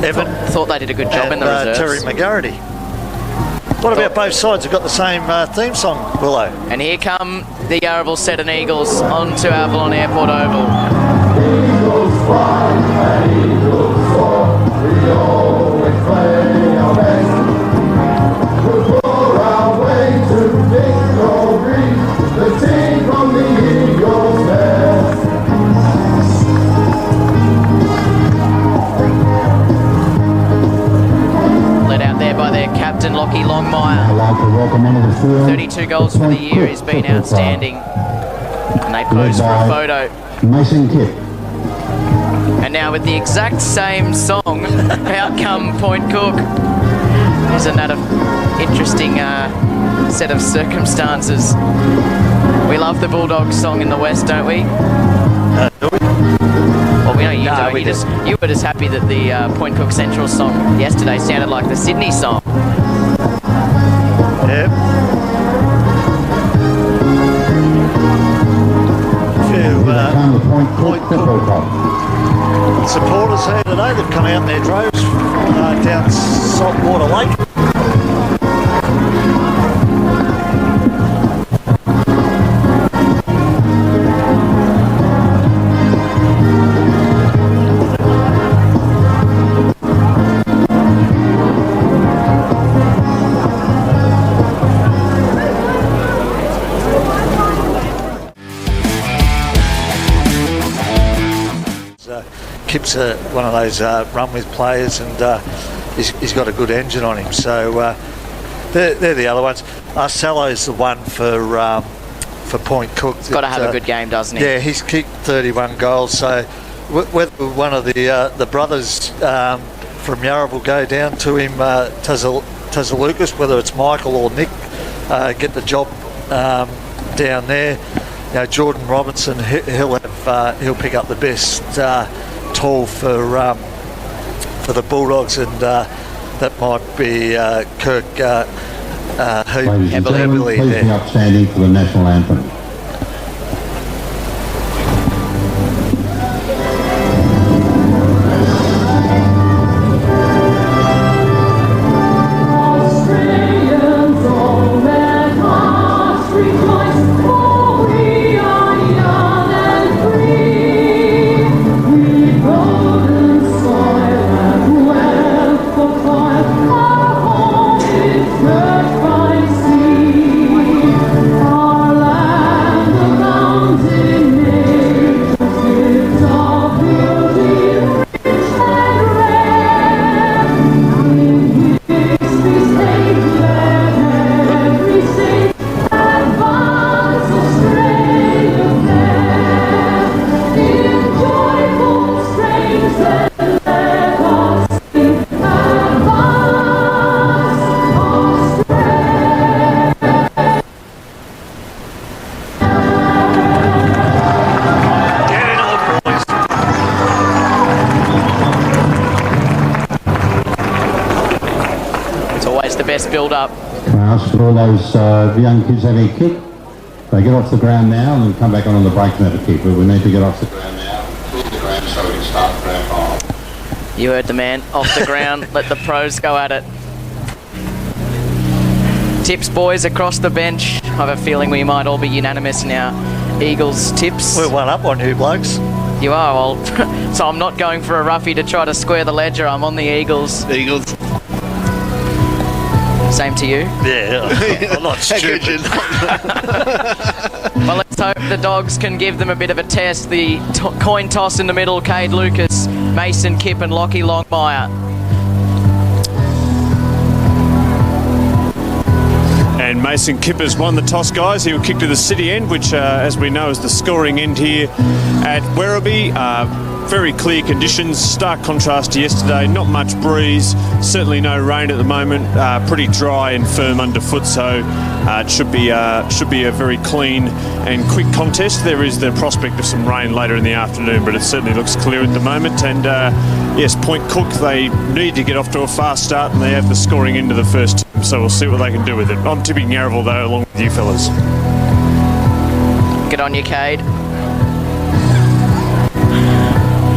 Evan. Thought they did a good job in the reserves. Terry McGarity. What about both sides? Have got the same theme song, Willow. And here come the Yarraville Seton Eagles onto Avalon Airport Oval. Eagles fly, Eagles soar, we always play our best. We'll pour our way to victory, the team from the Eagles nest. Led out there by their captain, Lockie Longmire. I'd like to welcome onto the field 32 goals for the year. He's been outstanding. And they pose for a photo. Mason Kipp. And now with the exact same song, out come Point Cook. Isn't that an interesting set of circumstances? We love the Bulldogs song in the West, don't we? Do we? Well, we know you No, do. we You were just happy that the Point Cook Central song yesterday sounded like the Sydney song. Yep. Come the Point Cook Football Club. Supporters here today, they've come out in their droves down Saltwater Lake. Kip's one of those run-with players, and he's got a good engine on him. So they're the other ones. Arcello's the one for Point Cook. He's got to have a good game, doesn't he? Yeah, he's kicked 31 goals. So whether one of the brothers from Yarraville go down to him, Tazalukas, whether it's Michael or Nick, get the job down there. You know, Jordan Robinson, he'll pick up the best tall for the Bulldogs, and that might be Kirk Ladies and gentlemen, Heavily please there. be upstanding for the national anthem. Australians, all their hearts rejoice, for we are young and free. We golden soil and wealth of toil, our home is girt by sea. Our land abounds in nature's gifts of beauty, rich and rare. In history's state, let every state advance Australia fair. In joyful strains, then let us sing, advance Australia. Get it on, boys. It's always the best build-up. Can I ask for all those young kids having a kick? They get off the ground now and then come back on the break and have a kick. But we need to get off the ground now, clear the ground so we can start ground final. You heard the man. Off the ground. Let the pros go at it. Tips, boys, across the bench. I have a feeling we might all be unanimous in our Eagles tips. We're one up on you blokes. You are, well, so I'm not going for a roughie to try to square the ledger. I'm on the Eagles. Eagles. Same to you. Yeah, I'm not stupid. Well, let's hope the Dogs can give them a bit of a test. The coin toss in the middle, Cade Lucas, Mason Kipp and Lockie Longmire. And Mason Kipp has won the toss, guys. He will kick to the city end, which, as we know, is the scoring end here at Werribee. Very clear conditions, stark contrast to yesterday. Not much breeze, certainly no rain at the moment. Pretty dry and firm underfoot, so it should be a very clean and quick contest. There is the prospect of some rain later in the afternoon, but it certainly looks clear at the moment. And yes, Point Cook, they need to get off to a fast start, and they have the scoring into the first team, so we'll see what they can do with it. I'm tipping Yarraville though, along with you fellas. Get on you, Cade.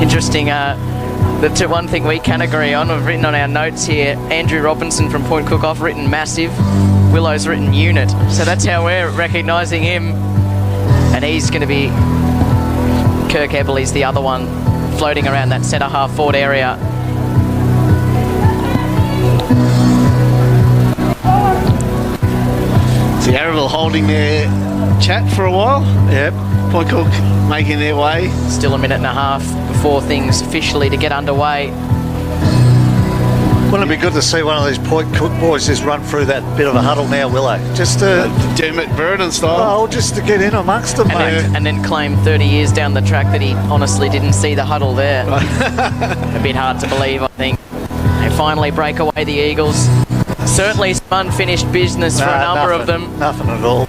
Interesting. The one thing we can agree on, we've written on our notes here, Andrew Robinson from Point Cook, I've written massive, Willow's written unit. So that's how we're recognising him. And he's going to be, Kirk Eberle's the other one, floating around that centre half forward area. So Yarraville holding their chat for a while. Yep. Point Cook making their way. Still a minute and a half before things officially to get underway. Wouldn't it be good to see one of these Point Cook boys just run through that bit of a huddle now, Willow? Just to... Dermot Burden style. Oh, just to get in amongst them, mate. And then claim 30 years down the track that he honestly didn't see the huddle there. A bit hard to believe, I think. They finally break away, the Eagles. Certainly some unfinished business for a number of them. Nothing at all.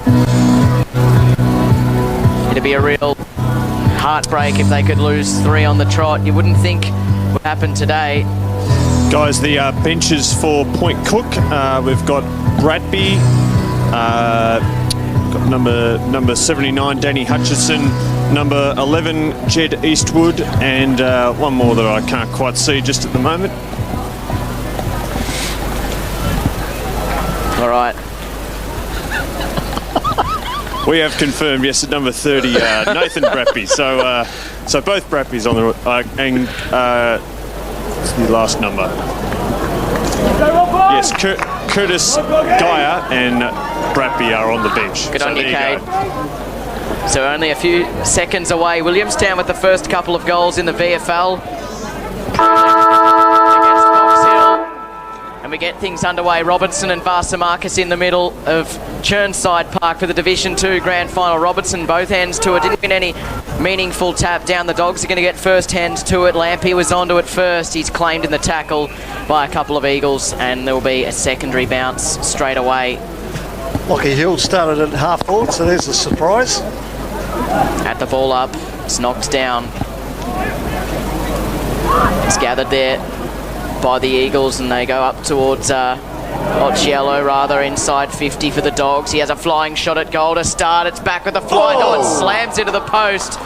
It'd be a real heartbreak if they could lose 3 on the trot. You wouldn't think would happen today. Guys, the benches for Point Cook. We've got Bradby, got number 79, Danny Hutchison, number 11, Jed Eastwood, and one more that I can't quite see just at the moment. All right. We have confirmed, yes, at number 30, Nathan Bradby. So both Bradbys on the and what's the last number? Yes, Curtis Geyer and Bradby are on the bench. Good so on you, there Cade. go. So only a few seconds away. Williamstown with the first couple of goals in the VFL. Against Fox Hill. And we get things underway. Robertson and Varsamarcus in the middle of Churnside Park for the Division 2 Grand Final. Robertson, both hands to it. Didn't win any meaningful tap down. The Dogs are going to get first hands to it. Lampy was onto it first. He's claimed in the tackle by a couple of Eagles, and there will be a secondary bounce straight away. Lockie Hill started at half forward, so there's a surprise. At the ball up, it's knocked down. It's gathered there by the Eagles, and they go up towards Occhiello, rather, inside 50 for the Dogs. He has a flying shot at goal to start. It's back with a fly. No, it slams into the post.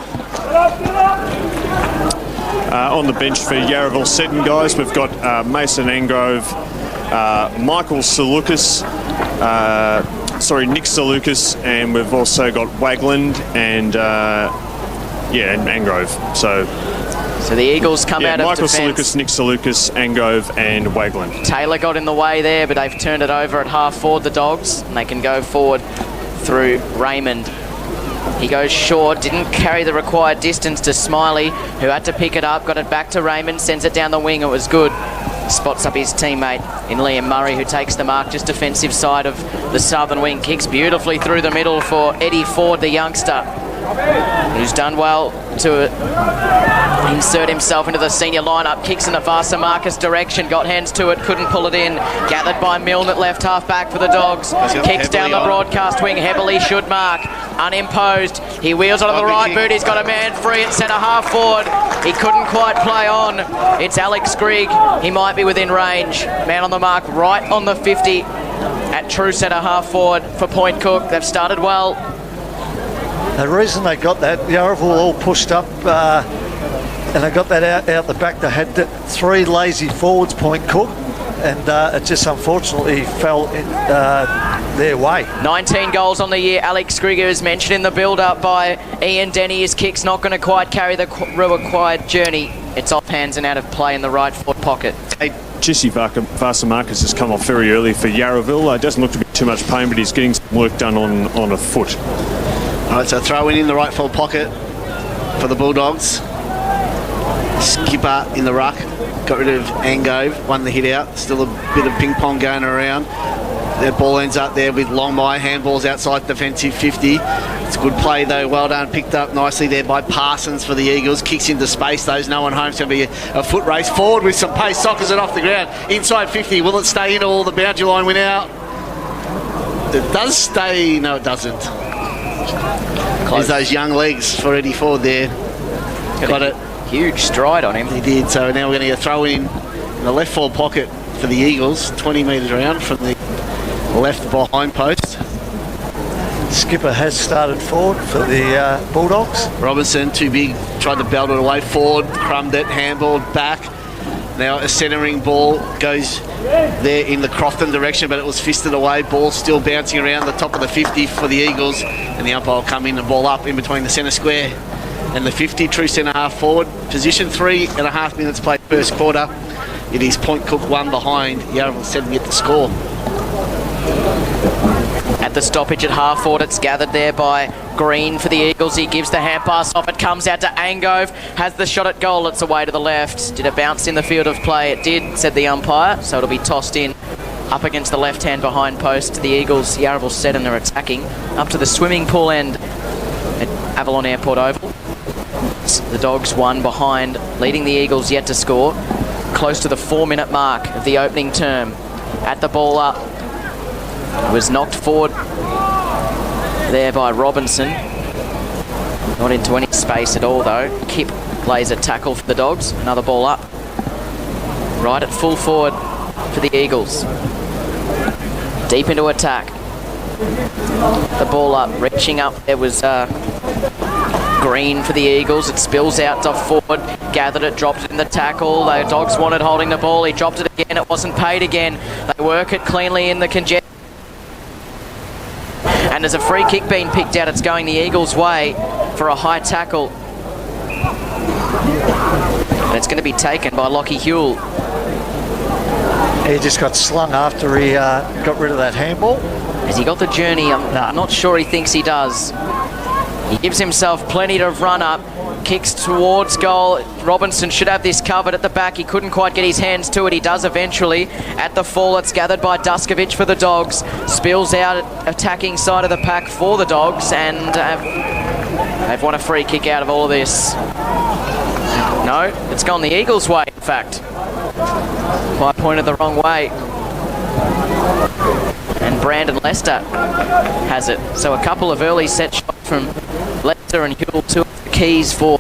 On the bench for Yarraville Seton, guys, we've got Mason Angrove, Michael Salukas, Nick Salukas, and we've also got Wagland and and Angrove. So the Eagles come out of Michael defence. Salukas, Nick Salukas, Angrove and Wagland. Taylor got in the way there, but they've turned it over at half forward, the Dogs, and they can go forward through Raymond. He goes short, didn't carry the required distance to Smiley, who had to pick it up, got it back to Raymond, sends it down the wing, it was good. Spots up his teammate in Liam Murray, who takes the mark just defensive side of the southern wing, kicks beautifully through the middle for Eddie Ford, the youngster, who's done well to insert himself into the senior lineup. Kicks in the Varsamarcus direction, got hands to it, couldn't pull it in. Gathered by Milne at left half back for the Dogs. Kicks down the broadcast wing, heavily should mark. Unimposed, he wheels onto the right boot. He's got a man free at centre half forward. He couldn't quite play on. It's Alex Grigg. He might be within range. Man on the mark right on the 50 at true centre half forward for Point Cook. They've started well. The reason they got that, Yarraville all pushed up and they got that out the back. They had 3 lazy forwards, Point Cook, and it just unfortunately fell in their way. 19 goals on the year. Alex Grigger is mentioned in the build-up by Ian Denny. His kick's not going to quite carry the required journey. It's off hands and out of play in the right foot pocket. Jesse Varsamarcus has come off very early for Yarraville. Doesn't look to be too much pain, but he's getting some work done on a foot. All right, so throwing in the right full pocket for the Bulldogs. Skipper in the ruck, got rid of Angove, won the hit out. Still a bit of ping pong going around. Their ball ends up there with Longmire, handballs outside defensive 50. It's a good play though, well done, picked up nicely there by Parsons for the Eagles. Kicks into space, those no one home. It's going to be a foot race forward with some pace, sockers it off the ground. Inside 50, will it stay in or the boundary line win out? It does stay, no it doesn't. There's those young legs for Eddie Ford there. Got it. Huge stride on him. He did, so now we're going to throw in the left forward pocket for the Eagles, 20 metres around from the left behind post. Skipper has started forward for the Bulldogs. Robinson, too big, tried to belt it away forward, crumbed it, handballed back. Now a centering ball goes there in the Crofton direction, but it was fisted away. Ball still bouncing around the top of the 50 for the Eagles, and the umpire will come in and ball up in between the centre square and the 50. True centre half forward position. 3.5 minutes played first quarter. It is Point Cook 1 behind. Yarraville 7 get the score. At the stoppage at half forward, it's gathered there by Green for the Eagles. He gives the hand pass off. It comes out to Angove. Has the shot at goal. It's away to the left. Did it bounce in the field of play? It did, said the umpire. So it'll be tossed in up against the left hand behind post. The Eagles, Yarraville 7 are attacking up to the swimming pool end at Avalon Airport Oval. The Dogs 1 behind, leading the Eagles yet to score. Close to the 4-minute mark of the opening term. At the ball up. Was knocked forward there by Robinson. Not into any space at all though. Kip plays a tackle for the Dogs. Another ball up. Right at full forward for the Eagles. Deep into attack. The ball up, reaching up. There was Green for the Eagles. It spills out to forward. Gathered it, dropped it in the tackle. The Dogs wanted holding the ball. He dropped it again. It wasn't paid again. They work it cleanly in the congestion. And there's a free kick being picked out. It's going the Eagles' way for a high tackle. And it's going to be taken by Lockie Hewell. He just got slung after he got rid of that handball. Has he got the journey? I'm not sure he thinks he does. He gives himself plenty to run up. Kicks towards goal. Robinson should have this covered at the back. He couldn't quite get his hands to it. He does eventually. At the fall, it's gathered by Duskovic for the Dogs. Spills out attacking side of the pack for the Dogs, and they've won a free kick out of all of this. No, it's gone the Eagles' way, in fact. Quite pointed the wrong way. And Brandon Lester has it. So a couple of early set shots from Lester and Hewell, two keys for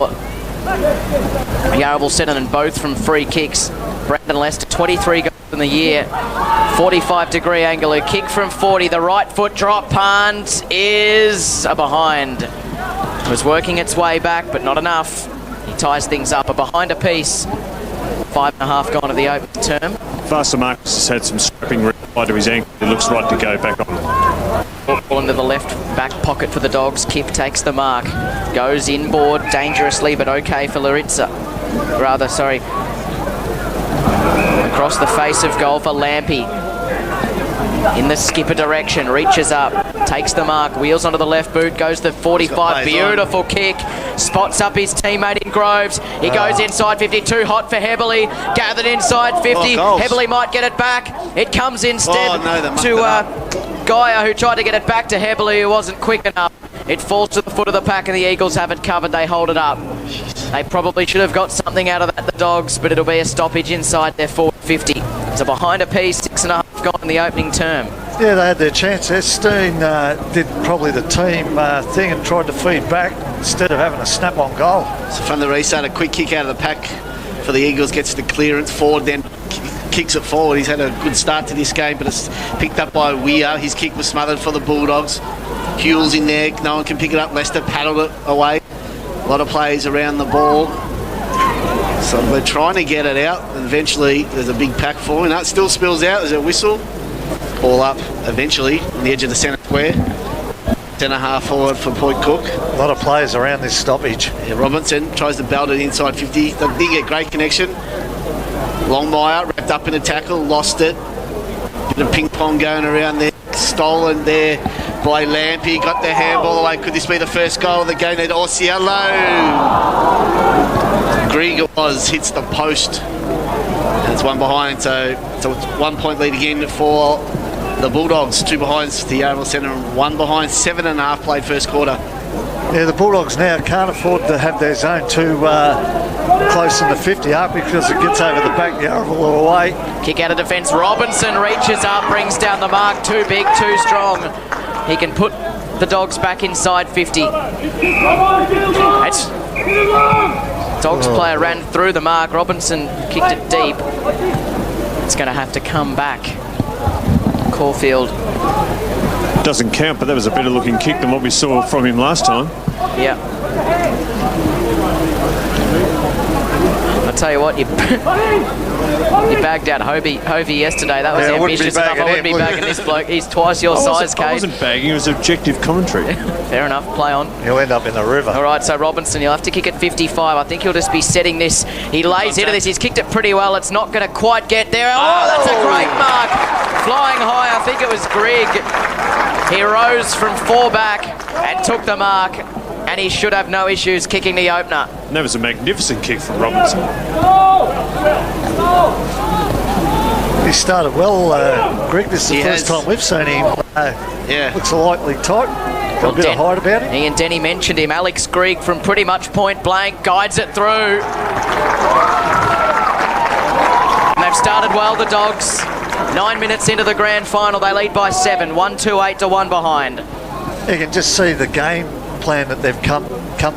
Yarraville 7, and both from free kicks. Brandon Lester, 23 goals in the year, 45-degree angle. A kick from 40, the right foot drop punt is a behind. It was working its way back, but not enough. He ties things up, a behind a piece. 5.5 gone of the open term. Faster Marcus has had some scrapping right to his ankle. It looks right to go back on. Ball into the left back pocket for the Dogs. Kip takes the mark. Goes inboard dangerously, but okay for Laritza. Across the face of goal for Lampy. In the skipper direction, reaches up, takes the mark, wheels onto the left boot, goes to 45, beautiful kick, spots up his teammate in Groves. He goes inside 52, hot for Heberley, gathered inside 50. Heberley might get it back. It comes instead to Geyer, who tried to get it back to Heberley, who wasn't quick enough. It falls to the foot of the pack, and the Eagles have it covered. They hold it up. They probably should have got something out of that, the Dogs, but it'll be a stoppage inside their 50. It's a behind a piece, 6.5 gone in the opening term. Yeah, they had their chance there. Steen did probably the team thing and tried to feed back instead of having a snap on goal. So from the restart, a quick kick out of the pack for the Eagles, gets the clearance forward, then kicks it forward. He's had a good start to this game, but it's picked up by Weir. His kick was smothered for the Bulldogs. Hewell's in there, no one can pick it up. Lester paddled it away. A lot of players around the ball. So they're trying to get it out, and eventually there's a big pack falling. No, it still spills out. There's a whistle. Ball up eventually on the edge of the centre square. Centre half forward for Point Cook. A lot of players around this stoppage. Yeah, Robinson tries to belt it inside 50. They didn't get great connection. Longmire wrapped up in a tackle, lost it. Bit of ping pong going around there. Stolen there by Lampy. Got the handball away. Could this be the first goal of the game? Then Orsiello. Grieger hits the post. And it's one behind. So it's a 1 point lead again for the Bulldogs. 2 behind the Yarraville Centre and 1 behind. 7.5 played first quarter. Yeah, the Bulldogs now can't afford to have their zone too close in the 50 up, because it gets over the back. Yarraville are away. Kick out of defence. Robinson reaches up, brings down the mark. Too big, too strong. He can put the Dogs back inside 50. Dogs player ran through the mark. Robinson kicked it deep. It's going to have to come back. Caulfield. doesn't count, but that was a better looking kick than what we saw from him last time. Yeah. I'll tell you what, you bagged out Hovey yesterday. That was ambitious enough. I wouldn't be bagging this bloke. He's twice your size, Kate. I wasn't bagging, it was objective commentary. Fair enough, play on. He'll end up in the river. All right, so Robinson, you'll have to kick at 55. I think he'll just be setting this. He lays into this. He's kicked it pretty well. It's not going to quite get there. Oh, that's a great mark. Flying high, I think it was Grigg. He rose from 4 back and took the mark, and he should have no issues kicking the opener. And that was a magnificent kick from Robinson. He started well, Greg. This is the first time we've seen him. Looks a likely type. Got a bit of height about him. He and Denny mentioned him. Alex Grigg from pretty much point blank guides it through. And they've started well, the Dogs. 9 minutes into the grand final, they lead by 7. 1-2-8 to 1 behind. You can just see the game plan that they've come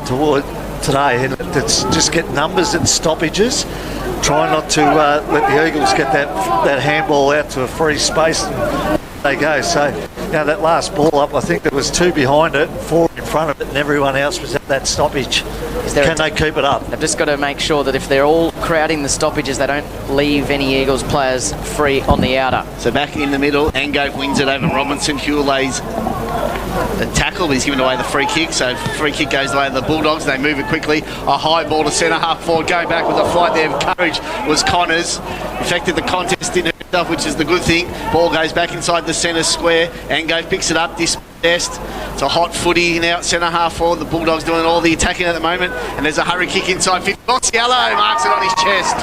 toward today. It's just get numbers and stoppages. Try not to let the Eagles get that handball out to a free space, and they go. So, that last ball up, I think there was 2 behind it, 4 in front of it, and everyone else was at that stoppage. Can they keep it up? They've just got to make sure that if they're all crowding the stoppages, they don't leave any Eagles players free on the outer. So back in the middle, Angove wins it over Robinson. Hugh lays the tackle, but he's given away the free kick. So free kick goes away to the Bulldogs. They move it quickly. A high ball to centre half forward. Go back with a flight there. Courage was Connors. Affected the contest in herself, which is the good thing. Ball goes back inside the centre square. Angove picks it up. Dispossessed. It's a hot footy now at centre half forward. The Bulldogs doing all the attacking at the moment. And there's a hurry kick inside 50. Osiello marks it on his chest.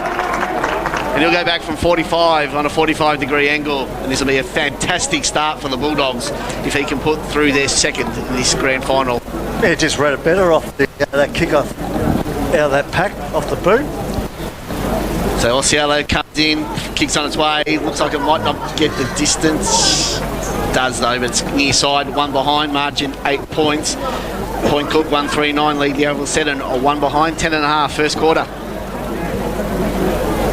And he'll go back from 45 on a 45-degree angle. And this will be a fantastic start for the Bulldogs if he can put through their second in this grand final. Yeah, just read it better off that kick off out of that pack, off the boot. So Osiello comes in, kicks on its way. Looks like it might not get the distance. Does though, but it's near side. 1 behind, margin 8 points. Point Cook 139, lead the overall set, and 1 behind, 10.5 first quarter.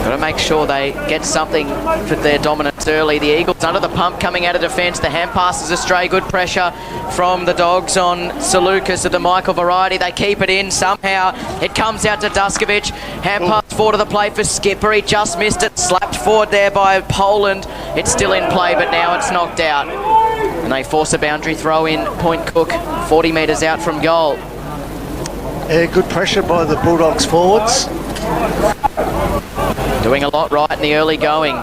Got to make sure they get something for their dominance early. The Eagles under the pump coming out of defence. The hand passes astray. Good pressure from the Dogs on Salukas of the Michael variety. They keep it in. Somehow it comes out to Duskovic. Hand pass forward to the play for Skipper. He just missed it. Slapped forward there by Poland. It's still in play, but now it's knocked out. And they force a boundary throw in. Point Cook 40 metres out from goal. Yeah, good pressure by the Bulldogs forwards. Doing a lot right in the early going.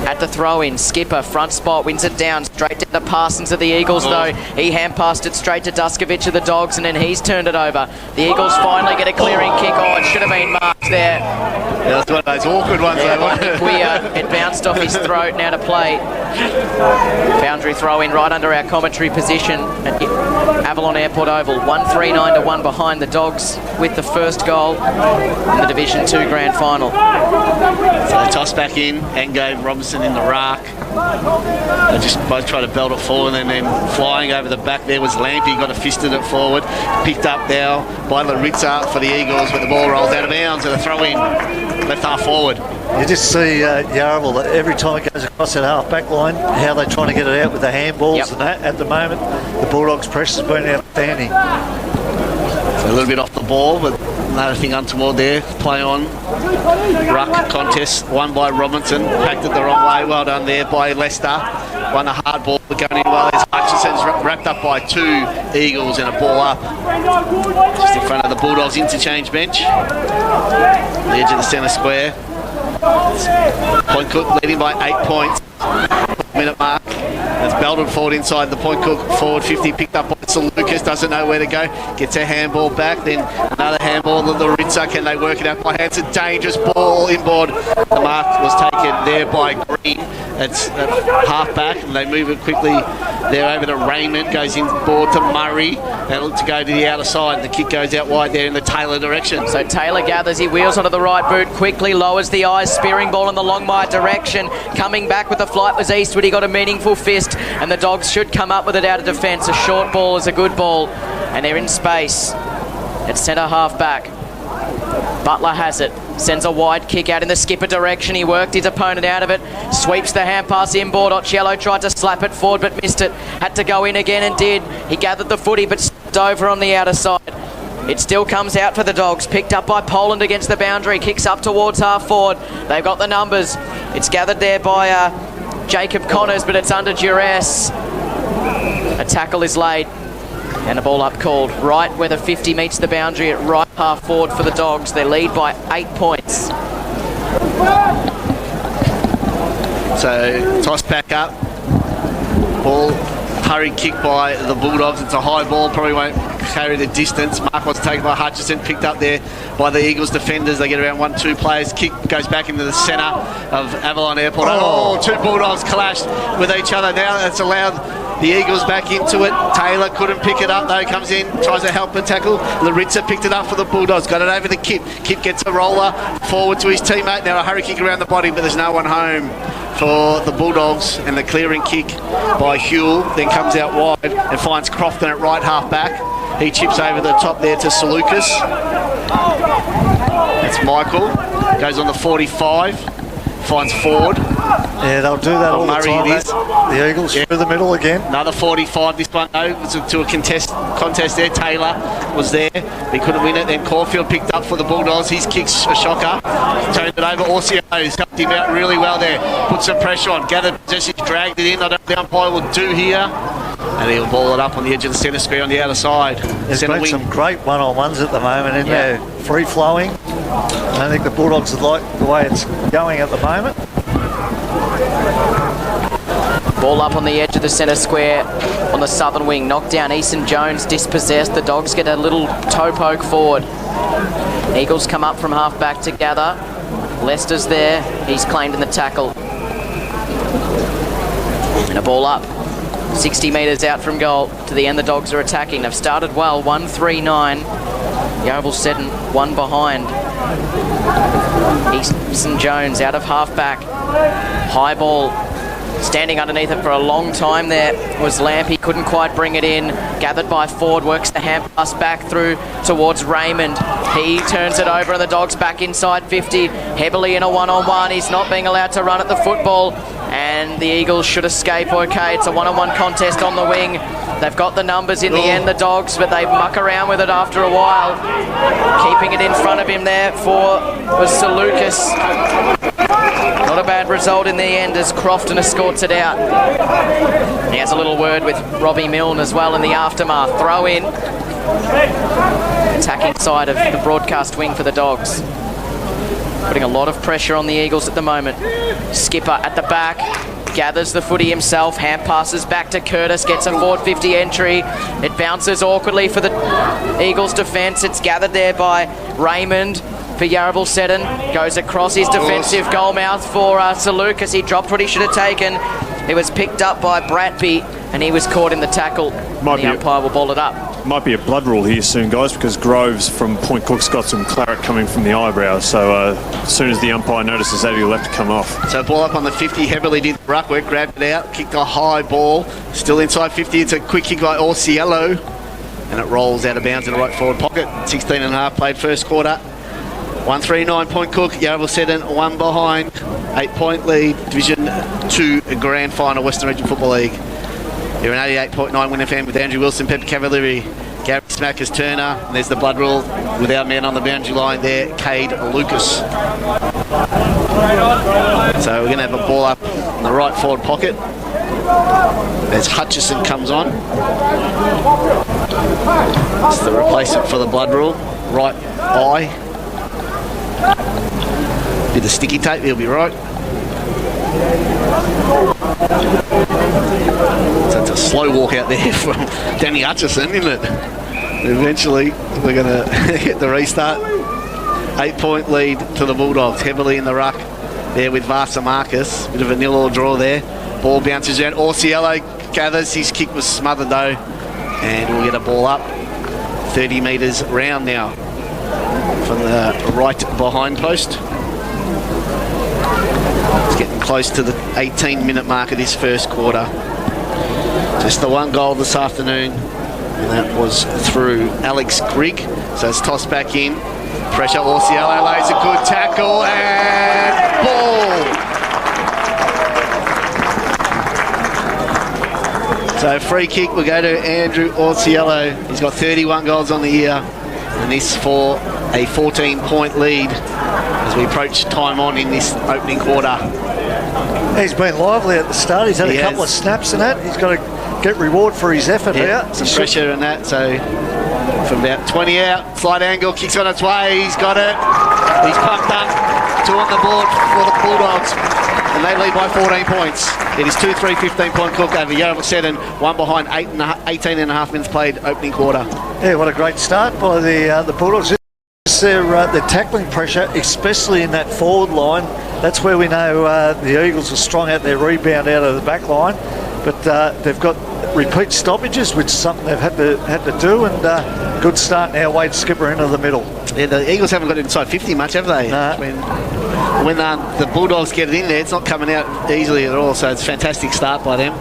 At the throw-in, Skipper, front spot, wins it down, straight to the Parsons of the Eagles, though. He hand-passed it straight to Duskovic of the Dogs, and then he's turned it over. The Eagles finally get a clearing kick. Oh, it should have been marked there. Yeah, that's one of those awkward ones. It bounced off his throat, now to play. Boundary throw-in right under our commentary position at Avalon Airport Oval. 139 to 1 behind the Dogs with the first goal in the Division 2 Grand Final. So they toss back in and gave Robinson in the rack. They just both try to belt it forward, and then flying over the back there was Lampy, got a fisted it forward. Picked up now by Laritza for the Eagles, but the ball rolls out of bounds and a throw in left half forward. You just see Yarraville that every time it goes across that half back line, how they're trying to get it out with the handballs and that. At the moment, the Bulldogs' pressure's been outstanding. So a little bit off the ball, but nothing untoward there. Play on. Ruck contest won by Robinson. Packed it the wrong way. Well done there by Leicester. Won a hard ball, but going in well. There's Hutchinson's wrapped up by 2 Eagles and a ball up. Just in front of the Bulldogs interchange bench. The edge of the centre square. Point Cook leading by 8 points. Minute mark. It's belted forward inside the Point Cook forward 50, picked up by Lucas, doesn't know where to go, gets a handball back, then another handball to Laritza. Can they work it out by hands? A dangerous ball inboard. The mark was taken there by Green. It's half back, and they move it quickly there over to Raymond, goes inboard to Murray. They look to go to the outer side. The kick goes out wide there in the Taylor direction. So Taylor gathers, he wheels onto the right boot, quickly lowers the eyes, spearing ball in the Longmire direction. Coming back with the flight was Eastwood. He got a meaningful fist, and the Dogs should come up with it out of defence. A short ball is a good ball, and they're in space. It's centre half back. Butler has it. Sends a wide kick out in the skipper direction. He worked his opponent out of it. Sweeps the hand pass inboard. Occhiello tried to slap it forward but missed it. Had to go in again and did. He gathered the footy but stepped over on the outer side. It still comes out for the Dogs. Picked up by Poland against the boundary. Kicks up towards half forward. They've got the numbers. It's gathered there by Jacob Connors, but it's under duress. A tackle is laid. And a ball up called right where the 50 meets the boundary at right half forward for the Dogs. They lead by 8 points. So toss back up. Ball hurried kick by the Bulldogs. It's a high ball, probably won't carry the distance. Mark was taken by Hutchison, picked up there by the Eagles defenders. They get around 1-2 players. Kick goes back into the centre of Avalon Airport. Oh, two Bulldogs clashed with each other. Now that's allowed the Eagles back into it. Taylor couldn't pick it up though, comes in, tries to help and tackle. Laritza picked it up for the Bulldogs, got it over the Kip. Kip gets a roller forward to his teammate. Now a hurry kick around the body, but there's no one home for the Bulldogs, and the clearing kick by Huell then comes out wide and finds Crofton at right half back. He chips over the top there to Salukas. That's Michael, goes on the 45, finds Ford. Yeah, they'll do that all the Murray time. it is. The Eagles through the middle again. Another 45, this one though, was to a contest there. Taylor was there, he couldn't win it. Then Caulfield picked up for the Bulldogs. His kick's a shocker. Turned it over. Orsio's helped him out really well there. Put some pressure on. Gathered possession, dragged it in. I don't know what the umpire will do here. And he'll ball it up on the edge of the centre square on the outer side. There's been some great one-on-ones at the moment in there. Free-flowing. I think the Bulldogs like the way it's going at the moment. Ball up on the edge of the centre square on the southern wing. Knocked down. Easton Jones dispossessed. The Dogs get a little toe poke forward. Eagles come up from half back to gather. Lester's there. He's claimed in the tackle. And a ball up. 60 metres out from goal. To the end, the Dogs are attacking. They've started well. 1-3-9. Yeovil Seddon one behind. Easton Jones out of half back. High ball. Standing underneath it for a long time there was Lampy, couldn't quite bring it in. Gathered by Ford, works the hand pass back through towards Raymond. He turns it over and the Dogs back inside 50. Heavily in a one-on-one. He's not being allowed to run at the football. And the Eagles should escape okay. It's a one-on-one contest on the wing. They've got the numbers in the end, the Dogs, but they muck around with it after a while. Keeping it in front of him there was Salukas. Not a bad result in the end as Crofton escorts it out. He has a little word with Robbie Milne as well in the aftermath. Throw in. Attacking side of the broadcast wing for the Dogs. Putting a lot of pressure on the Eagles at the moment. Skipper at the back. Gathers the footy himself. Hand passes back to Curtis. Gets a forward 50 entry. It bounces awkwardly for the Eagles defence. It's gathered there by Raymond. For Yeovil Seddon, goes across his defensive goal mouth for Salukas. He dropped what he should have taken. It was picked up by Bratby and he was caught in the tackle. The umpire will ball it up. Might be a blood rule here soon, guys, because Groves from Point Cook's got some claret coming from the eyebrows. So as soon as the umpire notices that, he'll have to come off. So ball up on the 50. Heavily did ruck work, grabbed it out, kicked a high ball. Still inside 50. It's a quick kick by Orsiello. And it rolls out of bounds in the right forward pocket. 16.5 played first quarter. 1-3-9 Point Cook, Yeovil Seddon one behind, 8-point lead, Division 2 Grand Final, Western Region Football League. You're an 88.9 Win FM with Andrew Wilson, Pepper Cavalieri, Gary Smackers Turner, and there's the blood rule with our man on the boundary line there, Cade Lucas. So we're going to have a ball up in the right forward pocket as Hutchison comes on. It's the replacement for the blood rule, right eye. Bit of sticky tape, he'll be right. So it's a slow walk out there from Danny Hutchison, isn't it? Eventually, we're going to hit the restart. 8-point lead to the Bulldogs, heavily in the ruck there with Vasa Marcus. Bit of a nil-all draw there. Ball bounces around. Orsiello gathers. His kick was smothered though. And we'll get a ball up. 30 metres round now from the right behind post. It's getting close to the 18-minute mark of this first quarter. Just the one goal this afternoon, and that was through Alex Grigg. So it's tossed back in. Pressure, Orsiello lays a good tackle and ball. So free kick will go to Andrew Orsiello. He's got 31 goals on the year, and this for a 14-point lead as we approach time on in this opening quarter. He's been lively at the start. He's had a couple of snaps and that. He's got to get reward for his effort here. Some pressure and that. So from about 20 out, slight angle, kicks on its way. He's got it. He's pumped up. 2 on the board for the Bulldogs. And they lead by 14 points. It is 2-3, 15-point Cook over Yarraville Seddon, one behind 18 and a half minutes played opening quarter. Yeah, what a great start by the Bulldogs. Their tackling pressure, especially in that forward line. That's where we know the Eagles are strong at their rebound out of the back line. But they've got repeat stoppages, which is something they've had to do. And good start now. Wade Skipper into the middle. Yeah, the Eagles haven't got inside 50 much, have they? Nah. When the Bulldogs get it in there, it's not coming out easily at all. So it's a fantastic start by them.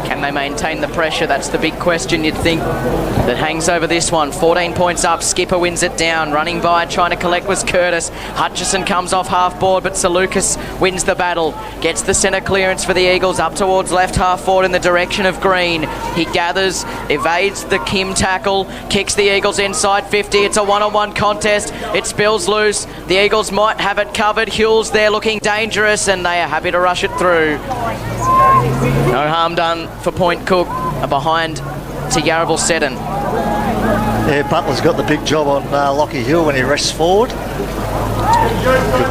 Can they maintain the pressure? That's the big question, you'd think, that hangs over this one. 14 points up. Skipper wins it down. Running by, trying to collect was Curtis. Hutchison comes off half board, but Sir Lucas wins the battle. Gets the centre clearance for the Eagles up towards left half forward in the direction of Green. He gathers, evades the Kim tackle, kicks the Eagles inside 50. It's a one-on-one contest. It spills loose. The Eagles might have it covered. Huell's there looking dangerous, and they are happy to rush it through. No harm done for Point Cook, behind to Yarraville Seddon. Yeah, Butler's got the big job on Lockie Hill when he rests forward.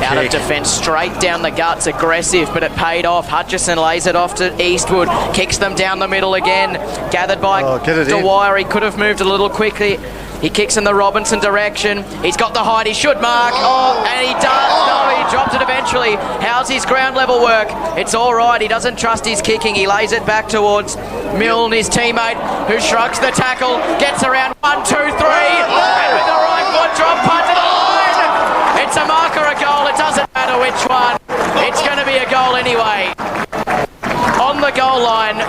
Out of defence, straight down the guts, aggressive, but it paid off. Hutchison lays it off to Eastwood, kicks them down the middle again. Gathered by Dwyer. He could have moved a little quickly. He kicks in the Robinson direction. He's got the height. He should mark. Oh, and he does. No, he dropped it eventually. How's his ground level work? It's all right. He doesn't trust his kicking. He lays it back towards Milne, his teammate, who shrugs the tackle, gets around 1, 2, 3, and with the right foot drop punt to the line. It's a mark or a goal. It doesn't matter which one. It's going to be a goal anyway. On the goal line,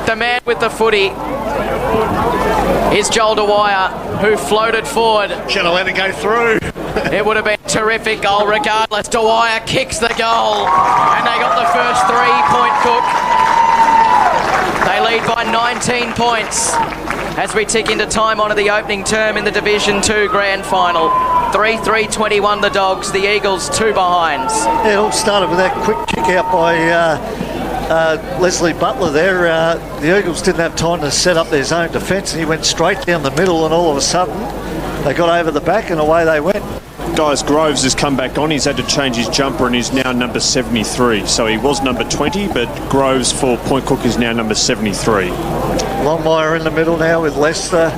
the man with the footy is Joel Dwyer, who floated forward. Should have let it go through. It would have been a terrific goal regardless. Dwyer kicks the goal, and they got the first 3-point Cook. They lead by 19 points as we tick into time on the opening term in the Division 2 Grand Final. 3-3-21 the Dogs, the Eagles 2 behinds. Yeah, it all started with that quick kick out by Leslie Butler there. The Eagles didn't have time to set up their zone defence, and he went straight down the middle, and all of a sudden they got over the back and away they went. Guys, Groves has come back on. He's had to change his jumper and is now number 73. So he was number 20, but Groves for Point Cook is now number 73. Longmire in the middle now with Lester,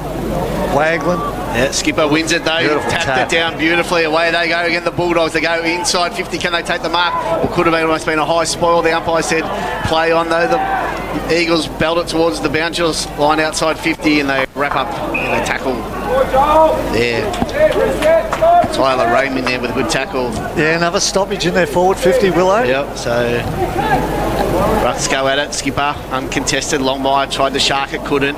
Wagland. Yeah, Skipper wins it though. Beautiful Tapped tap. it down beautifully. Away they go again. The Bulldogs, they go inside 50. Can they take the mark? It could have almost been a high spoil. The umpire said play on though. The Eagles belt it towards the bouncer's line outside 50, and they wrap up and they tackle there. Tyler Raymond there with a good tackle. Yeah, another stoppage in their forward 50, Willow. Yep, so Rucks go at it. Skipper uncontested. Longmire tried to shark it, couldn't.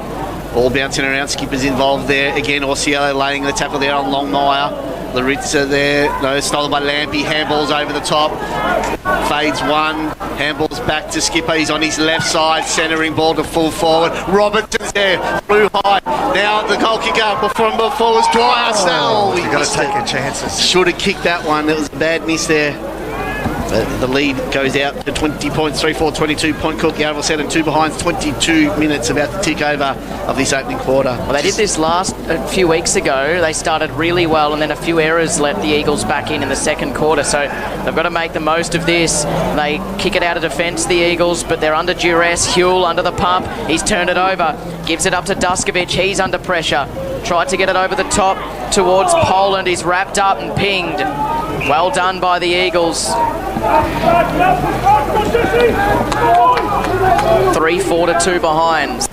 All bouncing around. Skipper's involved there. Again, Orsiello laying the tackle there on Longmire. Laritza there. No, stolen by Lampy. Handballs over the top. Fades one. Handballs back to Skipper. He's on his left side. Centering ball to full forward. Robertson's there. Flew high. Now the goal kicker from before was Dwyer. You've got to take your chances. Should have kicked that one. It was a bad miss there. But the lead goes out to 20 points, 3-4, 22 Point Cook. Yarraville Seddon 2 behinds, 22 minutes about to tick over of this opening quarter. Well, they did this a few weeks ago. They started really well, and then a few errors let the Eagles back in the second quarter. So they've got to make the most of this. They kick it out of defence, the Eagles, but they're under duress. Huell under the pump. He's turned it over. Gives it up to Duskovic. He's under pressure. Tried to get it over the top towards Poland. He's wrapped up and pinged. Well done by the Eagles. 3-4 to 2 behinds.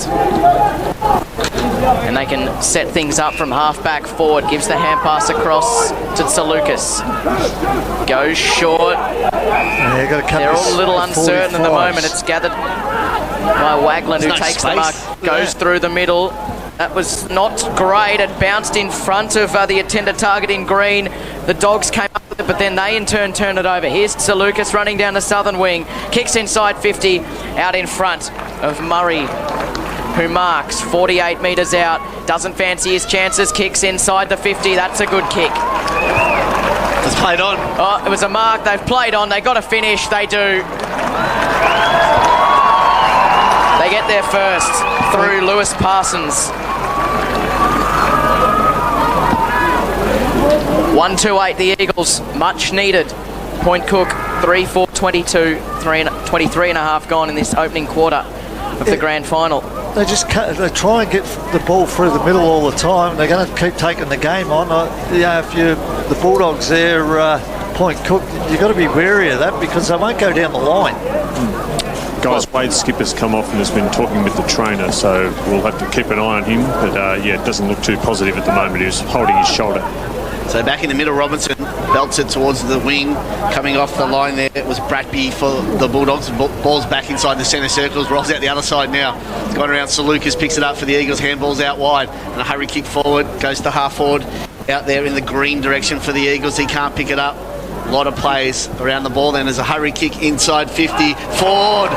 And they can set things up from half-back forward. Gives the hand pass across to Sir Lucas. Goes short. Yeah, got to cut. They're all a little uncertain at the moment. It's gathered by Wagland, who no takes the space. mark, goes through the middle. That was not great. It bounced in front of the attender target in green. The Dogs came up with it, but then they in turn turned it over. Here's Salukas running down the southern wing. Kicks inside 50, out in front of Murray, who marks 48 metres out. Doesn't fancy his chances. Kicks inside the 50. That's a good kick. It's played on. Oh, it was a mark. They've played on. They got to finish. They do. They get there first through Lewis Parsons. 1-2-8 the Eagles, much needed. Point Cook 3-4-22, 23 and a half gone in this opening quarter of the grand final. They they try and get the ball through the middle all the time. They're going to keep taking the game on. If the Bulldogs there, Point Cook, you've got to be wary of that because they won't go down the line. Guys, Wade Skipper's come off and has been talking with the trainer, so we'll have to keep an eye on him. But it doesn't look too positive at the moment. He's holding his shoulder. So back in the middle, Robinson belts it towards the wing. Coming off the line there, it was Bratby for the Bulldogs. Ball's back inside the centre circles, rolls out the other side now. It's gone around Salukas, picks it up for the Eagles, handballs out wide. And a hurry kick forward, goes to half forward, out there in the green direction for the Eagles. He can't pick it up. A lot of plays around the ball. Then there's a hurry kick inside 50. Forward.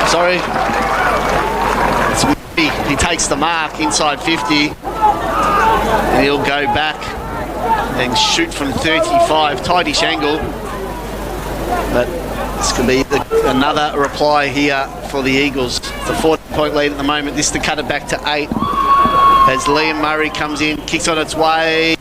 Sorry. It's Murray. He takes the mark inside 50. And he'll go back and shoot from 35. Tightish angle. But this could be another reply here for the Eagles. It's a 14-point lead at the moment. This to cut it back to 8. As Liam Murray comes in, kicks on its way.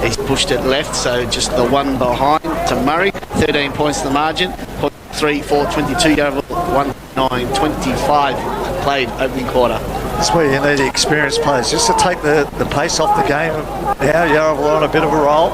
He's pushed it left, so just the one behind to Murray. 13 points to the margin. 3-4-22 over 1-9-25 played opening quarter. That's where you need the experienced players, just to take the pace off the game. Now Yarraville on a bit of a roll.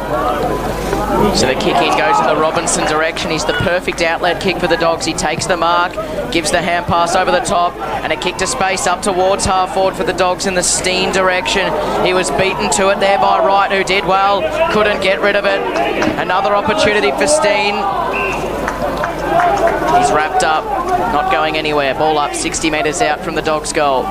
So the kick in goes in the Robinson direction. He's the perfect outlet kick for the Dogs. He takes the mark, gives the hand pass over the top, and a kick to space up towards half forward for the Dogs in the Steen direction. He was beaten to it there by Wright, who did well, couldn't get rid of it. Another opportunity for Steen. He's wrapped up, not going anywhere. Ball up 60 metres out from the Dogs' goal.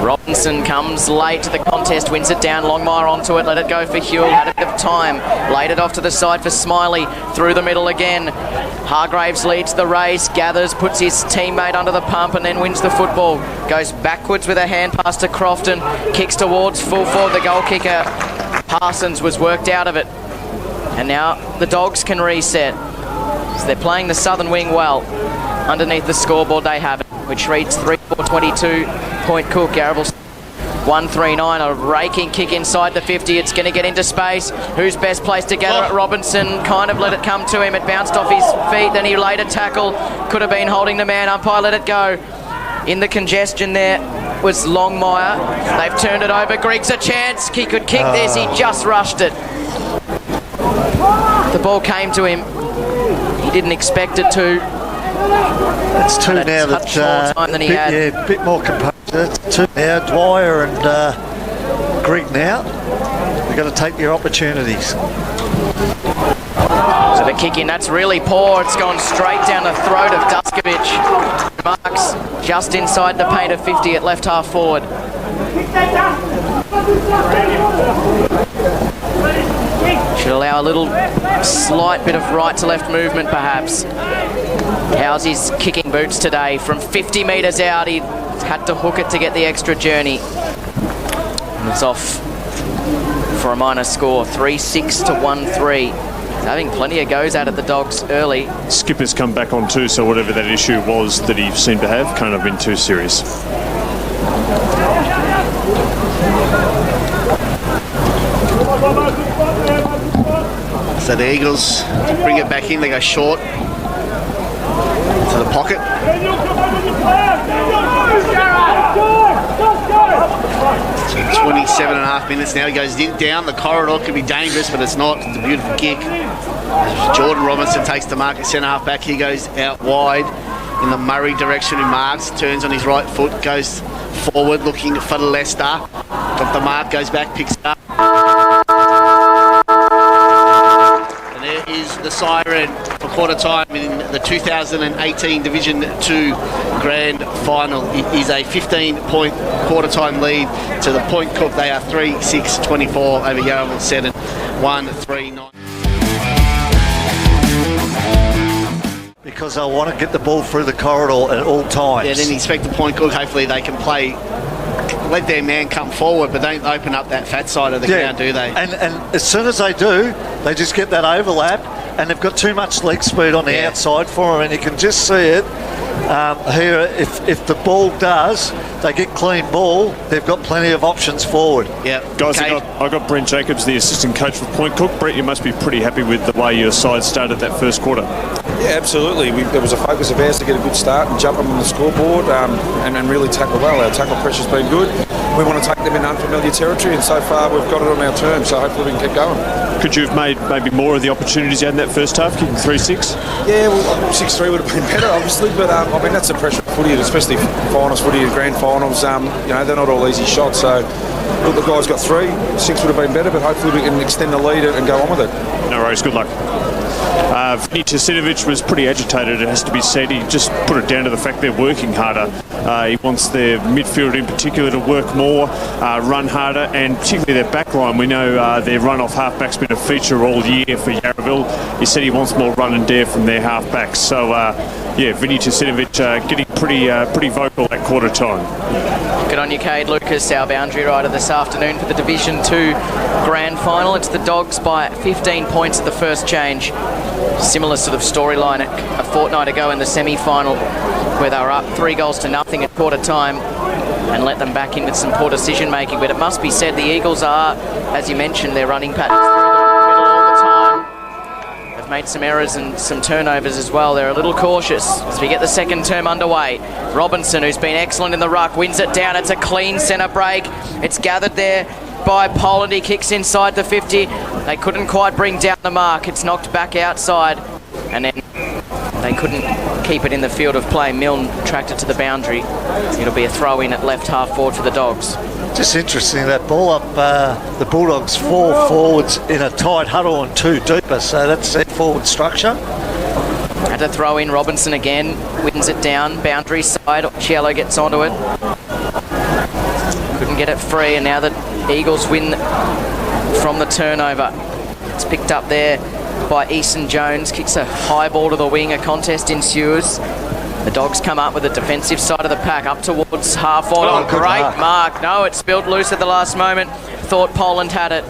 Robinson comes late to the contest, wins it down. Longmire onto it, let it go for Hewell, had a bit of time. Laid it off to the side for Smiley, through the middle again. Hargraves leads the race, gathers, puts his teammate under the pump and then wins the football. Goes backwards with a hand pass to Crofton, kicks towards full forward. The goal kicker, Parsons, was worked out of it. And now the Dogs can reset. So they're playing the southern wing well. Underneath the scoreboard they have it, which reads 3-4-22. Point Cook, Yarraville 1-3-9. A raking kick inside the 50. It's going to get into space. Who's best placed to gather it? Robinson kind of let it come to him. It bounced off his feet. Then he laid a tackle. Could have been holding the man. Umpire let it go. In the congestion there was Longmire. They've turned it over. Griggs a chance. He could kick this. He just rushed it. The ball came to him. He didn't expect it to. It's two now that more time than he had. Yeah, a bit more composure. It's two now, Dwyer and Grigg now. You've got to take your opportunities. So the kick in, that's really poor. It's gone straight down the throat of Duskovic. Marks just inside the paint of 50 at left half forward. Should allow a little slight bit of right to left movement perhaps. How's his kicking boots today? From 50 metres out, he had to hook it to get the extra journey. And it's off for a minor score, 3-6 to 1-3. Having plenty of goes out at the Dogs early. Skipper's come back on too, so whatever that issue was that he seemed to have can't have been too serious. So the Eagles bring it back in. They go short to the pocket. So 27 and a half minutes now. He goes down the corridor. Could be dangerous, but it's not. It's a beautiful kick. Jordan Robinson takes the mark at centre half back. He goes out wide in the Murray direction. Who marks, turns on his right foot, goes forward looking for Leicester. Got the mark, goes back, picks it up. And there is the siren quarter time in the 2018 Division 2 Grand Final. It is a 15-point quarter time lead to the Point Cook. They are 3-6-24 over Yarraville Seddon, 1-3-9. Because I want to get the ball through the corridor at all times. Yeah, then expect the Point Cook, hopefully they can play, let their man come forward, but don't open up that fat side of the ground, do they? And as soon as they do, they just get that overlap, and they've got too much leg speed on the outside for them, and you can just see it here. If the ball does, they get clean ball, they've got plenty of options forward. Yeah, guys, I got Brent Jacobs, the assistant coach for Point Cook. Brent, you must be pretty happy with the way your side started that first quarter. Yeah, absolutely. There was a focus of ours to get a good start and jump them on the scoreboard and really tackle well. Our tackle pressure's been good. We want to take them in unfamiliar territory, and so far we've got it on our terms, so hopefully we can keep going. Could you have made maybe more of the opportunities you had in that first half, kicking 3-6? Yeah, well, 6-3 would have been better, obviously, but I mean, that's the pressure of footy, especially finals footy and grand finals. They're not all easy shots, so look, the guys got 3. 6 would have been better, but hopefully we can extend the lead and go on with it. No worries, good luck. Vinny Tasinovic was pretty agitated, it has to be said. He just put it down to the fact they're working harder. He wants their midfield in particular to work more, run harder, and particularly their back line. We know their run-off halfback's been a feature all year for Yarraville. He said he wants more run and dare from their halfbacks. So, Vinny Tasinovic getting pretty vocal at quarter time. Good on you, Cade Lucas, our boundary rider this afternoon for the Division 2 Grand Final. It's the Dogs by 15 points at the first change. Similar sort of storyline a fortnight ago in the semi-final, where they were up 3-0 at quarter time and let them back in with some poor decision making. But it must be said, the Eagles are, as you mentioned, their running patterns through the middle all the time. They've made some errors and some turnovers as well. They're a little cautious as we get the second term underway. Robinson, who's been excellent in the ruck, wins it down. It's a clean centre break. It's gathered there by Poland. He kicks inside the 50. They couldn't quite bring down the mark. It's knocked back outside, and then they couldn't keep it in the field of play. Milne tracked it to the boundary. It'll be a throw in at left half forward for the Dogs. Just interesting, that ball up, the Bulldogs 4 forwards in a tight huddle and 2 deeper, so that's their forward structure. Had to throw in. Robinson again wins it down, boundary side. Cielo gets onto it. Couldn't get it free, and now the Eagles win from the turnover. It's picked up there by Easton Jones, kicks a high ball to the wing. A contest ensues. The Dogs come up with the defensive side of the pack up towards half forward. Oh, great mark. No, it spilled loose at the last moment. Thought Poland had it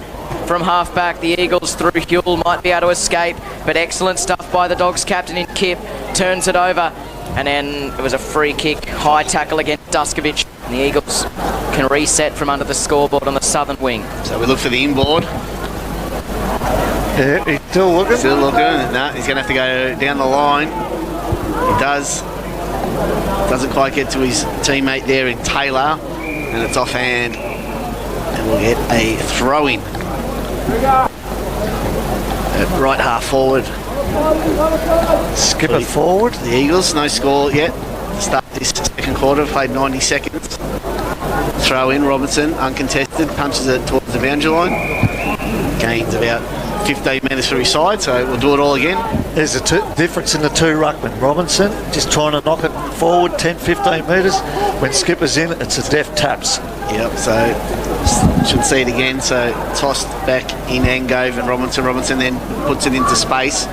from half back. The Eagles through Huel might be able to escape, but excellent stuff by the Dogs captain in Kip. Turns it over, and then it was a free kick. High tackle against Duskovic. And the Eagles can reset from under the scoreboard on the southern wing. So we look for the inboard. Yeah, he's still looking. Still looking. No, he's going to have to go down the line. He does. Doesn't quite get to his teammate there in Taylor. And it's offhand. And we'll get a throw-in. At right half forward. Skip it forward. The Eagles, no score yet. Start this second quarter, played 90 seconds. Throw in, Robinson, uncontested, punches it towards the boundary line. Gains about 15 metres for his side, so we'll do it all again. There's a difference in the 2 ruckmen. Robinson just trying to knock it forward 10-15 metres. When Skipper's in, it's a deft taps. Yep, so should see it again. So tossed back in Angove and Robinson. Robinson then puts it into space.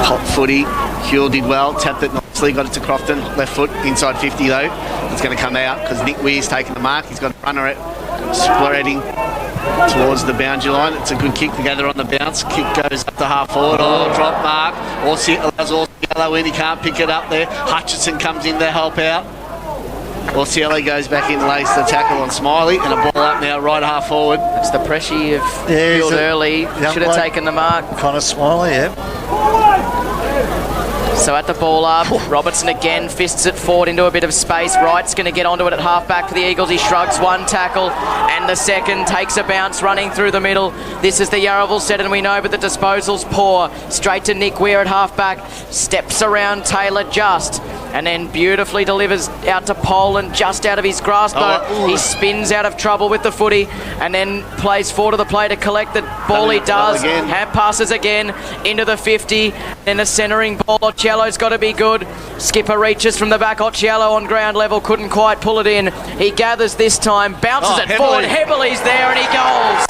Hot footy. Huel did well, tapped it nicely, got it to Crofton. Left foot, inside 50 though. It's going to come out because Nick Weir's taking the mark. He's got a runner spreading towards the boundary line. It's a good kick together on the bounce. Kick goes up to half forward. Oh, drop mark. Allows Orsiello in. He can't pick it up there. Hutchinson comes in to help out. Orsiello goes back in, lays the tackle on Smiley, and a ball up now, right half forward. It's the pressure you've fielded early. Should have taken the mark. Kind of Smiley, yeah. So at the ball up, Robertson again fists it forward into a bit of space. Wright's going to get onto it at half back for the Eagles. He shrugs one tackle and the second, takes a bounce running through the middle. This is the Yarraville set, and we know, but the disposal's poor. Straight to Nick Weir at half back. Steps around Taylor just, and then beautifully delivers out to Poland, just out of his grasp though. He spins out of trouble with the footy and then plays forward to the play to collect the ball. He does. Hand passes again into the 50. Then a centering ball. Occhiello's got to be good. Skipper reaches from the back. Occhiello on ground level, couldn't quite pull it in. He gathers this time, bounces it forward. Heberley's there and he goals.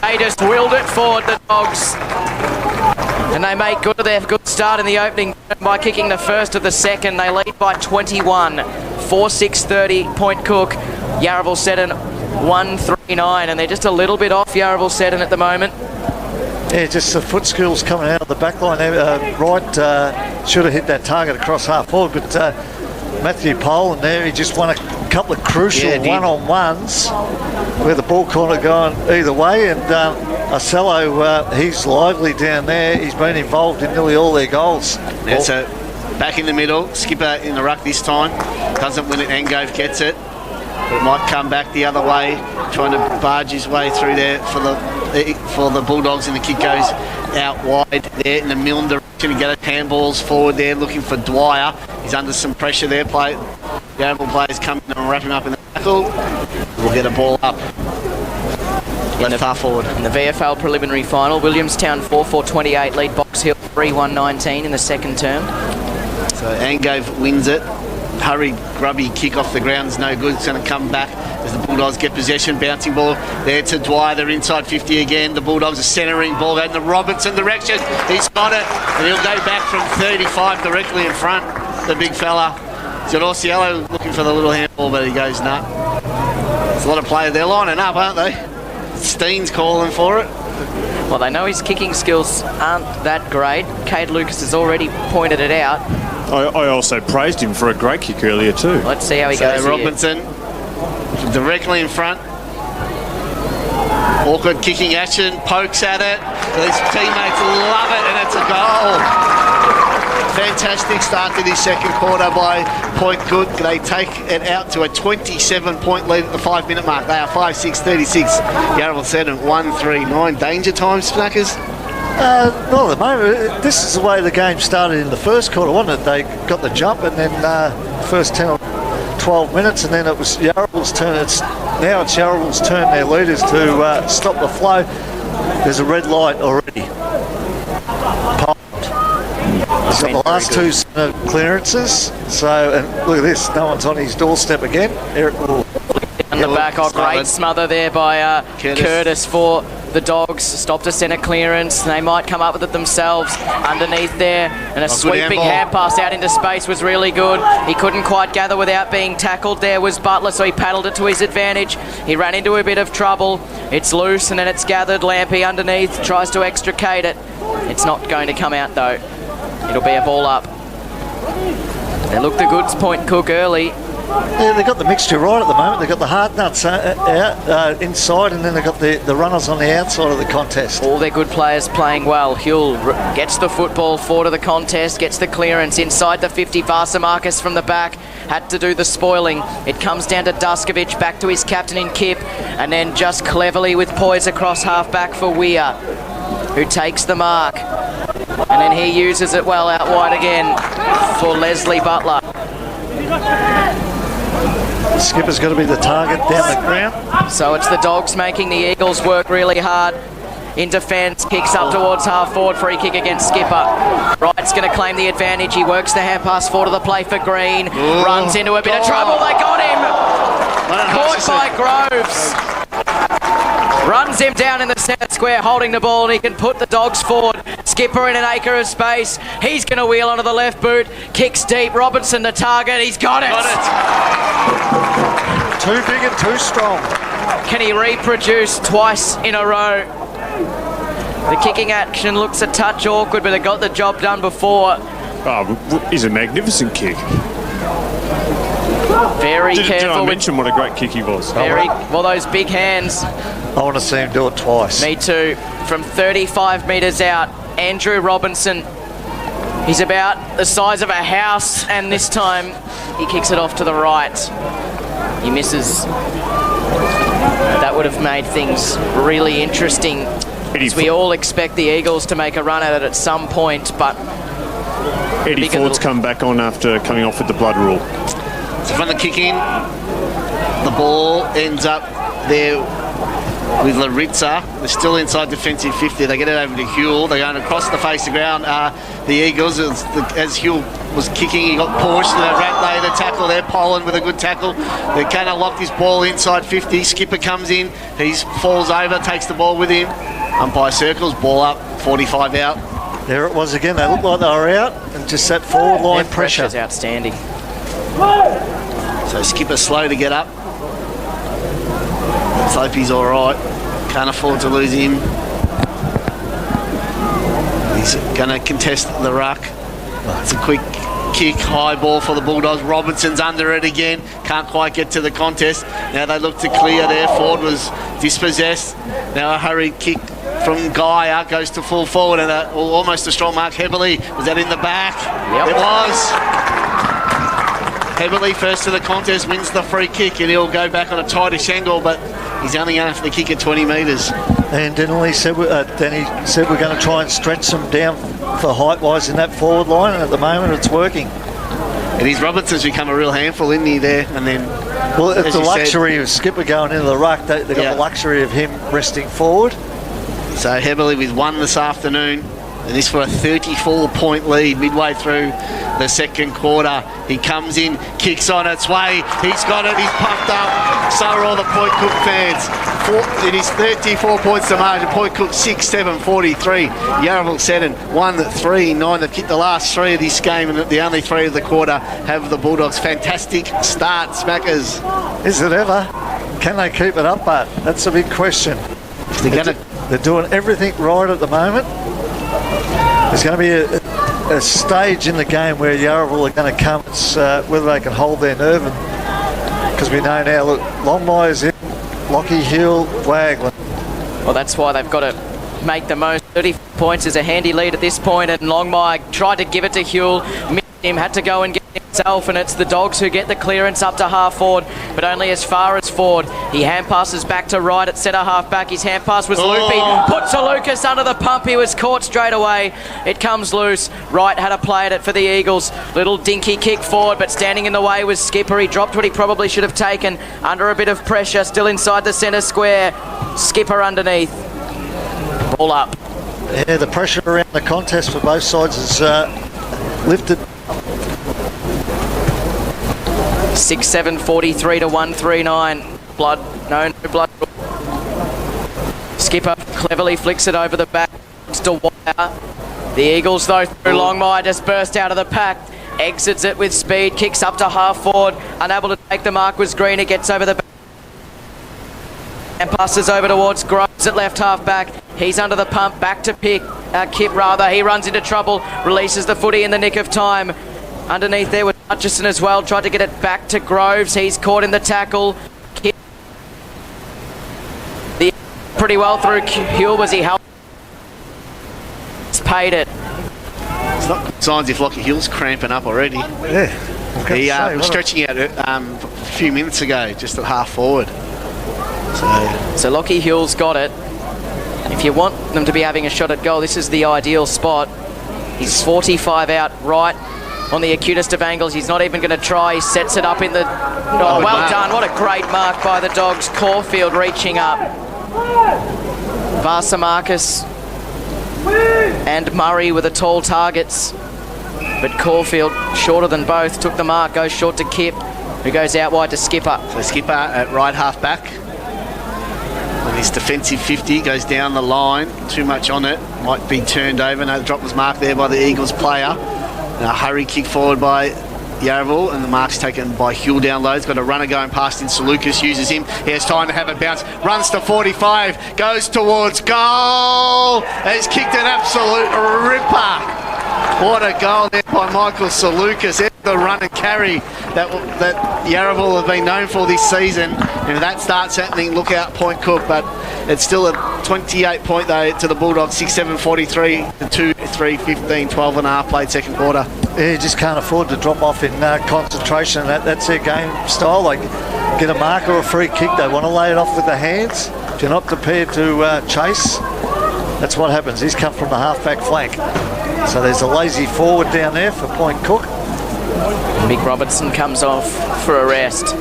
They just willed it forward, the Dogs. And they make good of their good start in the opening by kicking the first of the second. They lead by 21. 4-6-30, Point Cook. Yarraville Seddon 1-3-9, and they're just a little bit off Yarraville Seddon at the moment. Yeah, just the foot skills coming out of the back line there. Wright should have hit that target across half forward, but Matthew Poland there, he just won a couple of crucial one-on-ones where the ball corner going either way, and Arcello, he's lively down there. He's been involved in nearly all their goals. Yeah, so back in the middle, Skipper in the ruck this time. Doesn't win it, Angove gets it. But it might come back the other way, trying to barge his way through there for the Bulldogs, and the kick goes out wide there in the Milne direction. He gets handballs forward there, looking for Dwyer. He's under some pressure there. Yarraville players coming and wrap him up in the tackle. We'll get a ball up. Left half forward. In the VFL preliminary final, Williamstown 4-4-28 lead Box Hill 3-1-19 in the second term. So Angove wins it. Hurry, grubby kick off the ground is no good. It's going to come back as the Bulldogs get possession. Bouncing ball there to Dwyer. They're inside 50 again. The Bulldogs are centering ball out in the Robertson direction. He's got it, and he'll go back from 35 directly in front. The big fella. He's got Orsiello looking for the little handball, but he goes nut. There's a lot of players. They're lining up, aren't they? Steen's calling for it. Well, they know his kicking skills aren't that great. Cade Lucas has already pointed it out. I also praised him for a great kick earlier too. Let's see how he goes Robinson directly in front. Awkward kicking action, pokes at it. His teammates love it, and it's a goal. Fantastic start to this second quarter by Point Cook. They take it out to a 27-point lead at the 5-minute mark. They are 5-6-36. Yarraville Seddon 1-3-9. Danger time, Snackers? Not at the moment. This is the way the game started in the first quarter, wasn't it? They got the jump, and then first 10 or 12 minutes, and then it was Yarraville's turn. Now it's Yarraville's turn, their leaders, to stop the flow. There's a red light already. He's got the last two clearances. So, and look at this, no one's on his doorstep again. Eric will... On the back, great smother there by Curtis for the Dogs. Stopped a centre clearance. They might come up with it themselves underneath there. And a sweeping hand pass out into space was really good. He couldn't quite gather without being tackled. There was Butler, so he paddled it to his advantage. He ran into a bit of trouble. It's loose and then it's gathered. Lampy underneath tries to extricate it. It's not going to come out though. It'll be a ball up. They look the goods, Point Cook early. Yeah, they've got the mixture right at the moment. They've got the hard nuts out inside, and then they've got the runners on the outside of the contest. All their good players playing well. Huell gets the football forward of the contest, gets the clearance inside the 50. Varsamarcus from the back had to do the spoiling. It comes down to Duskovic, back to his captain in Kip, and then just cleverly with poise across half-back for Weir, who takes the mark. And then he uses it well out wide again for Leslie Butler. Skipper's got to be the target down the ground. So it's the Dogs making the Eagles work really hard. In defence, kicks up towards half forward, free kick against Skipper. Wright's going to claim the advantage. He works the hand pass forward to the play for Green. Runs into a bit of trouble. They got him. Caught by Groves. Runs him down in the centre square, holding the ball, and he can put the Dogs forward. Skipper in an acre of space. He's going to wheel onto the left boot. Kicks deep. Robinson the target. He's got it. Too big and too strong. Can he reproduce twice in a row? The kicking action looks a touch awkward, but they got the job done before. Oh, he's a magnificent kick. Very careful. Did I mention what a great kick he was? Well, those big hands. I want to see him do it twice. Me too. From 35 metres out, Andrew Robinson. He's about the size of a house, and this time he kicks it off to the right. He misses. That would have made things really interesting. As we all expect the Eagles to make a run at it at some point, but Eddie Ford's come back on after coming off with the blood rule. So from the kick in, the ball ends up there with Laritza. They're still inside defensive 50. They get it over to Huell. They're going across the face of the ground. The Eagles, as Huell was kicking, he got pushed. And Ratley, the tackle there. Poland with a good tackle. They kind of locked his ball inside 50. Skipper comes in. He falls over, takes the ball with him. Umpire circles, ball up, 45 out. There it was again. They looked like they were out and just that forward line pressure. Pressure's outstanding. So Skipper slow to get up. Let's hope he's all right. Can't afford to lose him. He's going to contest the ruck. It's a quick kick, high ball for the Bulldogs. Robinson's under it again. Can't quite get to the contest. Now they look to clear there. Ford was dispossessed. Now a hurried kick from Geyer goes to full forward and almost a strong mark. Heberley, was that in the back? Yep. It was. Heberley first to the contest, wins the free kick, and he'll go back on a tightish angle, but he's only going for the kick at 20 metres. And Denny said we're going to try and stretch them down for height-wise in that forward line, and at the moment it's working. It is. Robinson's become a real handful, isn't he, there? And then, well, it's the luxury of Skipper going into the ruck. They've got the luxury of him resting forward. So Heberley with one this afternoon, and this for a 34-point lead midway through the second quarter. He comes in, kicks on its way. He's got it. He's pumped up. So are all the Point Cook fans. It is 34 points to margin. Point Cook 6-7-43. Yarraville 7, 1-3-9. They've kicked the last three of this game, and the only three of the quarter have the Bulldogs. Fantastic start, Smackers. Is it ever? Can they keep it up, Bart? That's a big question. They're doing everything right at the moment. There's going to be a stage in the game where Yarraville are going to come. It's whether they can hold their nerve, because we know now, look, Longmire's in, Lockie, Hill, Wagland. Well, that's why they've got to make the most. 30 points is a handy lead at this point, and Longmire tried to give it to Huell. Missed him, had to go and get it himself, and it's the Dogs who get the clearance up to half forward, but only as far as Ford. He hand passes back to right at centre half back. His hand pass was loopy. Puts a Lucas under the pump. He was caught straight away. It comes loose. Wright had a play at it for the Eagles. Little dinky kick forward, but standing in the way was Skipper. He dropped what he probably should have taken under a bit of pressure. Still inside the centre square. Skipper underneath. Ball up. Yeah, the pressure around the contest for both sides is lifted. 6-7-43 to 1-3-9. No blood. Skipper cleverly flicks it over the back to Wire. The Eagles, though, through Longmire, just burst out of the pack. Exits it with speed, kicks up to half forward. Unable to take the mark was Green. It gets over the back and passes over towards Groves at left half back. He's under the pump, back to Kip rather. He runs into trouble, releases the footy in the nick of time. Underneath there was Hutchison as well, tried to get it back to Groves. He's caught in the tackle. Kip pretty well through Huell, was he helped? He's paid it. It's not good signs if Lockie Hill's cramping up already. Yeah. He was stretching out a few minutes ago, just at half forward. So Lockie Hill's got it. If you want them to be having a shot at goal, this is the ideal spot. He's 45 out right on the acutest of angles. He's not even going to try. He sets it up in the... Oh, well done. What a great mark by the Dogs. Caulfield reaching up. Varsamarcus and Murray were the tall targets, but Caulfield, shorter than both, took the mark, goes short to Kip, who goes out wide to Skipper. So Skipper at right half back. And his defensive 50 goes down the line. Too much on it. Might be turned over. No, the drop was marked there by the Eagles player. And a hurry kick forward by Yarraville, and the mark's taken by Huell down low. He's got a runner going past in Salukas, uses him. He has time to have a bounce. Runs to 45. Goes towards goal. He's kicked an absolute ripper. What a goal there by Michael Salukas. There's the run and carry that Yarraville have been known for this season. And if that starts happening, look out Point Cook. But it's still a 28-point though to the Bulldogs. 6-7-43 to 2-3-15, 12 and a half played second quarter. Yeah, you just can't afford to drop off in concentration. That's their game style. They get a mark or a free kick. They want to lay it off with the hands. If you're not prepared to chase, That's what happens. He's come from the half-back flank. So there's a lazy forward down there for Point Cook. Mick Robertson comes off for a rest.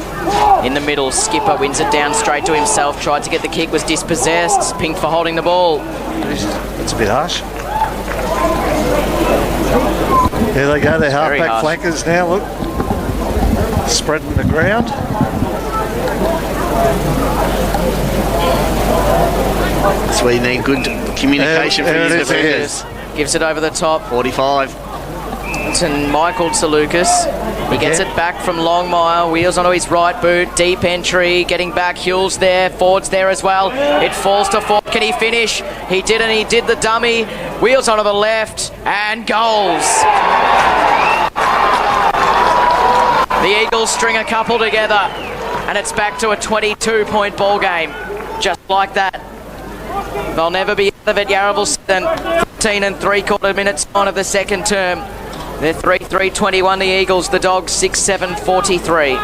In the middle, Skipper wins it down straight to himself. Tried to get the kick, was dispossessed. Pink for holding the ball. That's a bit harsh. Here they go, they're half-back flankers now, look. Spreading the ground. That's where you need good communication for his defenders. Gives it over the top. 45. To Michael Tsaloukas. He gets it back from Longmire. Wheels onto his right boot. Deep entry. Getting back. Hughes there. Ford's there as well. It falls to Ford. Can he finish? He didn't. He did the dummy. Wheels onto the left. And goals. The Eagles string a couple together. And it's back to a 22-point ball game. Just like that. They'll never be out of it. Yarraville 13 and 3/4 minutes on of the second term. They're 3-3-21 the Eagles, the Dogs 6-7-43.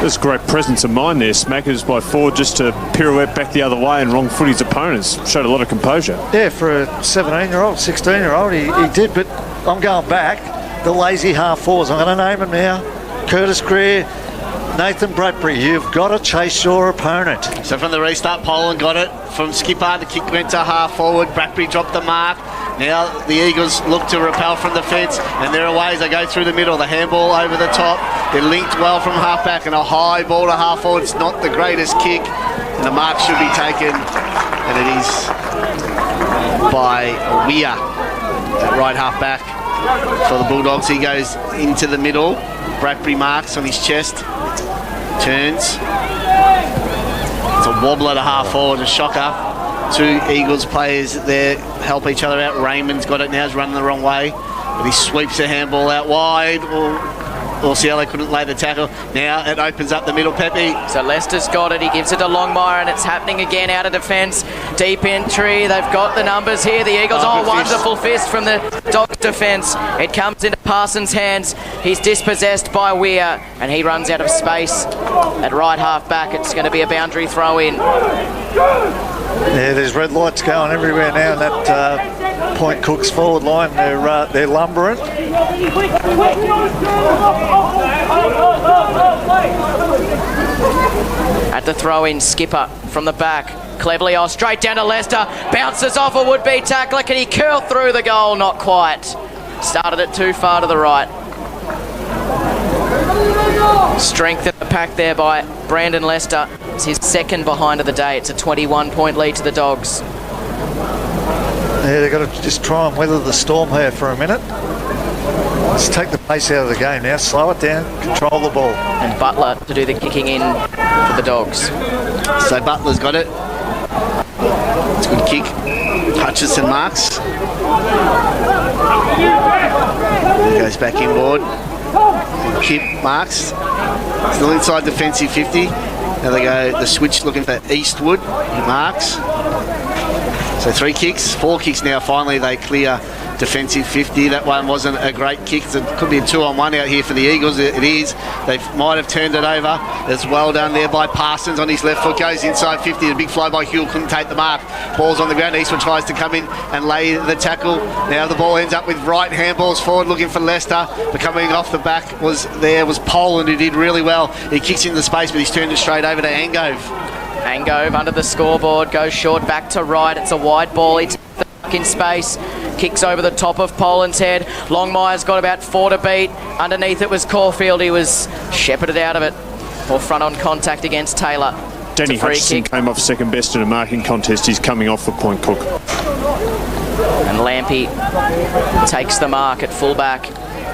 There's great presence of mind there. Smackers by Ford just to pirouette back the other way and wrong foot his opponents. Showed a lot of composure. Yeah, for a 17-year-old, 16-year-old, he did, but I'm going back. The lazy half-forwards, I'm going to name them now. Curtis Greer, Nathan Bradbury, you've got to chase your opponent. So from the restart, Poland got it. From Skipper, the kick went to half-forward. Bradbury dropped the mark. Now the Eagles look to repel from the fence, and they're away as they go through the middle. The handball over the top. They're linked well from half-back, and a high ball to half-forward. It's not the greatest kick, and the mark should be taken, and it is by Weir at right half-back for the Bulldogs. He goes into the middle. Bradbury marks on his chest. Turns. It's a wobbler to half-forward, a shocker. Two Eagles players there help each other out. Raymond's got it now, he's running the wrong way. But he sweeps the handball out wide. Or Cielo couldn't lay the tackle. Now it opens up the middle, Pepe. So Leicester's got it, he gives it to Longmire, and it's happening again out of defence. Deep entry, they've got the numbers here, the Eagles. Wonderful fist from the Dogs' defence. It comes into Parsons' hands. He's dispossessed by Weir, and he runs out of space at right half back. It's going to be a boundary throw in. Yeah, there's red lights going everywhere now in that Point Cook's forward line. They're lumbering. At the throw-in, Skipper from the back. Cleverly straight down to Leicester. Bounces off a would-be tackler. Can he curl through the goal? Not quite. Started it too far to the right. Strength in the pack there by Brandon Leicester. It's his second behind of the day. It's a 21-point lead to the Dogs. Yeah, they've got to just try and weather the storm here for a minute. Let's take the pace out of the game now. Slow it down, control the ball. And Butler to do the kicking in for the Dogs. So Butler's got it. It's a good kick. Hutchison marks. He goes back inboard. Kip marks. Still inside defensive 50. Now they go the switch looking for Eastwood. He marks. So 4 kicks now. Finally they clear defensive 50. That one wasn't a great kick. It could be a 2-on-1 out here for the Eagles. It is. They might have turned it over. It's well done there by Parsons on his left foot. Goes inside 50. A big fly by Huell. Couldn't take the mark. Ball's on the ground. Eastwood tries to come in and lay the tackle. Now the ball ends up with right handballs forward looking for Leicester. But coming off the back was Poland, who did really well. He kicks into space, but he's turned it straight over to Angove. Angove under the scoreboard. Goes short back to right. It's a wide ball. He takes the in space. Kicks over the top of Poland's head. Longmire's got about 4 to beat. Underneath it was Caulfield. He was shepherded out of it. Or front on contact against Taylor. Danny Hutchison came off second best in a marking contest. He's coming off for Point Cook. And Lampy takes the mark at fullback.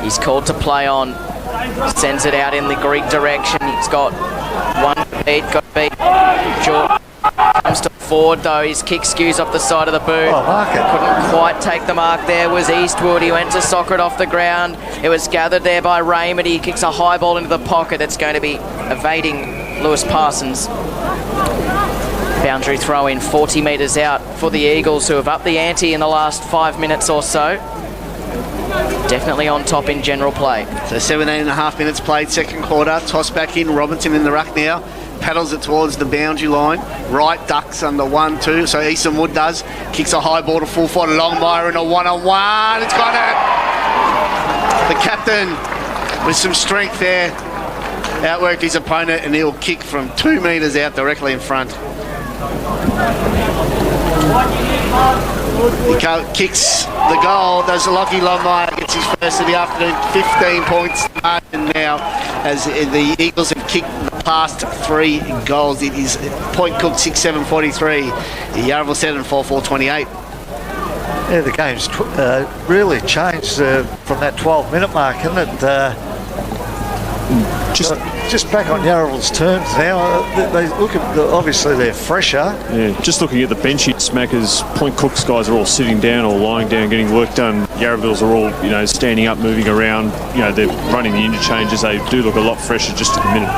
He's called to play on. Sends it out in the Greek direction. He's got 1 to beat. Got to beat. Short. Comes to forward though. His kick skews off the side of the boot. Couldn't quite take the mark there. Was Eastwood. He went to soccer it off the ground. It was gathered there by Raymond. He kicks a high ball into the pocket. It's going to be evading Lewis Parsons. Boundary throw in 40 metres out for the Eagles, who have upped the ante in the last 5 minutes or so. Definitely on top in general play. So 17.5 minutes played, second quarter. Toss back in. Robinson in the ruck now. paddles it towards the boundary line. Right ducks under 1-2. So Easton Wood does. Kicks a high ball to full forward. Longmire in a one-on-one. It's got it. The captain with some strength there outworked his opponent, and he'll kick from 2 metres out directly in front. He kicks the goal. Does Lockie Longmire, gets his first of the afternoon. 15 points margin now as the Eagles have kicked the past 3 goals. It is Point Cook 6-7-43. Yarraville 7-4-4-28. Yeah, the game's really changed from that 12-minute mark, isn't it? Just back on Yarraville's terms now. They look at obviously they're fresher. Yeah, just looking at the bench here, Smackers, Point Cook's guys are all sitting down or lying down, getting work done. Yarraville's are all, standing up, moving around. They're running the interchanges. They do look a lot fresher just at the minute.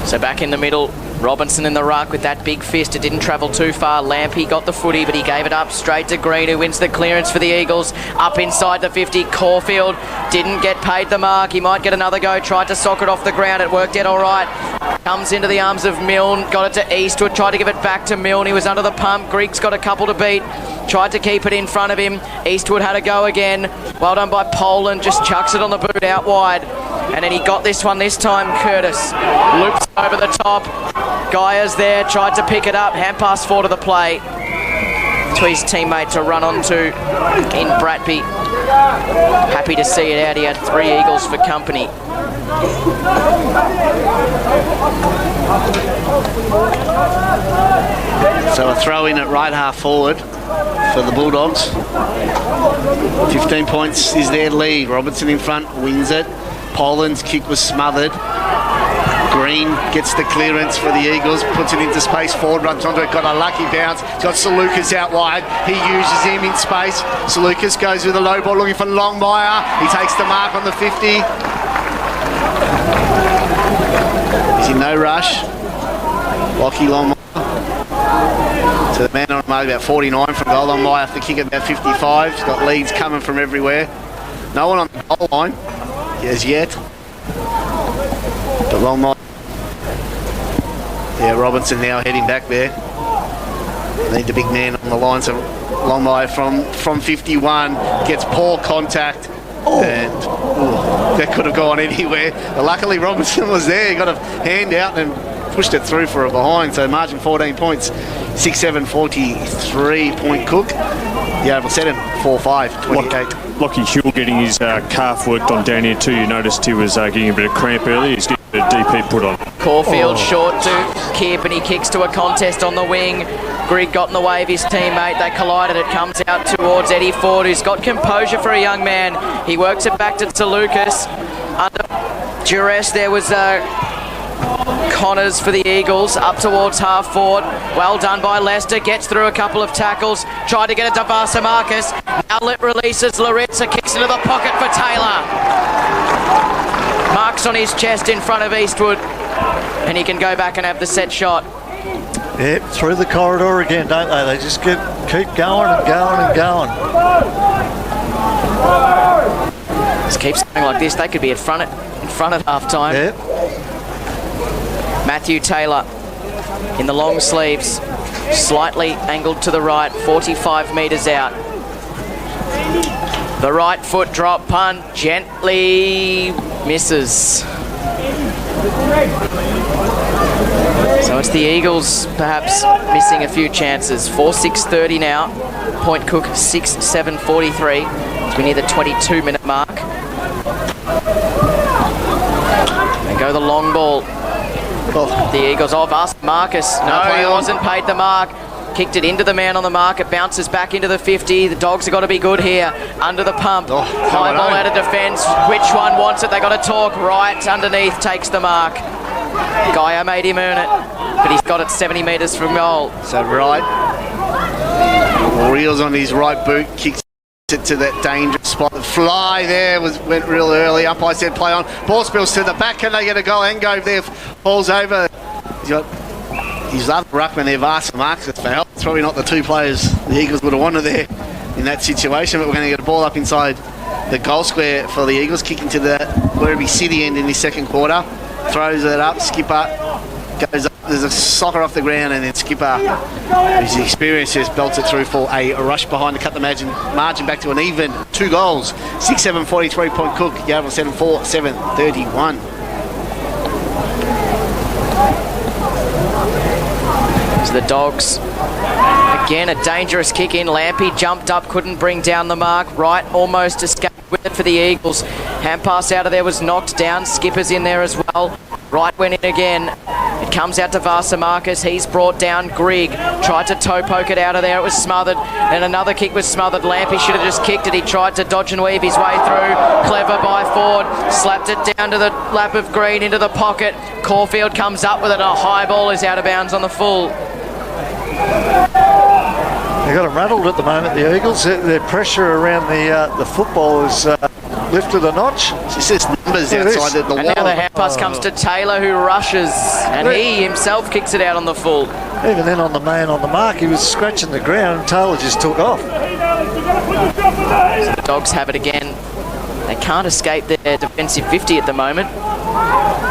So back in the middle, Robinson in the ruck with that big fist. It didn't travel too far. Lampy got the footy, but he gave it up straight to Green, who wins the clearance for the Eagles. Up inside the 50, Caulfield didn't get paid the mark. He might get another go. Tried to sock it off the ground. It worked out all right. Comes into the arms of Milne. Got it to Eastwood. Tried to give it back to Milne. He was under the pump. Greig's got a couple to beat. Tried to keep it in front of him. Eastwood had a go again. Well done by Poland. Just chucks it on the boot out wide. And then he got this one this time, Curtis. Loops over the top. Guyer's there, tried to pick it up. Hand pass 4 to the play. To his teammate to run onto in Bratby. Happy to see it out. He had 3 Eagles for company. So a throw in at right half forward for the Bulldogs. 15 points is their lead. Robertson in front, wins it. Poland's kick was smothered. Green gets the clearance for the Eagles, puts it into space, forward runs onto it, got a lucky bounce, got Salukas out wide, he uses him in space. Salukas goes with a low ball looking for Longmire, he takes the mark on the 50. He's in no rush. Lockie Longmire to the man on the mark, about 49 from goal. Longmire have to kick it about 55. He's got leads coming from everywhere. No one on the goal line as yet. But Longmire. Yeah, Robinson now heading back there. Need the big man on the line, so Longmire from 51 gets poor contact. And that could have gone anywhere. But luckily Robinson was there. He got a hand out and pushed it through for a behind. So margin 14 points. 6-7-43 Point Cook. Yeah, we'll set him 4-5, 28. Lockie Huell getting his calf worked on down here too. You noticed he was getting a bit of cramp earlier. He's getting a bit of DP put on. Caulfield short to Kip, and he kicks to a contest on the wing. Grigg got in the way of his teammate. They collided. It comes out towards Eddie Ford, who's got composure for a young man. He works it back to Lucas. Under duress, there was Connors for the Eagles, up towards half forward. Well done by Lester, gets through a couple of tackles, tried to get it to Varsamarcus. Outlet releases, Laritza kicks into the pocket for Taylor. Marks on his chest in front of Eastwood, and he can go back and have the set shot. Yep, through the corridor again, don't they? They just keep going and going and going. Just keeps going like this. They could be in front at half time. Yep. Matthew Taylor in the long sleeves, slightly angled to the right, 45 metres out. The right foot drop punt, gently misses. So it's the Eagles perhaps missing a few chances. 4:6:30 now. Point Cook 6:7:43. As we near the 22-minute mark. They go the long ball. The Eagles off Marcus. No, he wasn't paid the mark. Kicked it into the man on the mark. It bounces back into the 50. The Dogs have got to be good here. Under the pump. High ball out of defence. Which one wants it? They got to talk. Right underneath takes the mark. Gaia made him earn it, but he's got it 70 metres from goal. So right. Reels on his right boot. Kicks it to that dangerous spot. The fly there went real early. Umpire said play on. Ball spills to the back. Can they get a goal? Engove there falls over. He's got his other ruckman there, Varsamarcus, for help. It's probably not the 2 players the Eagles would have wanted there in that situation, but we're going to get a ball up inside the goal square for the Eagles, kicking to the Werribee City end in this second quarter. Throws it up, skipper goes up there's a soccer off the ground, and then Skipper, who's experienced, just belts it through for a rush behind to cut the margin back to an even 2 goals. 6-7, 43 Point Cook. Yarraville 7-4, 7-31. To the Dogs. Again, a dangerous kick in. Lampy jumped up, couldn't bring down the mark. Wright almost escaped with it for the Eagles. Hand pass out of there was knocked down. Skipper's in there as well. Wright went in again. It comes out to Varsamarcus. He's brought down Grigg. Tried to toe poke it out of there. It was smothered. Then another kick was smothered. Lampy should have just kicked it. He tried to dodge and weave his way through. Clever by Ford. Slapped it down to the lap of Green into the pocket. Caulfield comes up with it. A high ball is out of bounds on the full. They've got them rattled at the moment, the Eagles. Their pressure around the football is lifted a notch. It's just numbers outside the wall. And now the hand pass comes to Taylor, who rushes, and he himself kicks it out on the full. Even then on the man on the mark, he was scratching the ground, and Taylor just took off. The Dogs have it again. They can't escape their defensive 50 at the moment.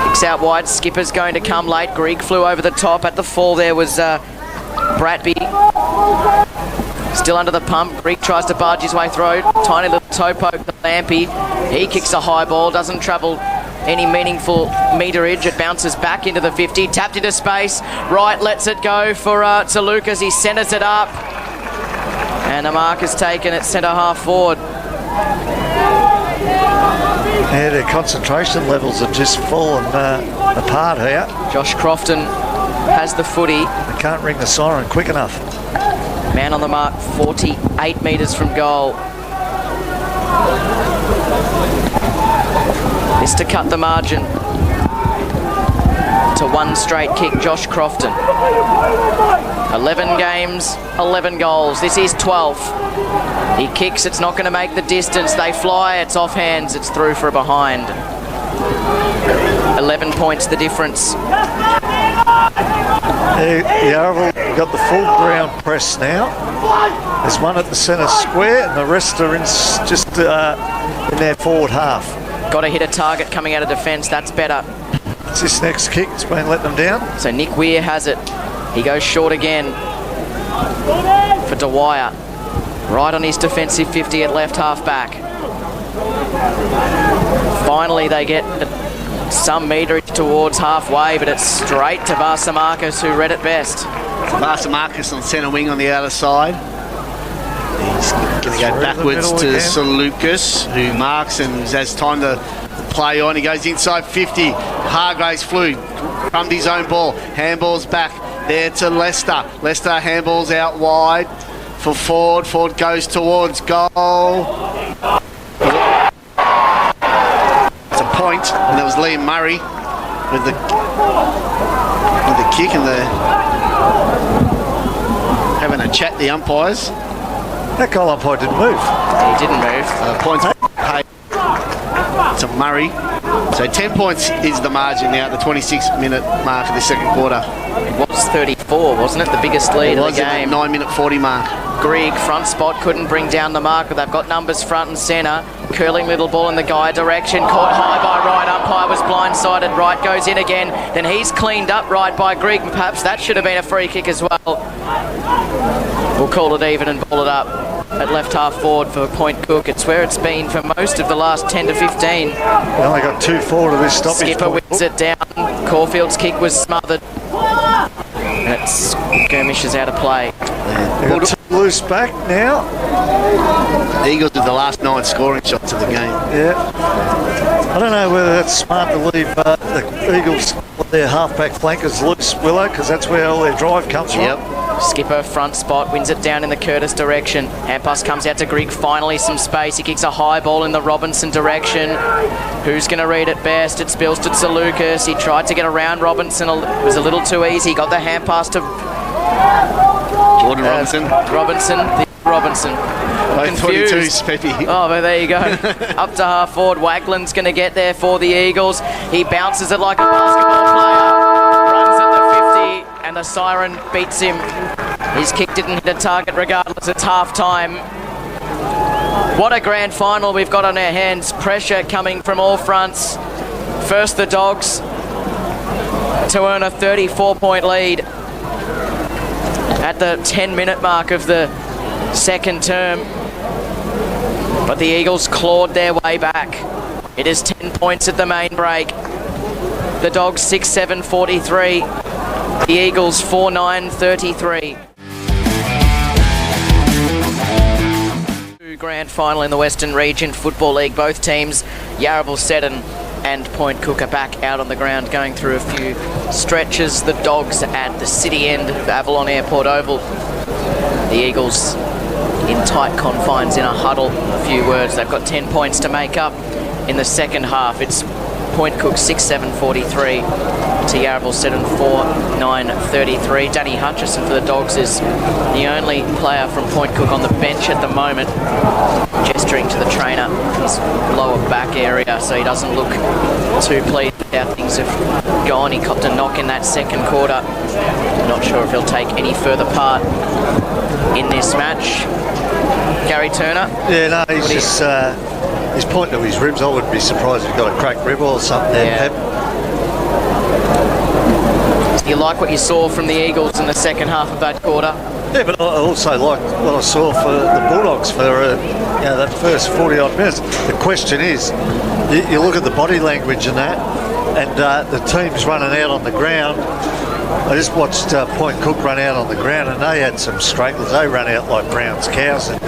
Kicks out wide. Skipper's going to come late. Grigg flew over the top. At the fall there was Bratby. Still under the pump. Grigg tries to barge his way through. Tiny little toe poke to Lampy. He kicks a high ball. Doesn't travel any meaningful meterage. It bounces back into the 50. Tapped into space. Wright lets it go for to Lucas. He centres it up. And the mark is taken at centre half forward. Yeah, their concentration levels have just fallen apart here. Josh Crofton has the footy. They can't ring the siren quick enough. Man on the mark, 48 metres from goal. This to cut the margin to one straight kick, Josh Crofton. 11 games, 11 goals. This is 12th. He kicks, it's not going to make the distance. They fly, it's off hands, it's through for a behind. 11 points the difference. Yarraville got the full ground press now. There's one at the centre square, and the rest are in just in their forward half. Got to hit a target coming out of defence, that's better. It's this next kick, it's been letting them down. So Nick Weir has it. He goes short again for Dwyer. Right on his defensive 50 at left half back. Finally they get some meterage towards halfway, but it's straight to Varsamarcus, who read it best. Varsamarcus on centre wing on the outer side. He's going to go backwards to Salukas, who marks and has time to play on. He goes inside 50. Hargraves flew, crumbed his own ball. Handball's back there to Lester. Lester handballs out wide for Ford. Ford goes towards goal. It's a point, and there was Liam Murray with the kick, and the having a chat, the umpires. That goal umpire didn't move. He didn't move. Points paid to Murray. So 10 points is the margin now at the 26-minute mark of the second quarter. It was 34, wasn't it? The biggest lead of the game. 9-minute 40 mark. Grigg, front spot, couldn't bring down the mark, but they've got numbers front and centre. Curling little ball in the guy direction. Caught high by Wright. Umpire was blindsided. Wright goes in again. Then he's cleaned up right by Grigg. Perhaps that should have been a free kick as well. We'll call it even and ball it up at left half forward for Point Cook. It's where it's been for most of the last 10 to 15. They only got 2 forward of this stoppage. Skipper wins it down. Caulfield's kick was smothered. And it's Skirmish is out of play. They've got 2 loose back now. The Eagles with the last 9 scoring shots of the game. Yeah. I don't know whether that's smart to leave the Eagles, their half-back flankers loose, Willow, because that's where all their drive comes from. Yep. Skipper front spot, wins it down in the Curtis direction. Hand pass comes out to Grigg, finally some space. He kicks a high ball in the Robinson direction. Who's going to read it best? It spills to Lucas. He tried to get around Robinson. It was a little too easy. Got the hand pass to Jordan Robinson. Robinson. Confused. 22's Pepe. Oh, but there you go. Up to half forward. Wagland's going to get there for the Eagles. He bounces it like a basketball player. Runs at the 50, and the siren beats him. His kick didn't hit a target regardless. It's half time. What a grand final we've got on our hands. Pressure coming from all fronts. First the Dogs. to earn a 34-point lead at the 10-minute mark of the second term. But the Eagles clawed their way back. It is 10 points at the main break. The Dogs 6-7-43. The Eagles 4-9-33. Grand final in the Western Region Football League. Both teams, Yarraville Seddon and Point Cook, are back out on the ground going through a few stretches. The Dogs at the city end of Avalon Airport Oval. The Eagles in tight confines in a huddle. A few words. They've got 10 points to make up in the second half. It's Point Cook 6-7-43 to Yarraville Seddon 4-9-33. Danny Hutchison for the Dogs is the only player from Point Cook on the bench at the moment, gesturing to the trainer his lower back area so he doesn't look too pleased with how things have gone. He copped a knock in that second quarter. Not sure if he'll take any further part in this match. Gary Turner? Yeah, no, he's just... he's pointing to his ribs. I wouldn't be surprised if he got a cracked rib or something there, Pep. Do you like what you saw from the Eagles in the second half of that quarter? Yeah, but I also liked what I saw for the Bulldogs for that first 40-odd minutes. The question is, you look at the body language and that, and the team's running out on the ground. I just watched Point Cook run out on the ground, and they had some stragglers. They ran out like Brown's cows, and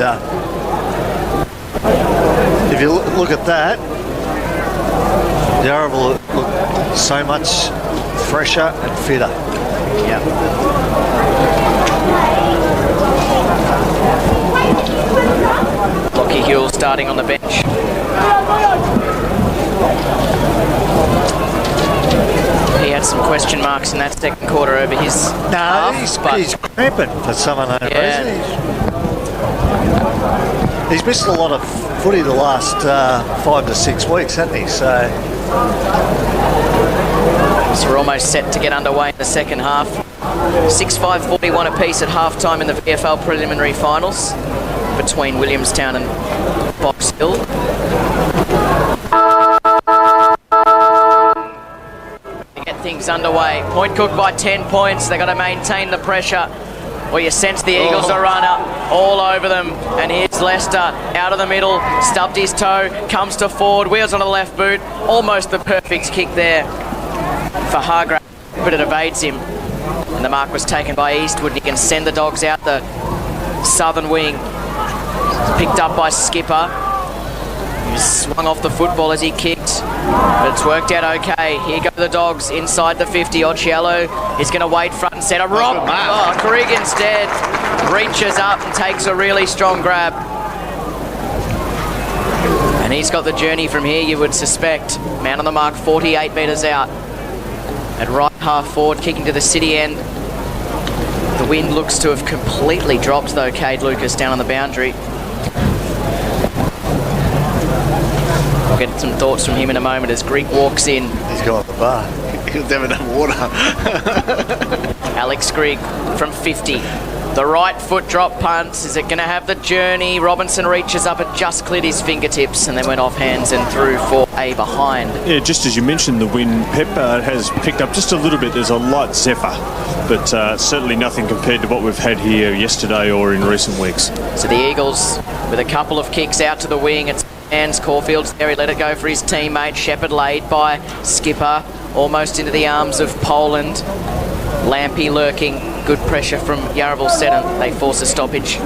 if you look at that, Yarraville looked so much fresher and fitter. Yeah. Lockie Huell starting on the bench. He had some question marks in that second quarter over his half, he's cramping for some unknown reason. He's missed a lot of footy the last 5 to 6 weeks, hasn't he? So we're almost set to get underway in the second half. 6-5-41 apiece at halftime in the VFL preliminary finals between Williamstown and Box Hill. To get things underway, Point Cook by 10 points. They've got to maintain the pressure. Well, you sense the Eagles are run up all over them. And here's Lester out of the middle, stubbed his toe, comes to forward, wheels on the left boot. Almost the perfect kick there for Hargrave, but it evades him. And the mark was taken by Eastwood. He can send the Dogs out the southern wing. Picked up by Skipper. He swung off the football as he kicked, but it's worked out okay. Here go the Dogs inside the 50. Occhiello is going to wait front and centre. Krieg instead reaches up and takes a really strong grab. And he's got the journey from here, you would suspect. Man on the mark, 48 metres out. At right half forward, kicking to the city end. The wind looks to have completely dropped though, Cade Lucas down on the boundary. I'll get some thoughts from him in a moment as Greek walks in. He's got the bar. He'll never have water. Alex Greek from 50. The right foot drop punts. Is it going to have the journey? Robinson reaches up, it just cleared his fingertips and then went off hands and through for a behind. Yeah, just as you mentioned, the wind, Pep, has picked up just a little bit. There's a light zephyr, but certainly nothing compared to what we've had here yesterday or in recent weeks. So the Eagles with a couple of kicks out to the wing. It's Hans Caulfield's there. He let it go for his teammate. Shepherd laid by Skipper, almost into the arms of Poland. Lampy lurking. Good pressure from Yarraville Seddon. They force a stoppage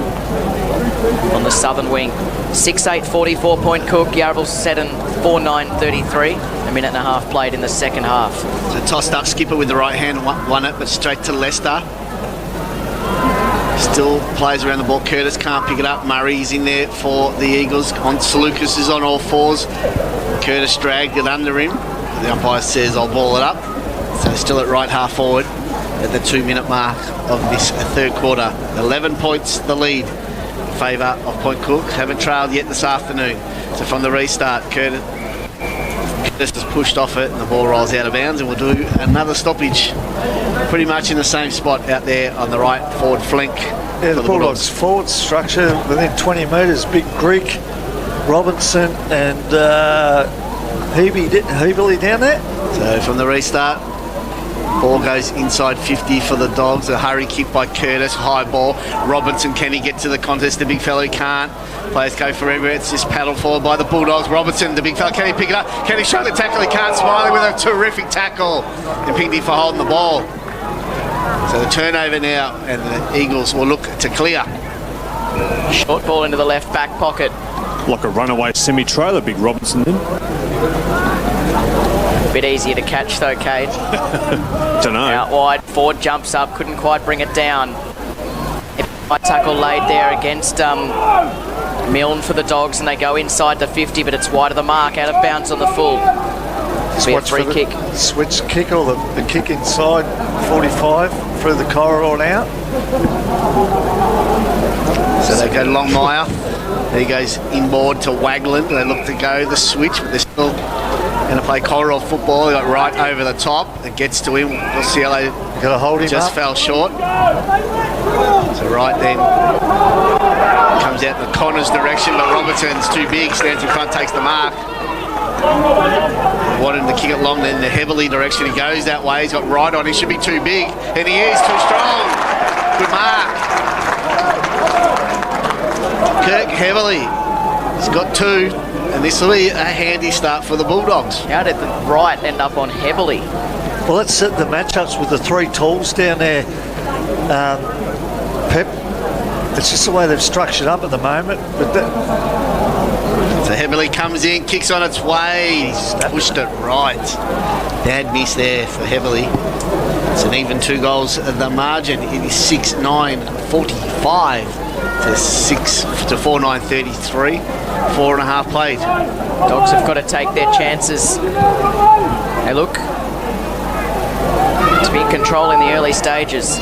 on the southern wing. 6-8-44 Point Cook. Yarraville Seddon 4-9-33. A minute and a half played in the second half. So tossed up Skipper with the right hand, won it, but straight to Lester. Still plays around the ball. Curtis can't pick it up. Murray's in there for the Eagles. Salukas is on all fours. Curtis dragged it under him. The umpire says, I'll ball it up. So still at right half forward at the 2-minute mark of this third quarter. 11 points the lead in favour of Point Cook. Haven't trailed yet this afternoon. So from the restart, Curtis has pushed off it and the ball rolls out of bounds, and we'll do another stoppage pretty much in the same spot out there on the right forward flank. Yeah, the Bulldogs forward structure within 20 metres. Big Greek, Robinson and Healy down there. So from the restart, Ball goes inside 50 for the Dogs. A hurry kick by Curtis. High ball. Robinson, can he get to the contest? The big fella can't. Players go forever. It's just paddled forward by the Bulldogs. Robinson, the big fella, can he pick it up? Can he show the tackle? He can't. Smiley with a terrific tackle. And Pinckney for holding the ball. So the turnover now, and the Eagles will look to clear. Short ball into the left back pocket. Like a runaway semi-trailer, big Robinson then. Bit easier to catch though, Cade. Don't know. Out wide, Ford jumps up, couldn't quite bring it down. High tackle laid there against Milne for the Dogs, and they go inside the 50, but it's wide of the mark, out of bounds on the full. It's a free kick. Switch kick or the kick inside 45 through the corridor and out. So they go Longmire. There he goes inboard to Wagland. They look to go the switch, but they're still going to play corridor football. They got right over the top. It gets to him. Cielo got to hold him just up. Fell short. So right then comes out in the Connors direction, but Robertson's too big. Stands in front, takes the mark. Wanted him to kick it long, then the Heavily direction. He goes that way. He's got right on. He should be too big, and he is too strong. Good mark. Kirk Heavily. He's got two, and this will be a handy start for the Bulldogs. How did the right end up on Heavily? Well, let's set the matchups with the three tools down there, Pep. It's just the way they've structured up at the moment. But So Heavily comes in, kicks on its way. He's pushed it right. Bad miss there for Heavily. It's an even 2 goals at the margin. It is 6-9-45 to 4-9-33. 4.5 played. Dogs have got to take their chances. They look to be in control in the early stages.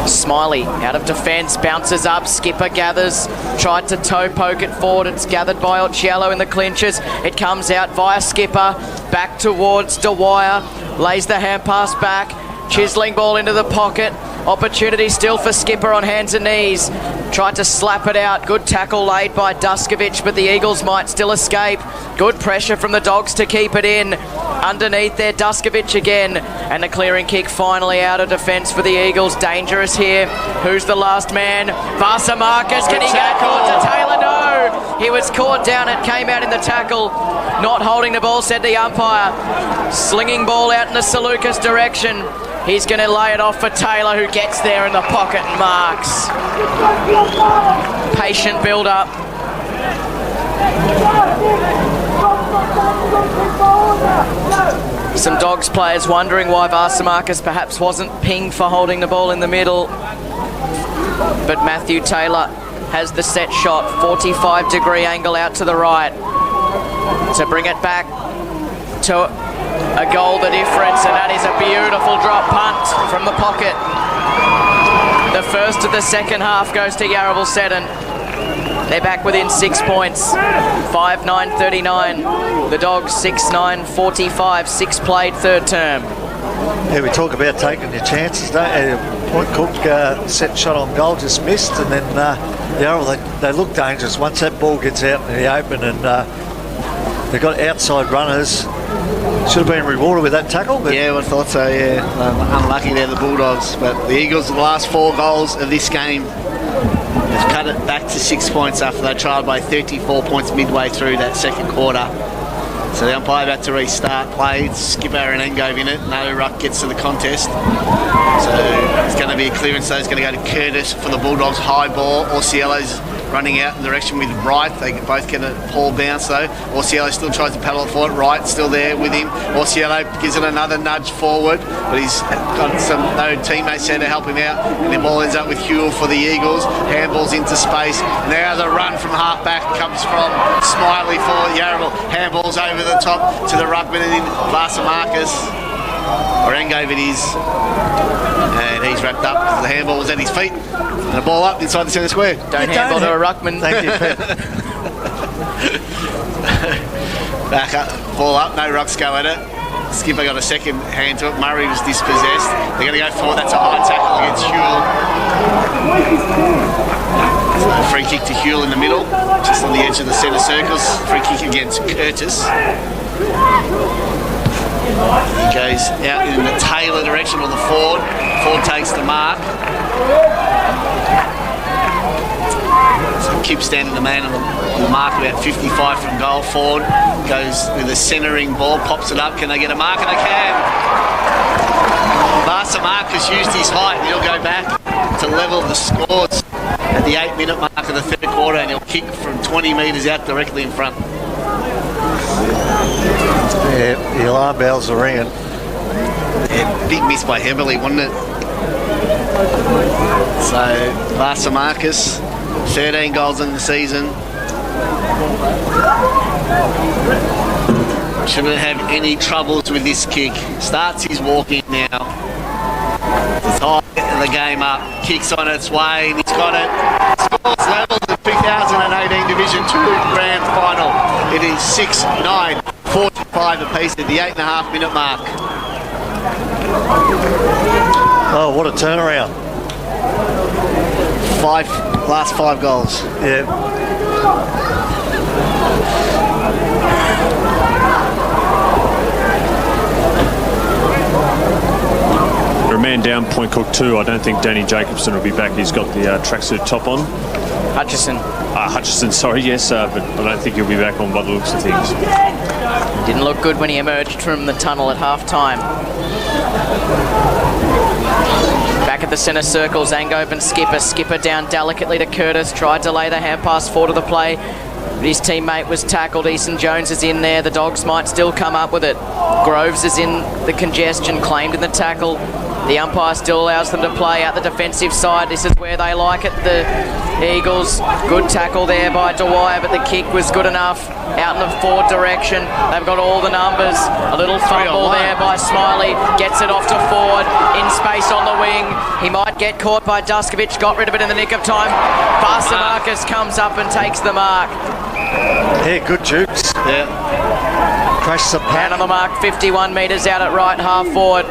Smiley out of defence, bounces up, Skipper gathers, tried to toe poke it forward, it's gathered by Occhiello in the clinches, it comes out via Skipper, back towards Dwyer, lays the hand pass back, chiseling ball into the pocket, opportunity still for Skipper on hands and knees, tried to slap it out, good tackle laid by Duskovic, but the Eagles might still escape, good pressure from the Dogs to keep it in, underneath there Duskovic again, and the clearing kick finally out of defence for the Eagles. Dangerous here. Who's the last man? Varsamarkas, can he get it caught to Taylor? No! He was caught down, it came out in the tackle. Not holding the ball, said the umpire. Slinging ball out in the Salukas direction. He's going to lay it off for Taylor, who gets there in the pocket and marks. Patient build-up. Some Dogs players wondering why Varsamarkas perhaps wasn't pinged for holding the ball in the middle. But Matthew Taylor has the set shot, 45-degree angle out to the right. To bring it back to a goal the difference, and that is a beautiful drop punt from the pocket. The first of the second half goes to Yarraville Seddon. They're back within 6 points. 5-9-39. The Dogs 6-9-45. 6 played, third term. yeah, we talk about taking your chances, don't you? Point Cook set shot on goal, just missed, and then they look dangerous once that ball gets out in the open, and they've got outside runners. Should have been rewarded with that tackle. But yeah, I thought so, yeah. Unlucky there, the Bulldogs. But the Eagles, the last 4 goals of this game, they've cut it back to 6 points after they trailed by 34 points midway through that second quarter. So the umpire about to restart play. Skipper and Engove in it. No ruck gets to the contest. So it's going to be a clearance. So it's going to go to Curtis for the Bulldogs. High ball. Orciello's running out in the direction with Wright. They both get a ball bounce though. Orciello still tries to paddle it forward. Wright still there with him. Orciello gives it another nudge forward, but he's got no teammates there to help him out. And the ball ends up with Hewell for the Eagles. Handballs into space. Now the run from half back comes from Smiley for Yarraville. Handballs over the top to the ruckman and in Varsamarkas. Or Engove it is. And he's wrapped up because the handball was at his feet. And the ball up inside the centre square. Don't handball to a ruckman. thank you, Pep. Back up, ball up, no rucks go at it. Skipper got a second hand to it. Murray was dispossessed. They're going to go forward. That's a high tackle against Hewell. So free kick to Hewell in the middle, just on the edge of the centre circles. Free kick against Curtis. He goes out in the Taylor direction on the Ford. Ford takes the mark. So Kip standing the man on the mark about 55 from goal. Ford goes with a centering ball, pops it up. Can they get a mark? And they can. Vasa Marcus used his height and he'll go back to level the scores at the 8-minute mark of the third quarter, and he'll kick from 20 metres out directly in front. Yeah, the alarm bells are ringing. Yeah, big miss by Heberley, wasn't it? So, Vasa Marcus, 13 goals in the season. Shouldn't have any troubles with this kick. Starts his walk in now. Tie the game up, kicks on its way, and he's got it. Scores levels the 2018 Division 2 Grand Final. It is 6-9, 45 apiece at the 8.5-minute mark. Oh, what a turnaround. Last 5 goals. Yeah. A man down, Point Cook 2. I don't think Danny Jacobson will be back. He's got the tracksuit top on. Hutchison, sorry, yes, but I don't think he'll be back on by the looks of things. Didn't look good when he emerged from the tunnel at half-time. Back at the centre circle, Zangove and Skipper down delicately to Curtis, tried to lay the hand pass forward to the play, but his teammate was tackled. Easton Jones is in there. The Dogs might still come up with it. Groves is in the congestion, claimed in the tackle. The umpire still allows them to play out the defensive side. This is where they like it, the Eagles. Good tackle there by Dwyer, but the kick was good enough. Out in the forward direction. They've got all the numbers. A little fumble there by Smiley. Gets it off to Ford. In space on the wing. He might get caught by Duskovic. Got rid of it in the nick of time. Vasa Marcus comes up and takes the mark. Yeah, good jukes. Yeah. Crashes a Down on the mark, 51 metres out at right half forward.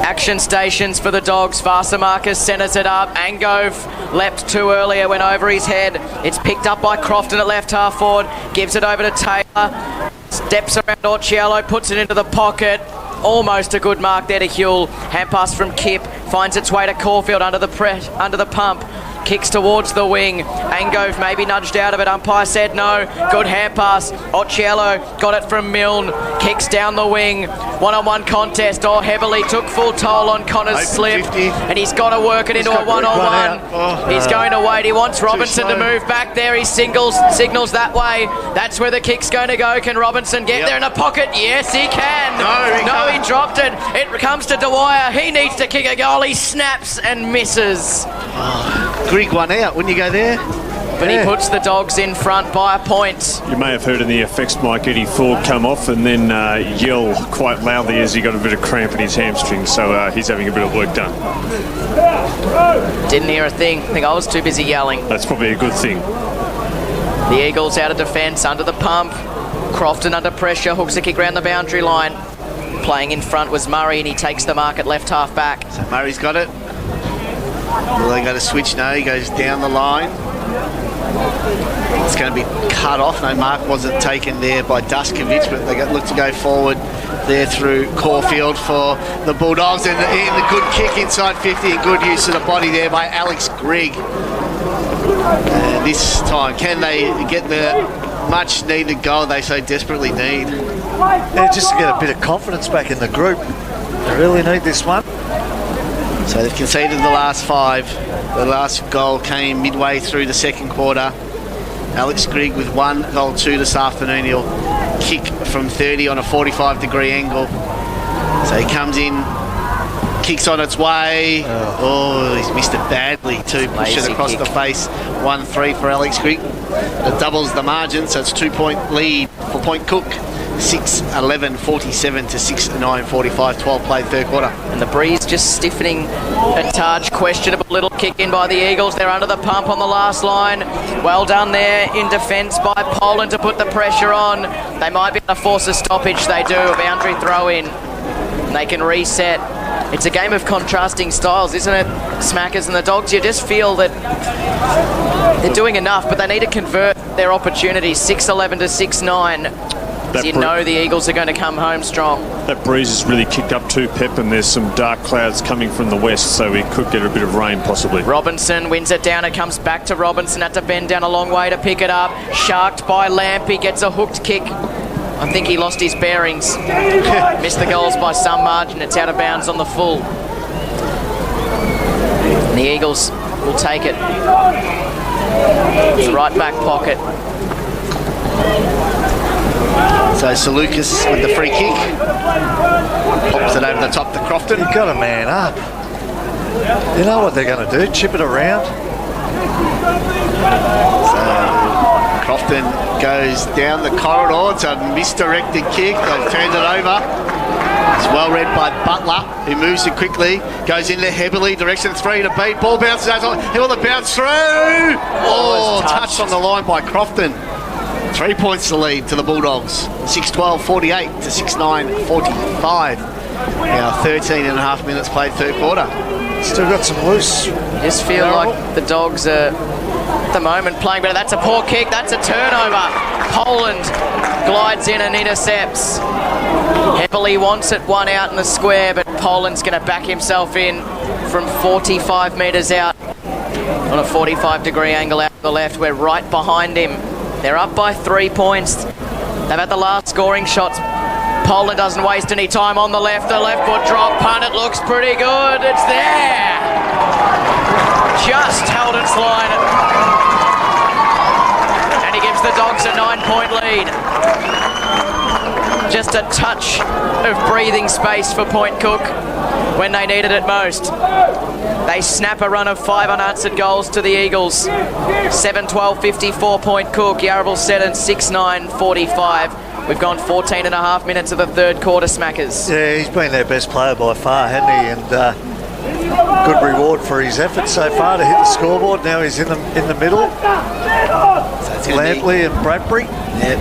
Action stations for the Dogs. Vasa Marcus centres it up. Angove leapt too earlier, went over his head. It's picked up by Crofton at left half forward. Gives it over to Taylor. Steps around Orciello, puts it into the pocket. Almost a good mark there to Huell. Hand pass from Kip. Finds its way to Caulfield under the pump. Kicks towards the wing. Angove maybe nudged out of it. Umpire said no. Good hand pass. Orciello got it from Milne. Kicks down the wing. One-on-one contest. Oh, heavily took full toll on Connor's slip. 50. And he's got to work it into a one-on-one. He's going to wait. He wants Robinson to move back there. He signals that way. That's where the kick's going to go. Can Robinson get there in the pocket? Yes, he can. No, he dropped it. It comes to Dwyer. He needs to kick a goal. He snaps and misses. Grigg one out, wouldn't you go there? But he puts the Dogs in front by a point. You may have heard in the effects mic Eddie Ford come off and then yell quite loudly as he got a bit of cramp in his hamstring, so he's having a bit of work done. Didn't hear a thing. I think I was too busy yelling. That's probably a good thing. The Eagles out of defence, under the pump. Crofton under pressure, hooks a kick round the boundary line. Playing in front was Murray, and he takes the mark at left half back. So Murray's got it. Will they go to switch? No, he goes down the line. It's going to be cut off. No mark wasn't taken there by Duskovic, but they look to go forward there through Caulfield for the Bulldogs. And the good kick inside 50 and good use of the body there by Alex Grigg. This time, can they get the much needed goal they so desperately need? Yeah, just to get a bit of confidence back in the group. They really need this one. So they've conceded the last 5. The last goal came midway through the second quarter. Alex Grigg with 1 goal 2 this afternoon. He'll kick from 30 on a 45-degree angle. So he comes in, kicks on its way. Oh, he's missed it badly too. Push it across the face. 1-3 for Alex Grigg. It doubles the margin, so it's 2-point lead for Point Cook. 6-11, 47 to 6-9, 45, 12 played third quarter. And the breeze just stiffening a touch. Questionable little kick in by the Eagles. They're under the pump on the last line. Well done there in defence by Poland to put the pressure on. They might be able to force a stoppage. They do. A boundary throw in. And they can reset. It's a game of contrasting styles, isn't it, Smackers? And the Dogs, you just feel that they're doing enough, but they need to convert their opportunities. 6-11 to 6-9. You know the Eagles are going to come home strong. That breeze has really kicked up too, Pep, and there's some dark clouds coming from the west, so we could get a bit of rain possibly. Robinson wins it down. It comes back to Robinson. Had to bend down a long way to pick it up. Sharked by Lampy. Gets a hooked kick. I think he lost his bearings. Missed the goals by some margin. It's out of bounds on the full. And the Eagles will take it. It's the right back pocket. So Salukas with the free kick. Pops it over the top to Crofton. You've got to man up. You know what they're going to do? Chip it around. So Crofton goes down the corridor. It's a misdirected kick. They've turned it over. It's well read by Butler, who moves it quickly. Goes into Heberley, direction 3 to beat. Ball bounces out. He'll the bounce through. Oh, touched on the line by Crofton. 3 points to lead to the Bulldogs. 6-12-48 to 6-9-45. Now 13 and a half minutes played third quarter. Still got some loose. Just feel like the Dogs are, at the moment, playing better. That's a poor kick. That's a turnover. Poland glides in and intercepts. Heberley wants it one out in the square, but Poland's going to back himself in from 45 metres out on a 45-degree angle out to the left. We're right behind him. They're up by 3 points. They've had the last scoring shots. Poland doesn't waste any time on the left. The left foot drop punt. It looks pretty good. It's there. Just held its line. And he gives the Dogs a 9-point lead. Just a touch of breathing space for Point Cook when they needed it most. They snap a run of 5 unanswered goals to the Eagles. 7-12-54 Point Cook. Yarraville set in 6-9-45. We've gone 14 and a half minutes of the third quarter, Smackers. Yeah, he's been their best player by far, hasn't he? And good reward for his efforts so far to hit the scoreboard. Now he's in the middle. So Lampley and Bradbury. Yep.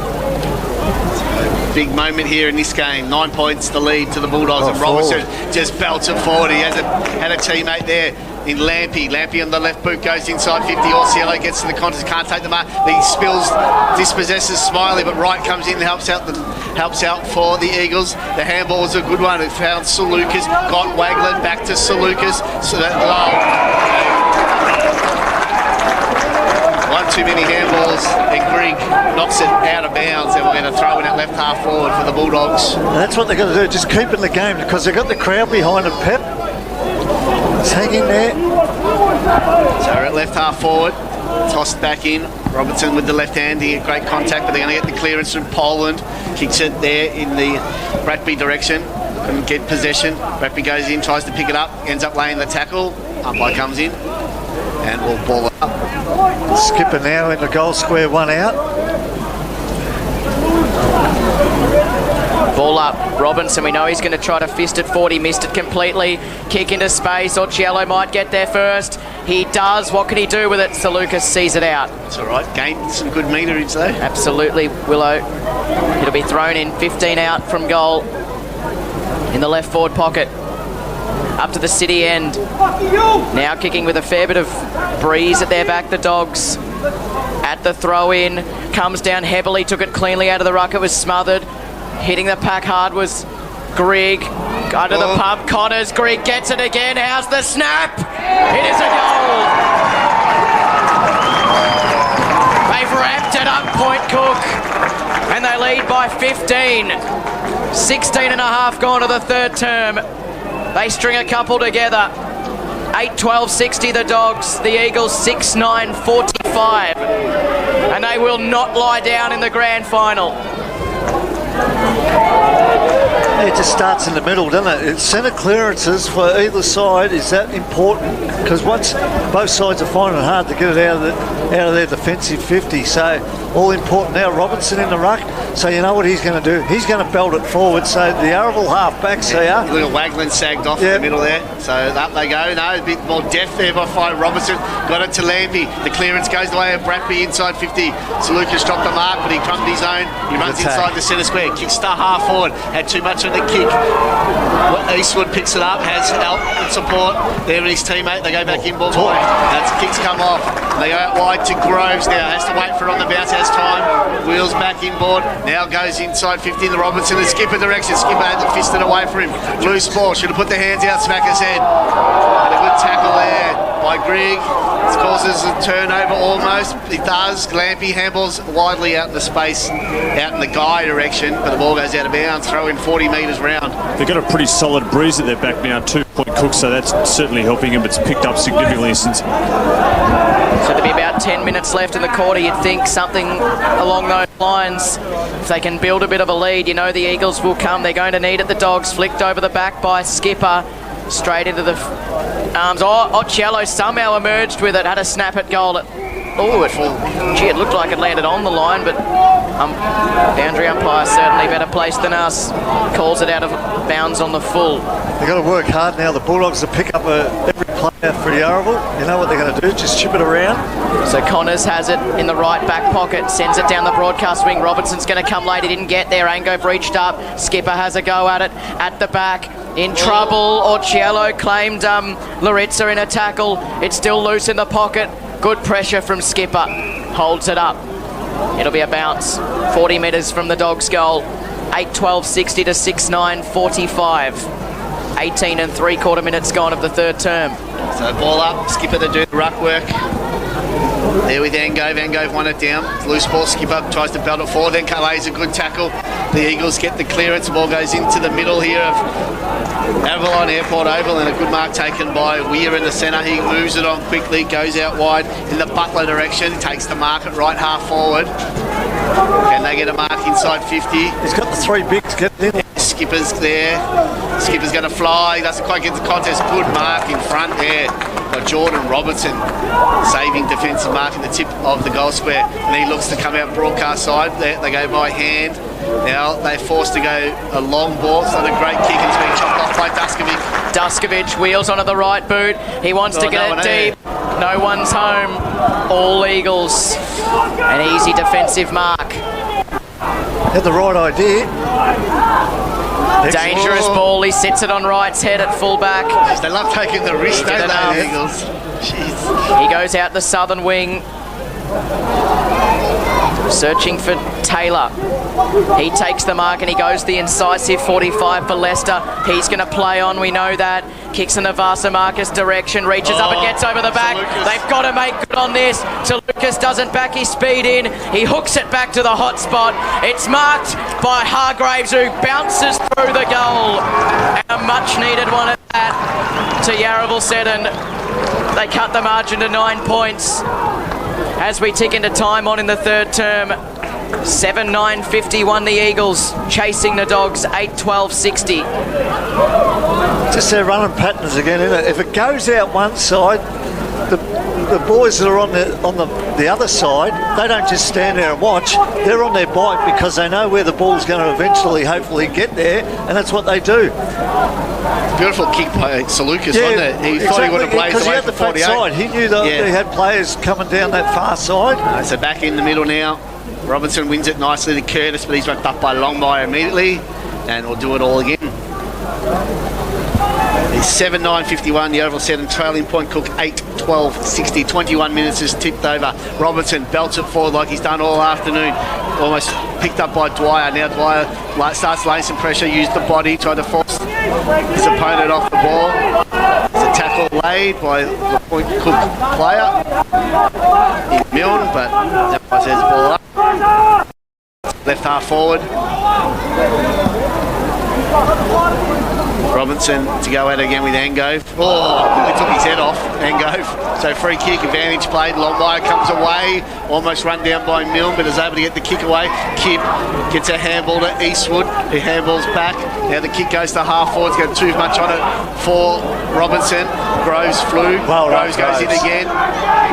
Big moment here in this game. 9 points to lead to the Bulldogs, and Robertson just belts it forward. He had a teammate there in Lampy. Lampy on the left boot goes inside 50. Orsiello gets to the contest, can't take the mark. He spills, dispossesses Smiley, but Wright comes in and helps out for the Eagles. The handball was a good one. It found Salukas, got Wagler back to Salukas. So that one too many handballs, and Grigg knocks it out of bounds, and we're going to throw in at left half forward for the Bulldogs. And that's what they're going to do, just keep in the game, because they've got the crowd behind them, Pep. It's hanging there. So we're at left half forward, tossed back in. Robertson with the left hand, he had great contact, but they're going to get the clearance from Poland. Kicks it there in the Bradby direction, couldn't get possession. Bradby goes in, tries to pick it up, ends up laying the tackle. Umpire comes in and will ball it up. Skipper now in the goal square, one out. Ball up. Robinson, we know he's going to try to fist it forward. He missed it completely. Kick into space. Orciello might get there first. He does. What can he do with it? Salukas sees it out. It's all right. Gained some good meterage though. Absolutely, Willow. It'll be thrown in. 15 out from goal in the left forward pocket. Up to the City end. Now kicking with a fair bit of breeze at their back, the Dogs. At the throw-in. Comes down heavily. Took it cleanly out of the ruck. It was smothered. Hitting the pack hard was Grigg. Under the pump. Connors. Grigg gets it again. How's the snap? It is a goal. They've wrapped it up, Point Cook. And they lead by 15. 16 and a half gone to the third term. They string a couple together. 8-12-60 the Dogs. The Eagles 6-9-45. And they will not lie down in the grand final. It just starts in the middle, doesn't it? It's centre clearances for either side. Is that important? Because once both sides are finding it hard to get it out of their defensive 50. So all important now. Robinson in the ruck. So you know what he's going to do? He's going to belt it forward. So the Yarraville half-backs there. Look at Wagland sagged off in the middle there. So up they go. No, a bit more depth there by Fire Robinson. Got it to Lampy. The clearance goes the way of Bradby inside 50. Salukas dropped the mark, but he trumped his own. He runs inside the centre square. Kicks to half forward. Had too much on the kick. Eastwood picks it up. Has help and support there with his teammate. They go back in ball. That's kicks come off. They go out wide to Groves now. Has to wait for it on the bounce. Has time. Wheels back inboard. Now goes inside 50 in the Robinson and Skipper direction. Skipper had to fist it away for him. Loose ball. Should have put the hands out. Smack his head. And a good tackle there by Grigg. It causes a turnover almost. It does. Lampy handballs widely out in the space, out in the guy direction, but the ball goes out of bounds, throw in 40 metres round. They've got a pretty solid breeze at their back now, 2 Point Cook, so that's certainly helping him. It's picked up significantly since. So there'll be about 10 minutes left in the quarter. You'd think something along those lines. If they can build a bit of a lead, you know the Eagles will come. They're going to need it. The Dogs flicked over the back by Skipper. Straight into the arms. Occhiello somehow emerged with it. Had a snap at goal. It looked like it landed on the line, but boundary umpire certainly better placed than us. Calls it out of bounds on the full. They've got to work hard now. The Bulldogs to pick up every player for Yarraville. You know what they're going to do? Just chip it around. So Connors has it in the right back pocket, sends it down the broadcast wing. Robertson's going to come late. He didn't get there. Angove reached up. Skipper has a go at it at the back. In trouble. Orciello claimed Laritza in a tackle. It's still loose in the pocket. Good pressure from Skipper. Holds it up. It'll be a bounce. 40 metres from the Dogs' goal. 8-12-60 to 6-9-45. 18 and 3/4 minutes gone of the third term. So ball up. Skipper to do the ruck work. There with Angove. Angove won it down. Loose ball. Skipper tries to belt it forward. Then lays a good tackle. The Eagles get the clearance. The ball goes into the middle here of Avalon Airport Oval, and a good mark taken by Weir in the centre. He moves it on quickly, goes out wide in the Butler direction, takes the mark at right half forward. Can they get a mark inside 50? He's got the 3 bigs getting in. Skipper's there. Skipper's going to fly. Doesn't quite get the contest. Good mark in front there by Jordan Robertson. Saving defensive mark in the tip of the goal square. And he looks to come out broadcast side. They go by hand. Now they're forced to go a long ball. It's not a great kick, and it's being chopped off by Duskovic. Duskovic wheels onto the right boot. He wants to get it deep. No one's home. All Eagles. An easy defensive mark. Had the right idea. Dangerous ball. He sits it on Wright's head at fullback. They love taking the risk, don't they, the Eagles? Jeez. He goes out the southern wing. Searching for Taylor. He takes the mark and he goes the incisive 45 for Leicester. He's going to play on, we know that. Kicks in the Vasa Marcus direction, reaches up and gets over the back. They've got to make good on this. Lucas doesn't back his speed in. He hooks it back to the hot spot. It's marked by Hargraves, who bounces through the goal. And a much needed one at that to Yarraville Seddon. They cut the margin to 9 points. As we tick into time on in the third term, 7-9-51 the Eagles, chasing the Dogs 8-12-60. Just their running patterns again, isn't it? If it goes out one side, the boys that are on the other side, they don't just stand there and watch. They're on their bike because they know where the ball's going to eventually, hopefully, get there, and that's what they do. Beautiful kick by Salukas, wasn't it? He thought he would have blazed away from 48. Because he had the fat side. He knew that he had players coming down that far side. So back in the middle now. Robinson wins it nicely to Curtis, but he's wrapped up by Longmire immediately, and we'll do it all again. It's 7-9-51, the Oval Seddon trailing Point Cook 8-12-60. 21 minutes is tipped over. Robinson belts it forward like he's done all afternoon. Almost picked up by Dwyer. Now Dwyer starts laying some pressure, used the body, tried to force his opponent off the ball. It's a tackle laid by the Point Cook player in Milne, but that was his ball up. Left half forward. Robinson to go at it again with Angove. He took his head off, Angove. So free kick, advantage played. Longmire comes away, almost run down by Milne, but is able to get the kick away. Kipp gets a handball to Eastwood, who handballs back. Now the kick goes to half forward. It's got too much on it for Robinson. Groves flew. Groves goes in again.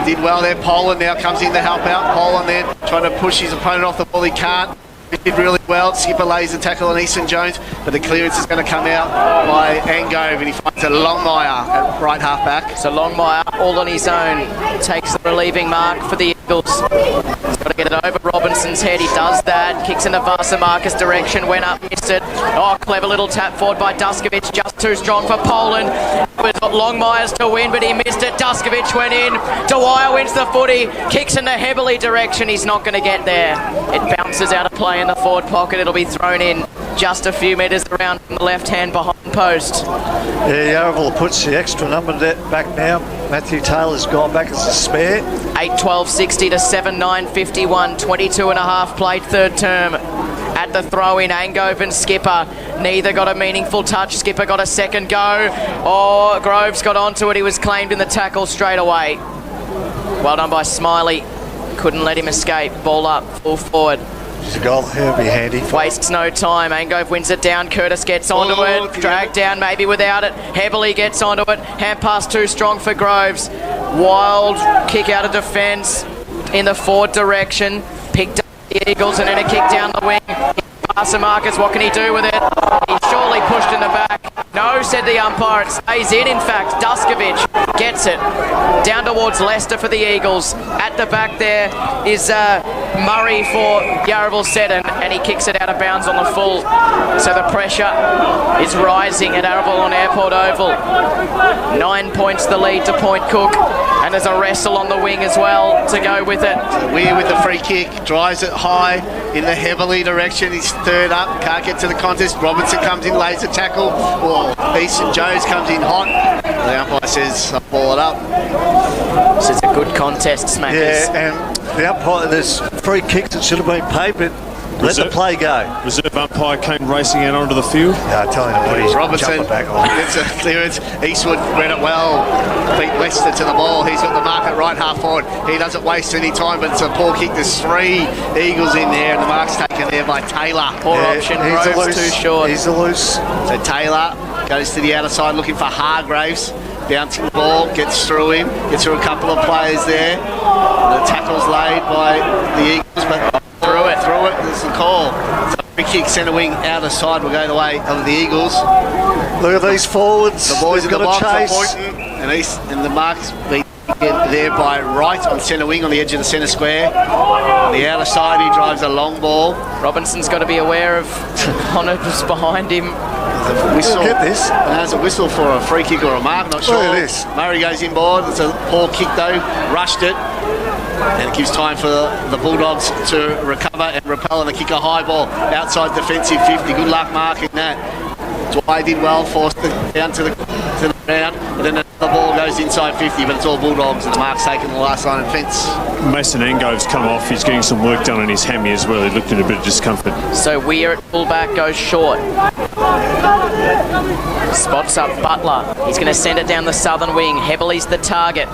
Did well there. Poland now comes in to help out. Poland then trying to push his opponent off the ball. He can't. He did really well. Skipper lays the tackle on Easton Jones, but the clearance is going to come out by Angove, and he finds a Longmire at right half back. So Longmire, all on his own, takes the relieving mark for the Eagles. He's got to get it over Robinson's head. He does that. Kicks into Vasamarka's direction. Went up, missed it. Oh, clever little tap forward by Duskovic. Just too strong for Poland. We've got Longmire's to win, but he missed it. Duskovic went in. Dwyer wins the footy. Kicks in the Heberley direction. He's not going to get there. It bounces out of play in the forward pocket. It'll be thrown in just a few metres around from the left hand behind post. Yeah, Yarraville puts the extra number back now. Matthew Taylor's gone back as a spare. 8-12-60 to 7-9-51. 22 and a half played third term. At the throw-in, Angove and Skipper. Neither got a meaningful touch. Skipper got a second go. Oh, Groves got onto it. He was claimed in the tackle straight away. Well done by Smiley. Couldn't let him escape. Ball up, full forward. It's a goal. He'll be handy. Wastes no time. Angove wins it down. Curtis gets onto it. Dragged down maybe without it. Heberley gets onto it. Hand pass too strong for Groves. Wild kick out of defence in the forward direction. Picked up the Eagles and then a kick down the wing. Marcus, what can he do with it? He's surely pushed in the back. No, said the umpire. It stays in fact. Duskovic gets it. Down towards Leicester for the Eagles. At the back there is Murray for Yarraville Seddon, and he kicks it out of bounds on the full. So the pressure is rising at Yarraville on Airport Oval. 9 points the lead to Point Cook, and there's a wrestle on the wing as well to go with it. So Weir with the free kick, drives it high in the Heberley direction. He's third up, can't get to the contest. Robinson comes in, lays a tackle. Easton Jones comes in hot. The umpire says, I'll ball it up. This is a good contest, Smackers. Yeah, and the umpire, there's free kicks that should have been paid, but let the play go. Reserve umpire came racing out onto the field. Yeah, telling him to put his Robertson jumper back on. gets a clearance. Eastwood read it well. Beat Leicester to the ball. He's got the mark at right half forward. He doesn't waste any time, but it's a poor kick. There's 3 Eagles in there, and the mark's taken there by Taylor. Poor option. Groves too short. He's a loose. So Taylor goes to the outer side looking for Hargraves. Bouncing the ball, gets through him, gets through a couple of players there. The tackle's laid by the Eagles, but through it, there's the call. So free kick, centre wing, outer side will go the way of the Eagles. Look at these forwards. The boys in the box are chase. pointing, and the mark's been there by Wright on centre wing on the edge of the centre square. On the outer side, he drives a long ball. Robinson's got to be aware of Connors behind him. There's a whistle. Look at this. And there's a whistle for a free kick or a mark, not sure. Look at this. Murray goes inboard. It's a poor kick though, rushed it. And it gives time for the Bulldogs to recover and repel and kick a high ball outside defensive 50. Good luck marking that. Dwyer did well, forced it down to the ground, and then the ball goes inside 50, but it's all Bulldogs, and the mark's taken the last line of fence. Mason Angove's come off. He's getting some work done on his hammy as well. He looked in a bit of discomfort. So Weir at fullback goes short. Spots up Butler. He's going to send it down the southern wing. Heberley's the target.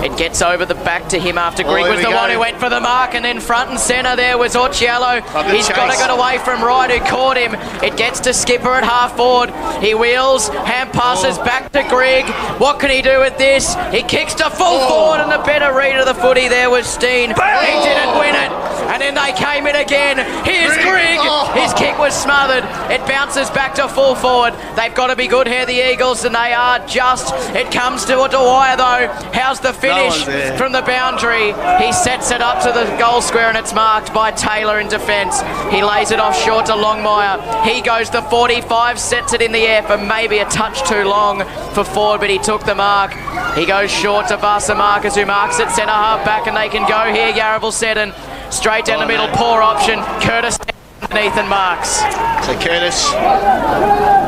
It gets over the back to him after Grigg was the one who went for the mark, and then front and centre there was Orciello. He's got to get away from Wright, who caught him. It gets to Skipper at half forward. He wheels, hand passes back to Grigg. What can he do with this? He kicks to full forward, and the better read of the footy there was Steen. He didn't win it, and then they came in again. Here's Grigg. His kick was smothered. It bounces back to full forward. They've got to be good here, the Eagles, and they are just. It comes to a Dwyer though. How's the finish from the boundary? He sets it up to the goal square, and it's marked by Taylor in defence. He lays it off short to Longmire. He goes to 45, sets it in the air for maybe a touch too long for forward, but he took the mark. He goes short to Vasamarkas, who marks it centre half back, and they can go here. Yarraville Seddon straight down the middle, poor option. Curtis underneath and marks. So Curtis,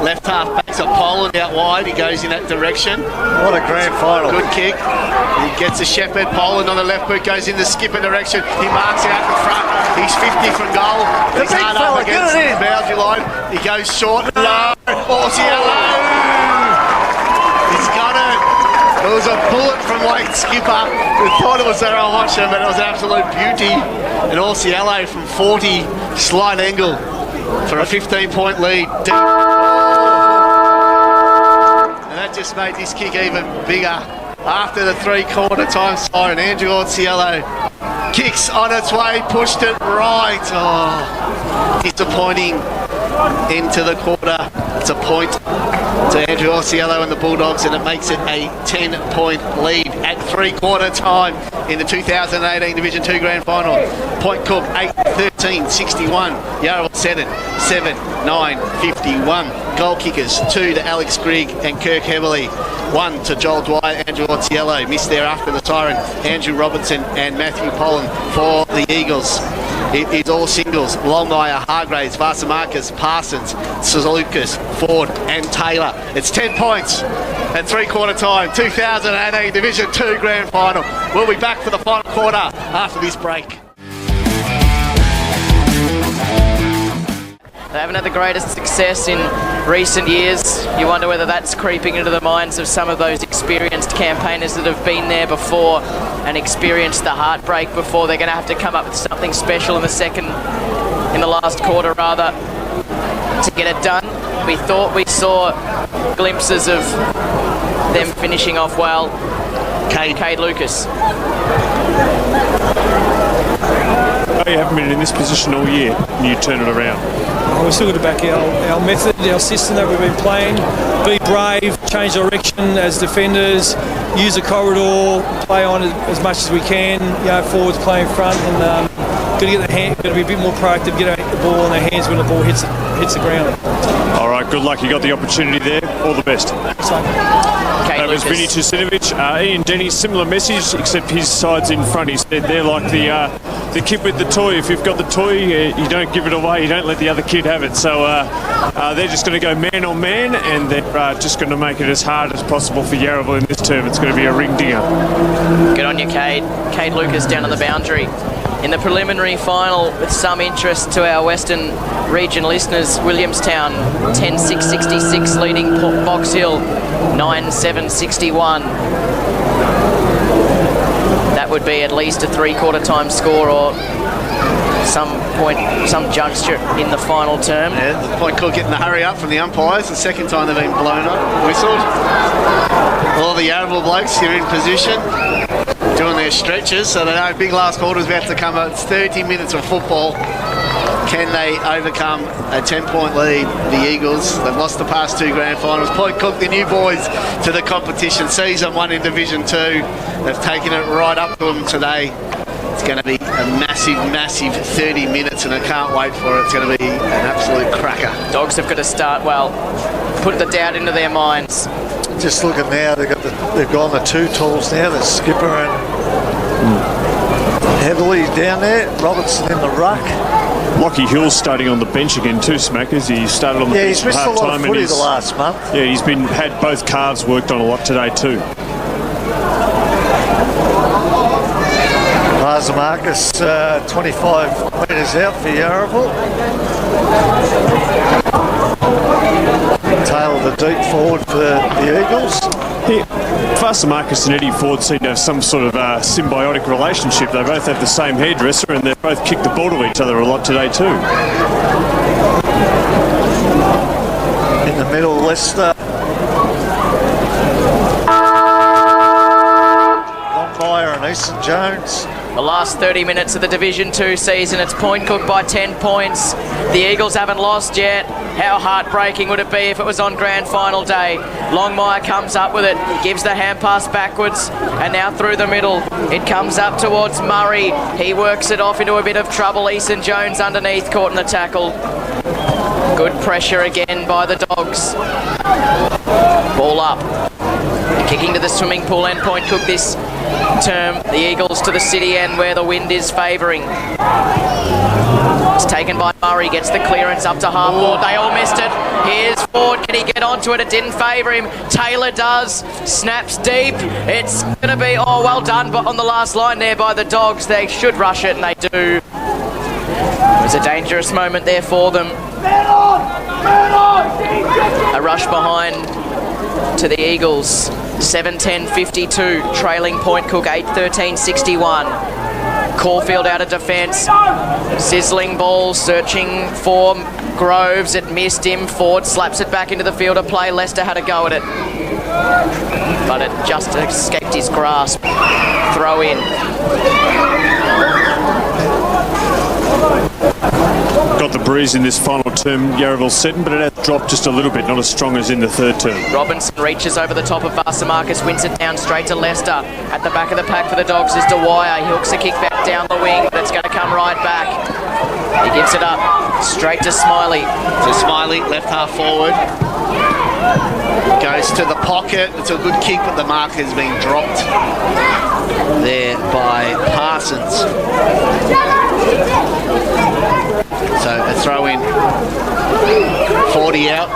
left half backs a Poland out wide. He goes in that direction. What a grand final. Good kick. He gets a Shepherd. Poland on the left boot goes in the Skipper direction. He marks out in front. He's 50 from goal. The He's big hard fella, up against get it in. the boundary line. He goes short. Low. Orciello. He's got it. It was a bullet from late Skipper. We thought it was there on watching, but it was an absolute beauty. And Orciello from 40, slight angle for a 15-point lead. Deep. And that just made this kick even bigger. After the 3-quarter time siren, Andrew Orciello Kicks on its way, pushed it right. Oh, disappointing into the quarter. It's a point to Andrew Osceola and the Bulldogs, and it makes it a 10-point lead at three-quarter time in the 2018 Division 2 Grand Final. Point Cook 8-13-61. Yarraville 7-9-51. Goal kickers 2 to Alex Grigg and Kirk Heberley. 1 to Joel Dwyer, Andrew Osceola. Missed there after the siren. Andrew Robertson and Matthew Pollen for the Eagles. It is all singles. Longmire, Hargraves, Varsamarcus, Parsons, Suzukas, Ford and Taylor. It's 10 points at three-quarter time. 2018 Division 2 Grand Final. We'll be back for the final quarter after this break. They haven't had the greatest success in recent years. You wonder whether that's creeping into the minds of some of those experienced campaigners that have been there before and experienced the heartbreak before. They're going to have to come up with something special in the last quarter rather, to get it done. We thought we saw glimpses of them finishing off well. Cade Lucas. You haven't been in this position all year and you turn it around. We're still going to back our method, our system that we've been playing. Be brave, change direction as defenders, use the corridor, play on as much as we can. Forwards play in front, and got to got to be a bit more proactive, get the ball in their hands when the ball hits the ground. All right, good luck. You got the opportunity there. All the best. That was Vinny Tucinovic. Ian Denny, similar message, except his side's in front. He said they're like the kid with the toy. If you've got the toy, you don't give it away. You don't let the other kid have it. So they're just going to go man on man, and they're just going to make it as hard as possible for Yarraville in this term. It's going to be a ring dinger. Good on you, Cade. Cade Lucas down on the boundary. In the preliminary final, with some interest to our Western region listeners, Williamstown 10-6-66 leading Box Hill 9-7-61. That would be at least a three-quarter time score or some juncture in the final term. Yeah, the Point Cook getting the hurry up from the umpires. The second time they've been blown up, whistled. All the Yarraville blokes here in position, doing their stretches, so they know big last quarter's about to come up. It's 30 minutes of football. Can they overcome a 10-point lead? The Eagles, they've lost the past two grand finals. Point Cook, the new boys to the competition. Season 1 in Division 2. They've taken it right up to them today. It's going to be a massive 30 minutes, and I can't wait for it. It's going to be an absolute cracker. Dogs have got to start well, put the doubt into their minds. Just looking now, they've gone the two tools now. The skipper and Heavily down there. Robertson in the ruck. Lockie Hill's starting on the bench again too, Smackers. He started on the bench he's missed a lot of footy the last month. Yeah, he's had both calves worked on a lot today too. Marcus 25 metres out for Yarraville. Taylor the deep forward for the Eagles. Marcus and Eddie Ford seem to have some sort of symbiotic relationship. They both have the same hairdresser and they've both kicked the ball to each other a lot today too. In the middle, Leicester. Longmire and Easton Jones. The last 30 minutes of the Division 2 season, it's Point Cook by 10 points. The Eagles haven't lost yet. How heartbreaking would it be if it was on grand final day? Longmire comes up with it, gives the hand pass backwards, and now through the middle. It comes up towards Murray. He works it off into a bit of trouble. Easton Jones underneath, caught in the tackle. Good pressure again by the Dogs. Ball up. Kicking to the swimming pool end, Point Cook this term. The Eagles to the city end where the wind is favouring. It's taken by Murray, gets the clearance up to half-board. They all missed it. Here's Ford. Can he get onto it? It didn't favour him. Taylor does. Snaps deep. It's going to be, well done, but on the last line there by the Dogs. They should rush it, and they do. It was a dangerous moment there for them. A rush behind to the Eagles. 7-10-52, trailing Point Cook 8-13-61. Caulfield out of defence. Sizzling ball, searching for Groves. It missed him. Ford slaps it back into the field of play. Leicester had a go at it. but it just escaped his grasp. Throw in. Got the breeze in this final term, Yarraville Seton, but it has dropped just a little bit, not as strong as in the third term. Robinson reaches over the top of Varsamarcus, wins it down straight to Leicester. At the back of the pack for the Dogs is Dwyer. He hooks a kick back down the wing, but it's going to come right back. He gives it up straight to Smiley. To Smiley, left half forward. Goes to the pocket. It's a good kick, but the mark has been dropped there by Parsons. So a throw in, 40 out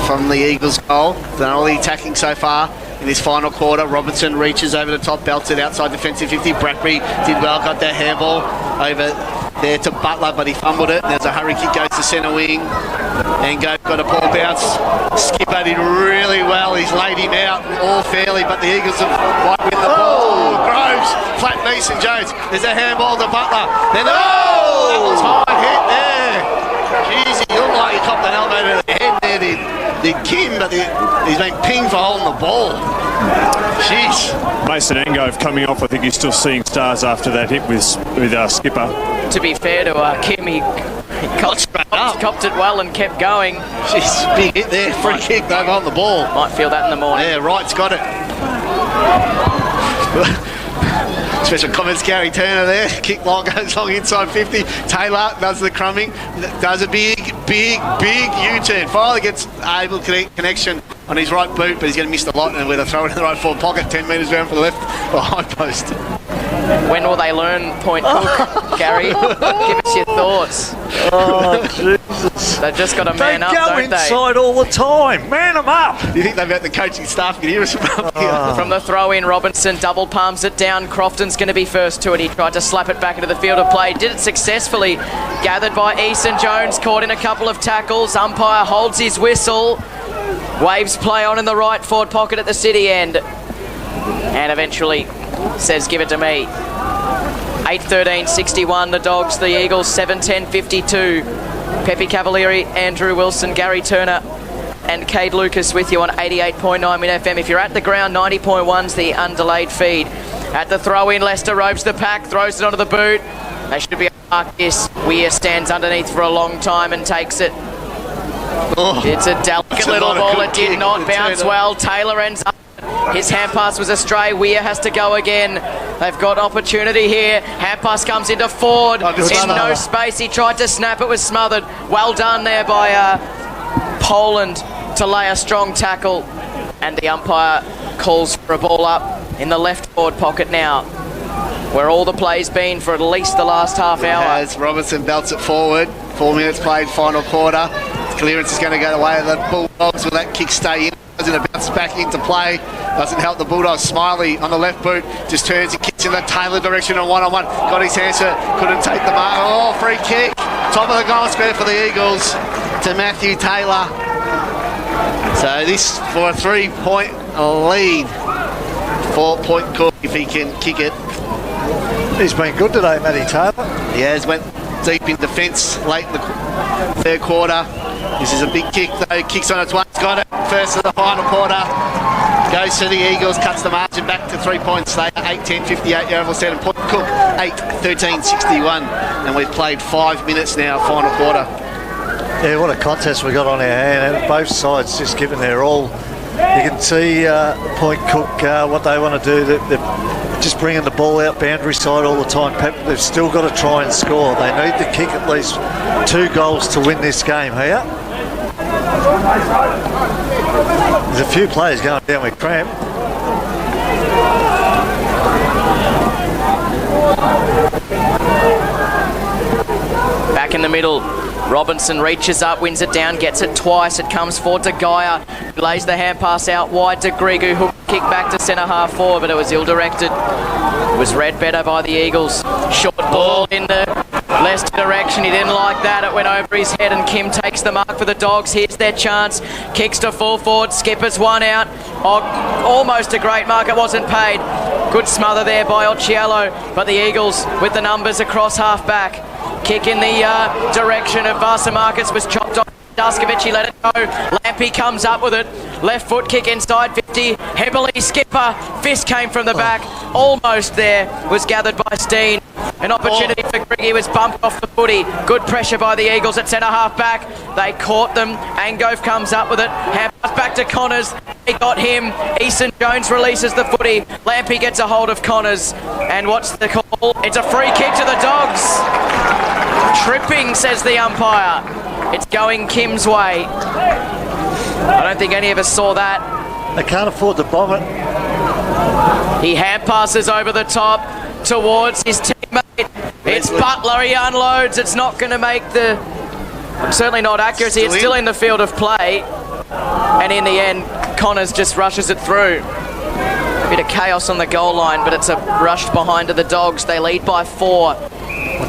from the Eagles goal. They're only attacking so far in this final quarter. Robinson reaches over the top, belts it outside defensive 50. Bradbury did well, got their handball over there to Butler, but he fumbled it. There's a hurry kick, goes to centre wing. Ango got a ball bounce. Skipper did really well. He's laid him out all fairly, but the Eagles have might win the ball. Groves, flat Mason Jones. There's a handball to Butler. Then, that was hard hit there. Jeez, he looked like he copped an elbow to the head there, did Kim, but he's been pinged for holding the ball. Jeez. Mason Angove coming off. I think he's still seeing stars after that hit with Skipper. To be fair to Kim, he copped it well and kept going. Jeez, big hit there. Free kick, they've on the ball. Might feel that in the morning. Yeah, Wright's got it. Special comments, Gary Turner there. Kick long, goes long inside 50. Taylor does the crumbing. Does a big U-turn. Finally gets able connection on his right boot, but he's going to miss the lot and with a throw it in the right forward pocket, 10 metres down for the left behind post. When will they learn point hook, Gary? Give us your thoughts. Oh, Jesus. They've just got to man up, They go inside all the time. Man them up. Do you think they've got the coaching staff can hear us from up here? From the throw-in, Robinson double palms it down. Crofton's going to be first to it. He tried to slap it back into the field of play. Did it successfully. Gathered by Easton Jones. Caught in a couple of tackles. Umpire holds his whistle. Waves play on in the right forward pocket at the city end. And eventually says, give it to me. 8-13-61, the Dogs, the Eagles, 7-10-52. Pepe Cavalieri, Andrew Wilson, Gary Turner and Cade Lucas with you on 88.9 Min FM. If you're at the ground, 90.1's the undelayed feed. At the throw-in, Leicester ropes the pack, throws it onto the boot. They should be marked this. Weir stands underneath for a long time and takes it. Oh, it's a delicate little ball. It did not bounce well. Taylor ends up. His hand pass was astray. Weir has to go again. They've got opportunity here. Hand pass comes into Ford. In no space. He tried to snap. It was smothered. Well done there by Poland to lay a strong tackle. And the umpire calls for a ball up in the left forward pocket now, where all the play's been for at least the last half hour. As Robinson belts it forward. 4 minutes played, final quarter. Clearance is going to go the way of the Bulldogs. Will that kick stay in? Doesn't bounce back into play. Doesn't help the Bulldogs. Smiley on the left boot just turns and kicks in the Taylor direction on one-on-one. Got his answer. Couldn't take the mark. Oh, free kick. Top of the goal square for the Eagles to Matthew Taylor. So this for a 3-point lead. 4-point Cook if he can kick it. He's been good today, Matty Taylor. He has went deep in defence late in the third quarter. This is a big kick though, kicks on its way, it's got it, first of the final quarter. Goes to the Eagles, cuts the margin back to 3 points. They are 8-10-58, Yarraville Seton. Point Cook, 8-13-61. And we've played 5 minutes now, final quarter. Yeah, what a contest we got on our hand. And both sides just giving their all. You can see Point Cook, what they want to do. They're just bringing the ball out boundary side all the time. They've still got to try and score. They need to kick at least 2 goals to win this game here. There's a few players going down with cramp. Back in the middle, Robinson reaches up, wins it down, gets it twice. It comes forward to Gaia, who lays the hand pass out wide to Grigu, who kick back to centre half forward, but it was ill-directed. It was read better by the Eagles. Short ball in the Leicester direction. He didn't like that. It went over his head and Kim takes the mark for the Dogs. Here's their chance. Kicks to full forward. Skippers one out. Oh, almost a great mark. It wasn't paid. Good smother there by Occhiello, but the Eagles with the numbers across half back. Kick in the direction of Varsamarcus was chopped off Daskovic, he let it go. Lampy comes up with it. Left foot kick inside 50. Heavily skipper. Fist came from the back. Almost there. Was gathered by Steen. An opportunity for Griggy. He was bumped off the footy. Good pressure by the Eagles at centre half back. They caught them. Angove comes up with it. Hand pass back to Connors. They got him. Easton Jones releases the footy. Lampy gets a hold of Connors. And what's the call? It's a free kick to the Dogs. Tripping, says the umpire. It's going Kim's way. I don't think any of us saw that. They can't afford to bomb it. He hand passes over the top towards his teammate. It's Butler, he unloads. It's not going to make the... Certainly not accuracy. It's still in the field of play. And in the end, Connors just rushes it through. Bit of chaos on the goal line, but it's a rush behind to the Dogs. They lead by 4.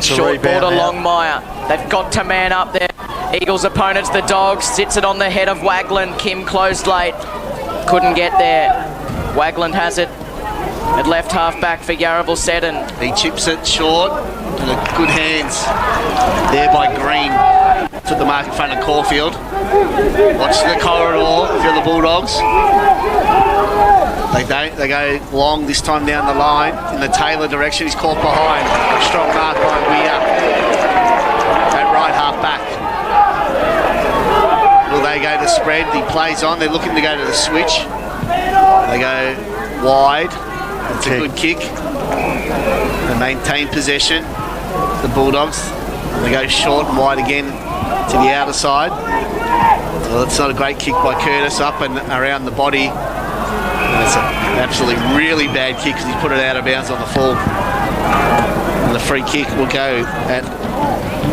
Short ball to Longmire. They've got to man up there. Eagles opponents, the Dogs, sits it on the head of Wagland. Kim closed late. Couldn't get there. Wagland has it at left half back for Yarraville Seddon. He chips it short and good hands there by Green. Took the mark in front of Caulfield. Watch the corridor for the Bulldogs. They go long this time down the line in the Taylor direction. He's caught behind. Strong mark by Weir at right half back. Will they go to spread? He plays on. They're looking to go to the switch. They go wide. It's a good kick. They maintain possession. The Bulldogs. They go short and wide again to the outer side. Well, it's not a great kick by Curtis, up and around the body. And it's an absolutely really bad kick because he put it out of bounds on the full. And the free kick will go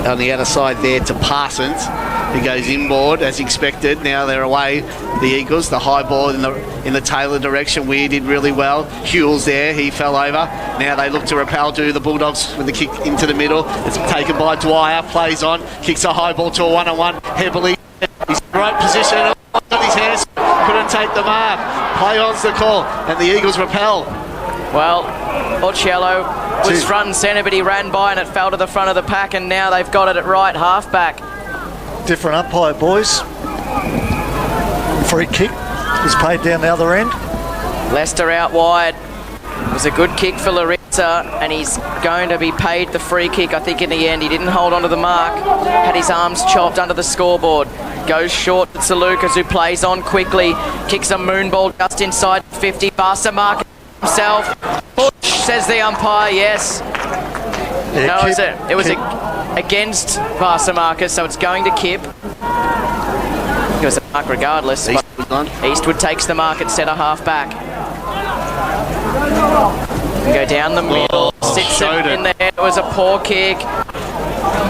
on the outer side there to Parsons. He goes inboard as expected. Now they're away, the Eagles. The high ball in the Taylor direction. Weir did really well. Hewell's there. He fell over. Now they look to repel to the Bulldogs with the kick into the middle. It's taken by Dwyer. Plays on. Kicks a high ball to a 1-on-1. Heavily. He's in the right position. Got his hands. Couldn't take the mark. Play on's the call. And the Eagles repel. Well, Occhiello was front and centre, but he ran by and it fell to the front of the pack, and now they've got it at right half back. Different umpire, boys. Free kick is paid down the other end. Leicester out wide. It was a good kick for Lorenza, and he's going to be paid the free kick. I think in the end he didn't hold on to the mark. Had his arms chopped under the scoreboard. Goes short to Lucas, who plays on quickly. Kicks a moon ball just inside 50. Barsamark himself. Push, says the umpire, yes. No, it was against Barsamarcus, so it's going to Kip. It was a mark regardless. Eastwood takes the mark at centre half back. And go down the middle, sits it in the head. It was a poor kick.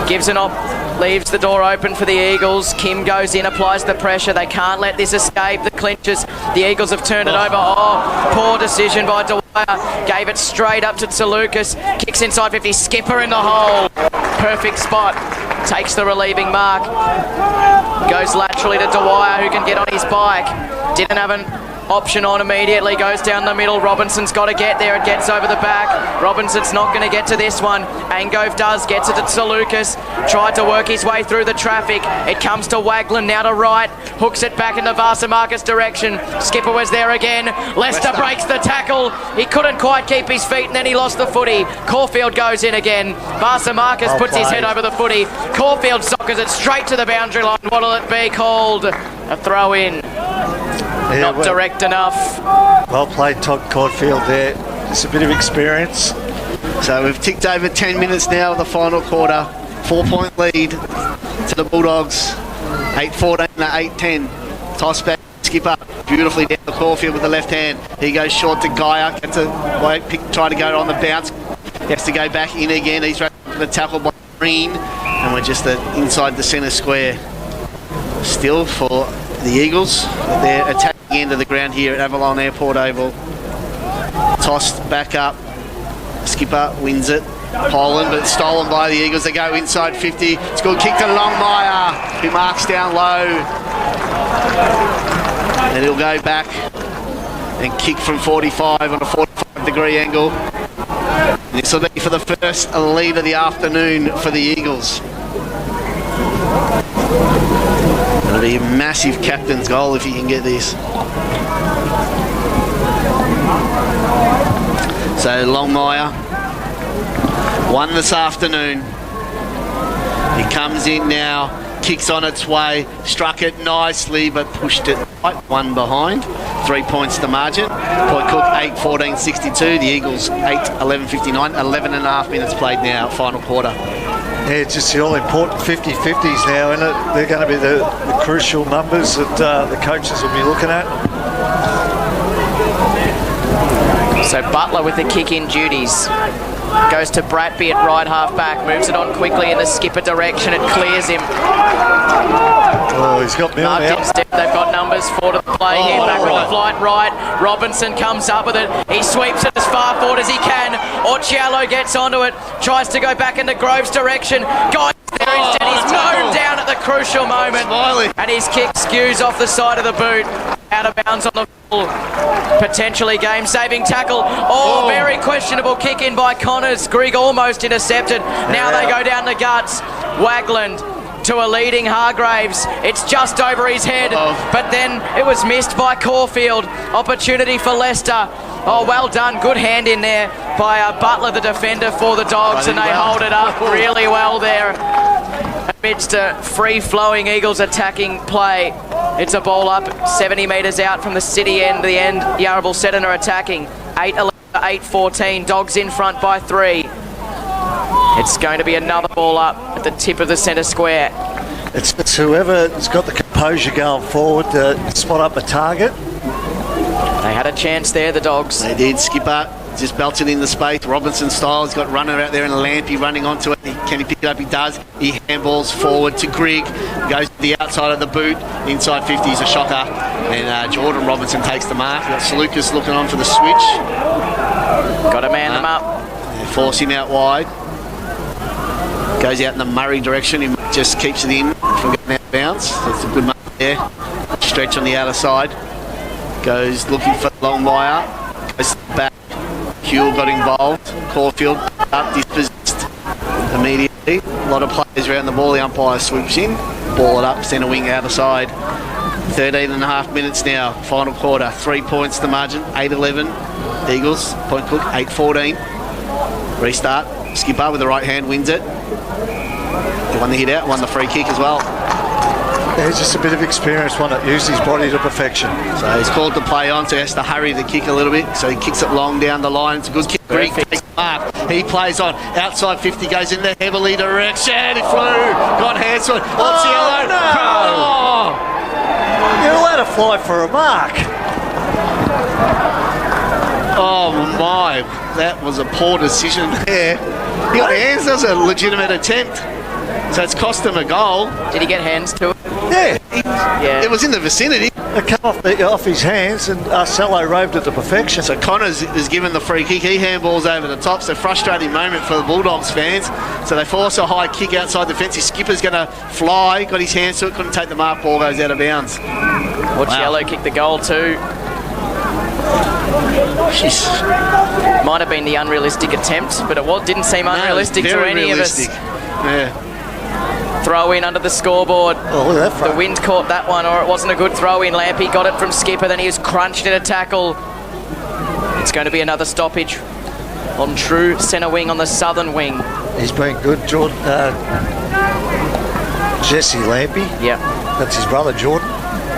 Gives an op. Leaves the door open for the Eagles. Kim goes in, applies the pressure. They can't let this escape. The clinches. The Eagles have turned it over. Oh, poor decision by Dwyer. Gave it straight up to Tsalukas. Kicks inside 50. Skipper in the hole. Perfect spot. Takes the relieving mark. Goes laterally to Dwyer, who can get on his bike. Didn't have an option on immediately. Goes down the middle. Robinson's got to get there. It gets over the back. Robinson's not going to get to this one. Angove does. Gets it to Tsalukas. Tried to work his way through the traffic. It comes to Wagland now to right. Hooks it back in the Varsamarcus direction. Skipper was there again. Leicester breaks the tackle. He couldn't quite keep his feet, and then he lost the footy. Caulfield goes in again. Varsamarcus puts his head over the footy. Caulfield soccers it straight to the boundary line. What'll it be called? A throw in. Yeah, not direct enough. Well played, Todd Caulfield there. Just a bit of experience. So we've ticked over 10 minutes now of the final quarter. 4-point lead to the Bulldogs. 8-14 to 8-10. Toss back, skip up beautifully down the Caulfield with the left hand. He goes short to Gaia. Gets a try to go on the bounce. He has to go back in again. He's right to the tackle by Green. And we're just inside the centre square. Still for the Eagles. They're attacking the end of the ground here at Avalon Airport Oval. Tossed back up. Skipper wins it. Poland, but it's stolen by the Eagles. They go inside 50. It's a good kick to Longmire, who marks down low. And he'll go back and kick from 45 on a 45-degree angle. This will be for the first lead of the afternoon for the Eagles. It'll be a massive captain's goal if he can get this. So Longmire won this afternoon. He comes in now, kicks on its way, struck it nicely but pushed it right, one behind. 3 points the margin. Point Cook 8-14-62, the Eagles 8-11-59, 11 and a half minutes played now, final quarter. Yeah, it's just the all-important 50-50s now, isn't it? They're going to be the crucial numbers that the coaches will be looking at. So Butler with the kick-in duties. Goes to Bratby at right half-back, moves it on quickly in the skipper direction, it clears him. Oh, he's got Milne out. Instead, they've got numbers 4 to play here. Back with the flight right. Robinson comes up with it. He sweeps it as far forward as he can. Orciello gets onto it. Tries to go back into Grove's direction. Guys there instead. He's mown down at the crucial moment. And his kick skews off the side of the boot. Out of bounds on the full. Potentially game-saving tackle. Oh, very questionable kick in by Connors. Grigg almost intercepted. Now they go down the guts. Wagland to a leading Hargraves. It's just over his head, but then it was missed by Caulfield. Opportunity for Leicester. Oh, well done. Good hand in there by Butler, the defender for the Dogs, and they hold it up really well there. Amidst a free-flowing Eagles attacking play. It's a ball up 70 metres out from the city end. The end, Yarraville Seton are attacking. 8-11 to 8-14. Dogs in front by 3. It's going to be another ball up at the tip of the centre square. It's whoever's got the composure going forward to spot up a target. They had a chance there, the Dogs. They did. Skipper just belts it in the space. Robinson style. He's got runner out there and Lampy running onto it. Can he pick it up? He does. He handballs forward to Grigg. Goes to the outside of the boot. Inside 50 is a shocker. And Jordan Robinson takes the mark. We've got Salukas looking on for the switch. Got to man them up. Force him out wide. Goes out in the Murray direction. He just keeps it in from going out of bounds. That's a good mark there. Stretch on the outer side. Goes looking for Longmire. Goes back. Huell got involved. Caulfield up, dispossessed immediately. A lot of players around the ball. The umpire swoops in. Ball it up, centre wing outer side. 13 and a half minutes now. Final quarter. 3 points the margin. 8-11. Eagles. Point Cook 8-14. Restart. Skipper with the right hand wins it. He won the hit out, won the free kick as well. There's just a bit of experience, one that used his body to perfection. So he's called to play on, so he has to hurry the kick a little bit. So he kicks it long down the line. It's a good kick. Grigg takes the mark. He plays on. Outside 50 goes in the heavily direction. He flew. Got hands to it. Oh, no. You're allowed to fly for a mark. Oh my, that was a poor decision there. He got hands. That was a legitimate attempt. So it's cost him a goal. Did he get hands to it? Yeah. It was in the vicinity. It came off his hands and Arcello roved it to perfection. So Connors is given the free kick. He handballs over the top. So frustrating moment for the Bulldogs fans. So they force a high kick outside the fence. His skipper's going to fly. Got his hands to it. Couldn't take the mark. Ball goes out of bounds. Orciello kicked the goal too. Jeez. Might have been the unrealistic attempt, but it didn't seem unrealistic to any realistic. of us. Yeah. Throw in under the scoreboard. Oh, look at that. The wind caught that one, or it wasn't a good throw in. Lampy got it from Skipper, then he was crunched in a tackle. It's going to be another stoppage on true centre wing on the southern wing. He's been good, Jordan. Jesse Lampy. Yeah. That's his brother, Jordan.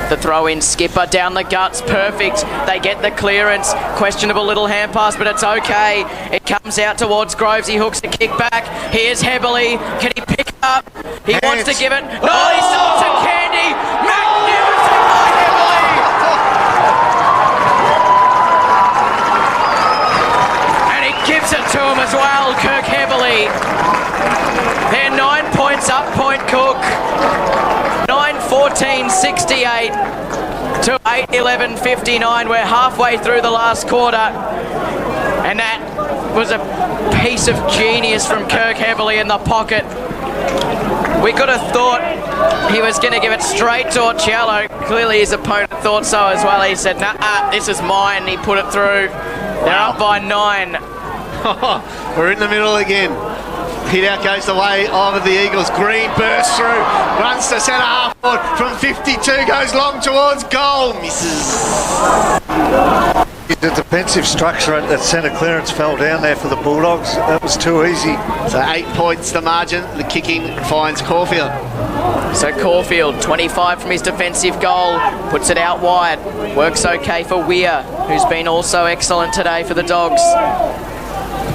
The throw in, Skipper down the guts, perfect. They get the clearance. Questionable little hand pass, but it's okay. It comes out towards Groves. He hooks the kick back. Here's Heberley. Can he pick it up? He wants to give it. No, he stops it. Candy. Magnificent by Heberley. And he gives it to him as well, Kirk Heberley. They're 9 points up, Point Cook. 9-14-68 to 8-11-59. We're halfway through the last quarter. And that was a piece of genius from Kirk Heberley in the pocket. We could have thought he was going to give it straight to Orciello. Clearly his opponent thought so as well. He said, nah, this is mine. He put it through. They're up by 9. We're in the middle again. hit out goes the way of the Eagles. Green bursts through, runs to centre half forward from 52, goes long towards goal, misses. The defensive structure at that centre clearance fell down there for the Bulldogs. That was too easy. So 8 points the margin. The kicking finds Caulfield. So Caulfield, 25 from his defensive goal, puts it out wide. Works okay for Weir, who's been also excellent today for the Dogs.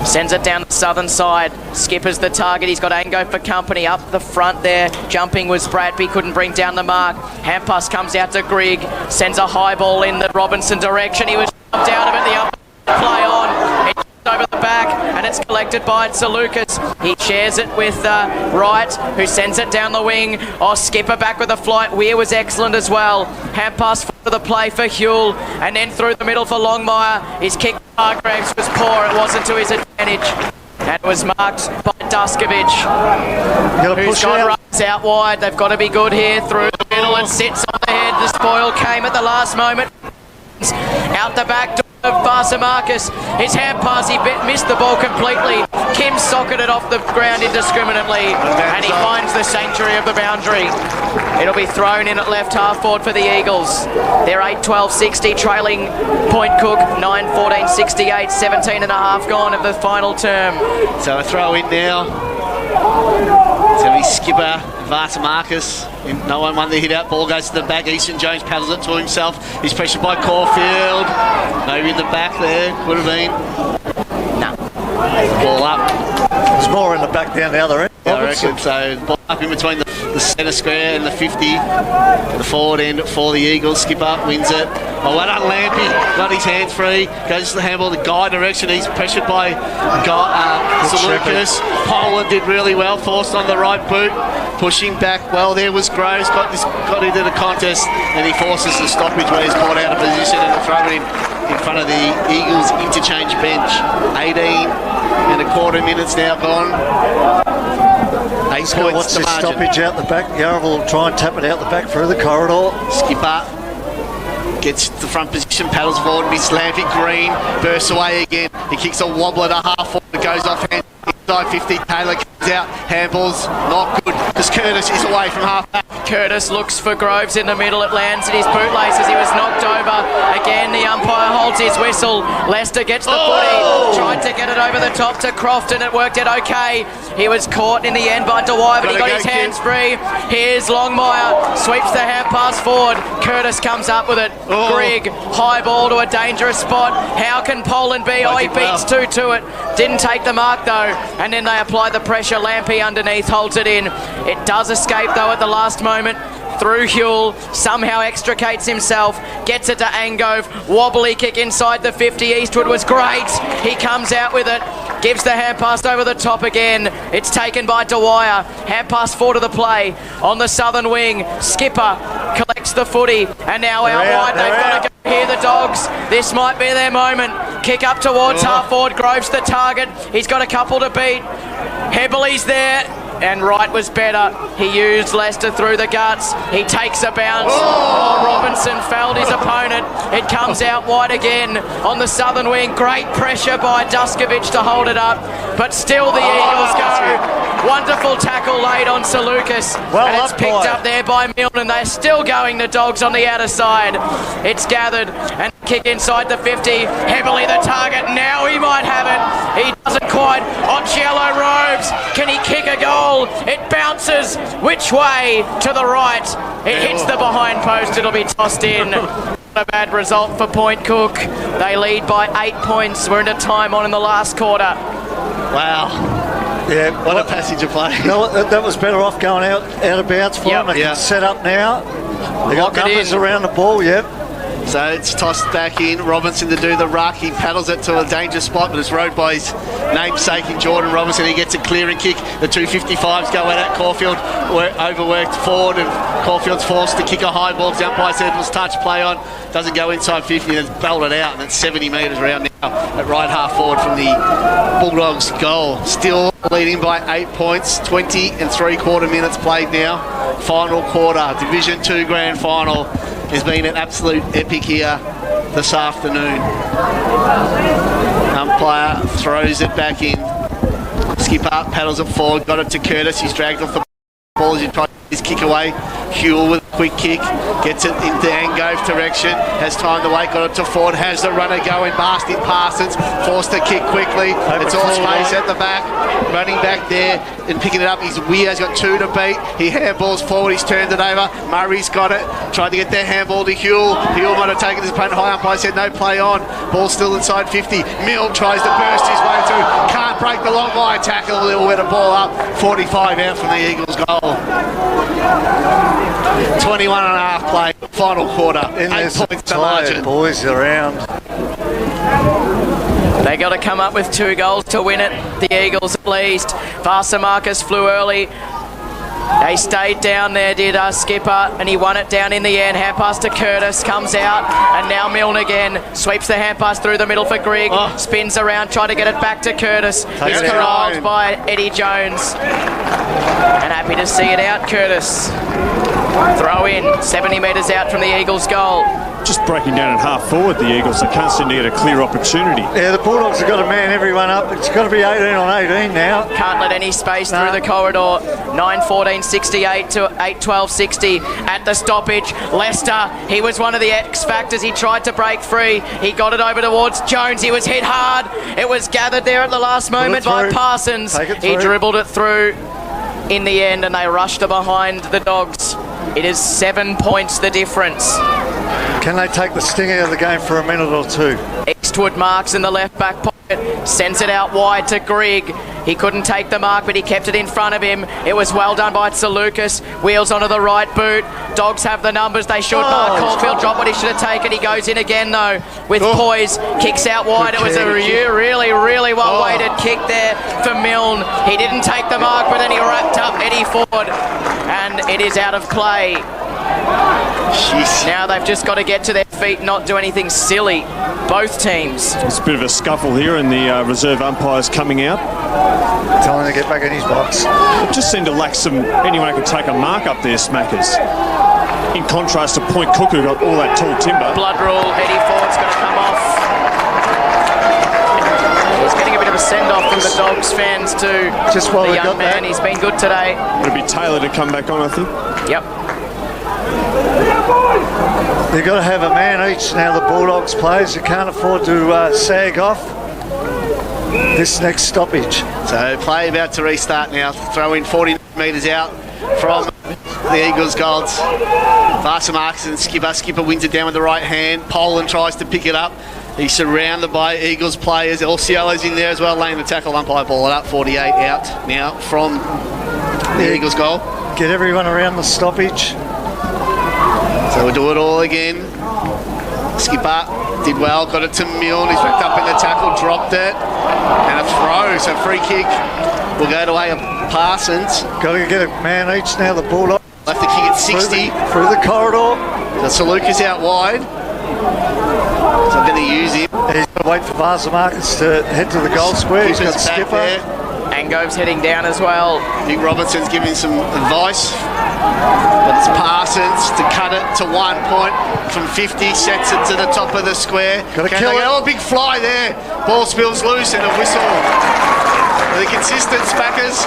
Sends it down the southern side. Skipper's the target. He's got Ango for company up the front there. Jumping was Bradby, couldn't bring down the mark. Hampas comes out to Grigg, sends a high ball in the Robinson direction. He was shoved out of it. The up play on. It over the back, and it's collected by Lucas. He shares it with Wright, who sends it down the wing. Oh, Skipper back with a flight. Weir was excellent as well. Hand pass for the play for Huell, and then through the middle for Longmire. His kick Hargraves was poor. It wasn't to his advantage. And it was marked by Duskovic, who's got runs out wide. They've got to be good here through the middle. It sits on the head. The spoil came at the last moment. Out the back door of Varsamarcus. His hand pass, he missed the ball completely. Kim socketed off the ground indiscriminately, and he finds the sanctuary of the boundary. It'll be thrown in at left half forward for the Eagles. They're 8-12-60, trailing Point Cook 9-14-68, 17 and a half gone of the final term. So a throw in now. So we Skipper, Varsamarcus. No one won the hit out. Ball goes to the back. Easton Jones paddles it to himself. He's pressured by Caulfield. Maybe in the back there. Would have been. No. Ball up. It's more in the back down the other end. I reckon. So ball up in between the centre square and the 50. The forward end for the Eagles. Skipper wins it. Oh, well done, Lampy. Got his hands free. Goes to the handball. The guy direction. He's pressured by Lucas. Poland did really well. Forced on the right boot. Pushing back well. There was Groves. Got into the contest. And he forces the stoppage where he's caught out of position and throw it in front of the Eagles interchange bench. 18 and a quarter minutes now gone. 8 points What's to this margin. stoppage out the back? Yarraville will try and tap it out the back through the corridor. Skipper gets the front position, paddles forward, Miss Lampy. Green bursts away again. He kicks a wobbler to half forward, it goes off hand. Inside 50, Taylor comes out, handballs not good, because Curtis is away from half back. Curtis looks for Groves in the middle. It lands in his bootlaces. He was knocked over. Again, the umpire holds his whistle. Lester gets the footy. Tried to get it over the top to Crofton. It worked out okay. He was caught in the end by Dwyer, but he got his hands free. Here's Longmire. Sweeps the hand pass forward. Curtis comes up with it. Grigg, high ball to a dangerous spot. How can Poland be? Oh, he beats 2 to it. Didn't take the mark though. And then they apply the pressure. Lampy underneath holds it in. It does escape though at the last moment. Through Huell, somehow extricates himself, gets it to Angove, wobbly kick inside the 50. Eastwood was great. He comes out with it, gives the hand pass over the top again. It's taken by Dwyer. Hand pass forward to the play on the southern wing. Skipper collects the footy, and now out wide. They've got to go here, the Dogs. This might be their moment. Kick up towards half forward. Groves the target. He's got a couple to beat. Hebley's there. And Wright was better. He used Lester through the guts. He takes a bounce. Oh, Robinson fouled his opponent. It comes out wide again on the southern wing. Great pressure by Duskovic to hold it up. But still the Eagles go. Wonderful tackle laid on Sir Lucas. Well, and it's picked up there by Milne. They're still going, the Dogs, on the outer side. It's gathered and kick inside the 50. Heavily the target. Now he might have it. He doesn't quite. Occhiello Robes. Can he kick a goal? It bounces. Which way? To the right. It hits the behind post. It'll be tossed in. Not a bad result for Point Cook. They lead by 8 points. We're into time on in the last quarter. Wow. Yeah, What a passage of play. No, that was better off going out of bounds for them. They can set up now. They got numbers around the ball, So it's tossed back in. Robinson to do the ruck. He paddles it to a dangerous spot, but it's rowed by his namesake in Jordan Robinson. He gets a clearing kick. The 255s go at it. Caulfield overworked forward, and Caulfield's forced to kick a high ball. The umpire said it was touch play on. Doesn't go inside 50 and it's belted out, and it's 70 metres around now at right half forward from the Bulldogs' goal. Still leading by 8 points. 20 and 3/4 minutes played now. Final quarter. Division 2 grand final. Has been an absolute epic here this afternoon. Umpire throws it back in. Skip up, paddles it forward, got it to Curtis. He's dragged off the ball as he tries his kick away. Huel with a quick kick, gets it into Angove direction, has time to wait, got it to Ford, has the runner going, Basti Parsons, forced to kick quickly, it's all space at the back, running back there and picking it up, he's Weir's got 2 to beat, he handballs forward, he's turned it over, Murray's got it, tried to get their handball to Huel might have taken his opponent high umpire, said no play on, ball still inside 50, Mill tries to burst his way through, can't break the long line tackle, he'll win a ball up, 45 out from the Eagles goal. 21 and a half play, final quarter, 8 points to margin. Boys around. They got to come up with 2 goals to win it, the Eagles at least. Marcus flew early. They stayed down there, did Skipper, and he won it down in the end. Hand pass to Curtis, comes out, and now Milne again sweeps the hand pass through the middle for Grigg, spins around, trying to get it back to Curtis. He's corralled by Eddie Jones. And happy to see it out, Curtis. Throw in, 70 metres out from the Eagles' goal. Just breaking down at half forward, the Eagles. They can't seem to get a clear opportunity. Yeah, the Bulldogs have got to man everyone up. It's got to be 18 on 18 now. Can't let any space through the corridor. 9-14-68 to 8-12-60 at the stoppage. Leicester, he was one of the X factors. He tried to break free. He got it over towards Jones. He was hit hard. It was gathered there at the last moment by Parsons. He dribbled it through in the end, and they rushed to behind the Dogs. It is 7 points the difference. Can they take the sting out of the game for a minute or 2? Eastwood marks in the left back pocket, sends it out wide to Grigg. He couldn't take the mark, but he kept it in front of him. It was well done by Tsalukas. Wheels onto the right boot. Dogs have the numbers. They should. Mark Caulfield dropped what he should have taken. He goes in again, though, with poise. Kicks out wide. It was a really well-weighted kick there for Milne. He didn't take the mark, but then he wrapped up Eddie Ford. And it is out of play. Jeez. Now they've just got to get to their feet, not do anything silly. Both teams. It's a bit of a scuffle here, and the reserve umpire's coming out. Tell him to get back in his box. It just seemed to lack anyone who could take a mark up there, Smackers. In contrast to Point Cook, who got all that tall timber. Blood rule, Eddie Ford's going to come off. He's getting a bit of a send-off from the Dogs fans too. Just while the young man, he's been good today. It'll be Taylor to come back on, I think. Yep. They've got to have a man each now, the Bulldogs players. You can't afford to sag off this next stoppage. So play about to restart now. Throw in 40 metres out from the Eagles' goals. Vasa Marcus and Skipper. Skipper wins it down with the right hand. Poland tries to pick it up. He's surrounded by Eagles players. Elciolo's in there as well, laying the tackle. Umpire ball it up. 48 out now from the Eagles' goal. Get everyone around the stoppage. So we'll do it all again. Skipper did well, got it to Milne. He's backed up in the tackle, dropped it. And a throw, so free kick will go to way of Parsons. Got to get a man each now, the Bulldogs. Left the kick at 60. Through the corridor. So Tsalukas out wide. So I'm going to use him. He's going to wait for Vasa Marcus to head to the goal square. He's got Skipper. Angove's heading down as well. Nick Robinson's giving some advice. But it's Parsons to cut it to 1 point from 50, sets it to the top of the square. Got to kill it. Oh, big fly there. Ball spills loose and a whistle. Are they consistent, Spackers?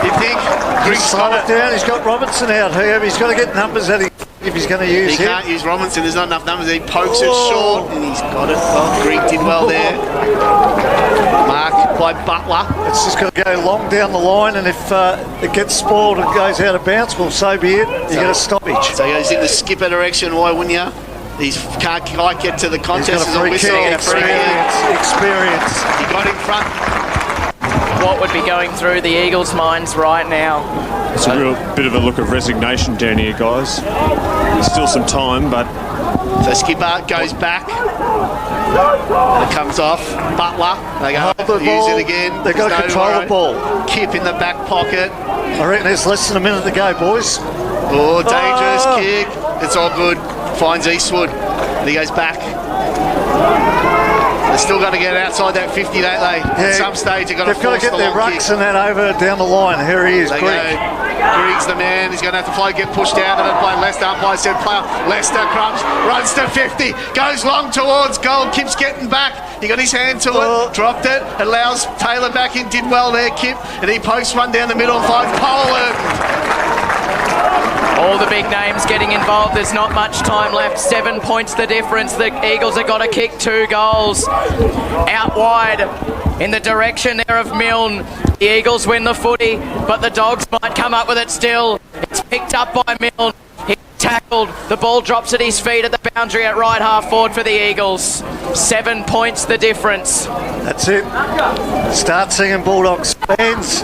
You think? He's slowed it down. He's got Robinson out here. He's got to get numbers that if he's going to use him. He can't use Robinson. There's not enough numbers. He pokes it short and he's got it. Oh, Grigg did well there. Mark by Butler. It's just got to go long down the line, and if it gets spoiled and goes out of bounds, well, so be it. You get a stoppage. So he goes in the Skipper direction. Why wouldn't you? He can't quite get to the contest. He's got a free kick. Experience. He got in front. What would be going through the Eagles' minds right now? It's a real bit of a look of resignation down here, guys. There's still some time, but... So Skipper goes back. And it comes off. Butler. They go use it again. They've got to control the ball. Kip in the back pocket. I reckon there's less than a minute to go, boys. Oh, dangerous kick. It's all good. Finds Eastwood. And he goes back. They've still got to get outside that 50, don't they? Yeah, at some stage, they've got to get their rucks and that over down the line. Here he is, Grigg. Grigg's the man. He's going to have to get pushed down and play Leicester. Umpire said play. Leicester crumps, runs to 50, goes long towards goal, keeps getting back. He got his hand to it, dropped it, allows Taylor back in, did well there, Kip, and he pokes one down the middle and finds Poland. All the big names getting involved. There's not much time left. 7 points the difference. The Eagles have got to kick 2 goals. Out wide in the direction there of Milne. The Eagles win the footy, but the Dogs might come up with it still. It's picked up by Milne. He tackled. The ball drops at his feet at the boundary at right half forward for the Eagles. 7 points the difference. That's it. Start singing, Bulldogs fans.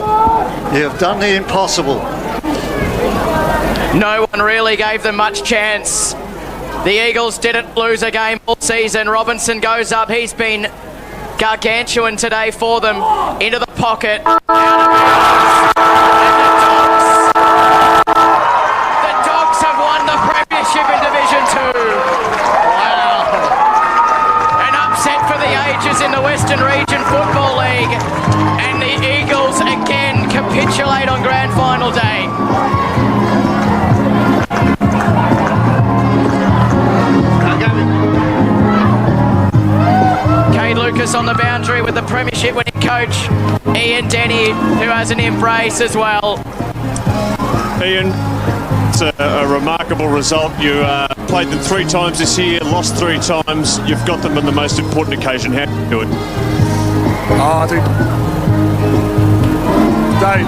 You have done the impossible. No one really gave them much chance. The Eagles didn't lose a game all season. Robinson goes up. He's been gargantuan today for them. Into the pocket. Out of bounds. The Dogs have won the Premiership in Division 2. Wow. An upset for the ages in the Western Region Football League. And the Eagles again capitulate on Grand Final day. Lucas on the boundary with the Premiership winning coach Ian Denny, who has an embrace as well. Ian, it's a remarkable result. You played them 3 times this year, lost 3 times. You've got them on the most important occasion. How do you do it? I think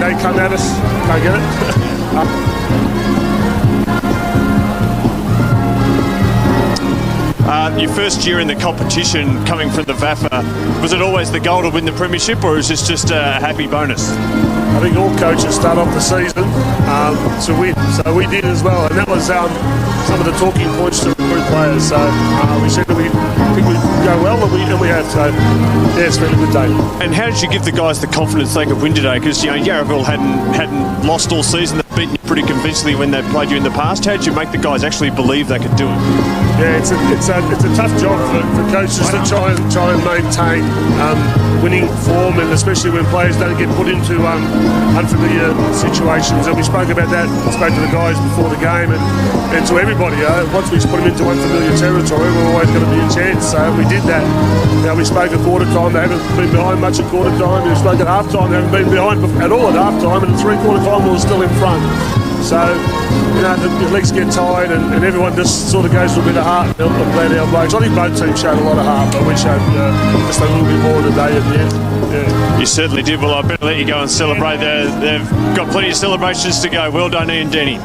they come at us, can't get it. Your first year in the competition, coming from the VAFA, was it always the goal to win the Premiership, or is this just a happy bonus? I think all coaches start off the season to win, so we did as well, and that was some of the talking points to recruit players. So we said that we think we'd go well, and we have. So yeah, it's been a good day. And how did you give the guys the confidence they could win today? Because Yarraville hadn't lost all season. They've beaten you pretty convincingly when they've played you in the past. How did you make the guys actually believe they could do it? Yeah, it's a tough job for coaches to try and maintain winning form, and especially when players don't get put into unfamiliar situations. And we spoke about that. I spoke to the guys before the game and to everybody. Once we put them into unfamiliar territory, we're always going to be a chance. So we did that. Now we spoke at quarter time. They haven't been behind much at quarter time. We spoke at half time. They haven't been behind at all at half time. And at 3/4 time, we were still in front. So, the legs get tired and everyone just sort of goes to a bit of heart and glad our blokes. I think both teams showed a lot of heart, but we showed just a little bit more today at the end. Yeah. You certainly did. Well, I better let you go and celebrate. They've got plenty of celebrations to go. Well done, Ian Denny.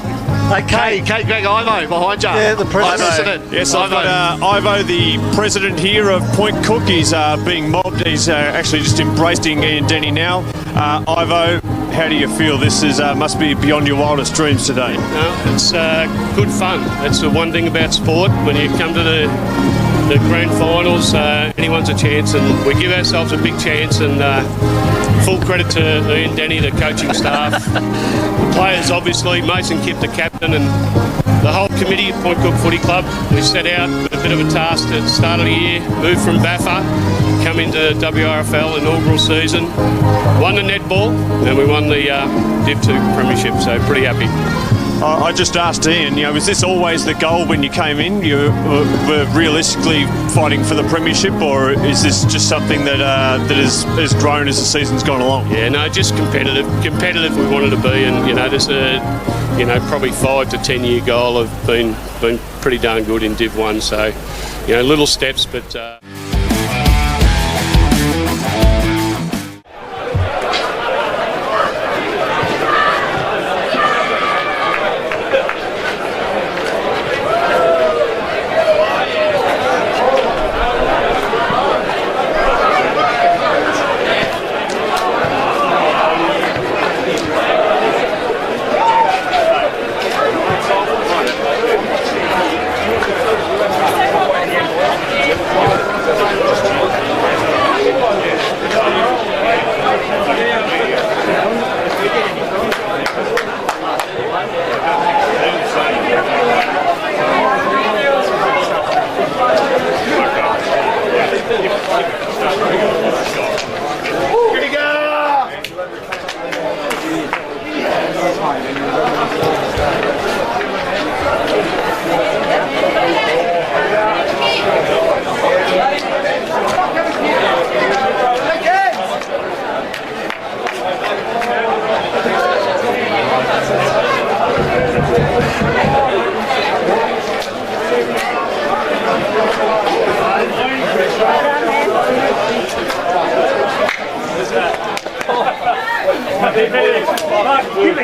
Okay, Kate Greg Ivo behind you. Yeah, the president. Yes, I've got Ivo, the president here of Point Cook. He's being mobbed. He's actually just embracing Ian Denny now. Ivo, how do you feel? This is must be beyond your wildest dreams today. It's good fun. That's the one thing about sport. When you come to the grand finals, anyone's a chance, and we give ourselves a big chance. And full credit to Ian Denny, the coaching staff, the players, obviously, Mason Kipp, the captain, and the whole committee at Point Cook Footy Club. We set out with a bit of a task at the start of the year, moved from VAFA, come into WRFL inaugural season, won the netball, and we won the Div 2 Premiership, so pretty happy. I just asked Ian, was this always the goal when you came in? You were realistically fighting for the Premiership, or is this just something that has grown as the season's gone along? Yeah, no, just competitive. Competitive we wanted to be, and there's a probably 5 to 10 year goal of been pretty darn good in Div 1. So little steps, but.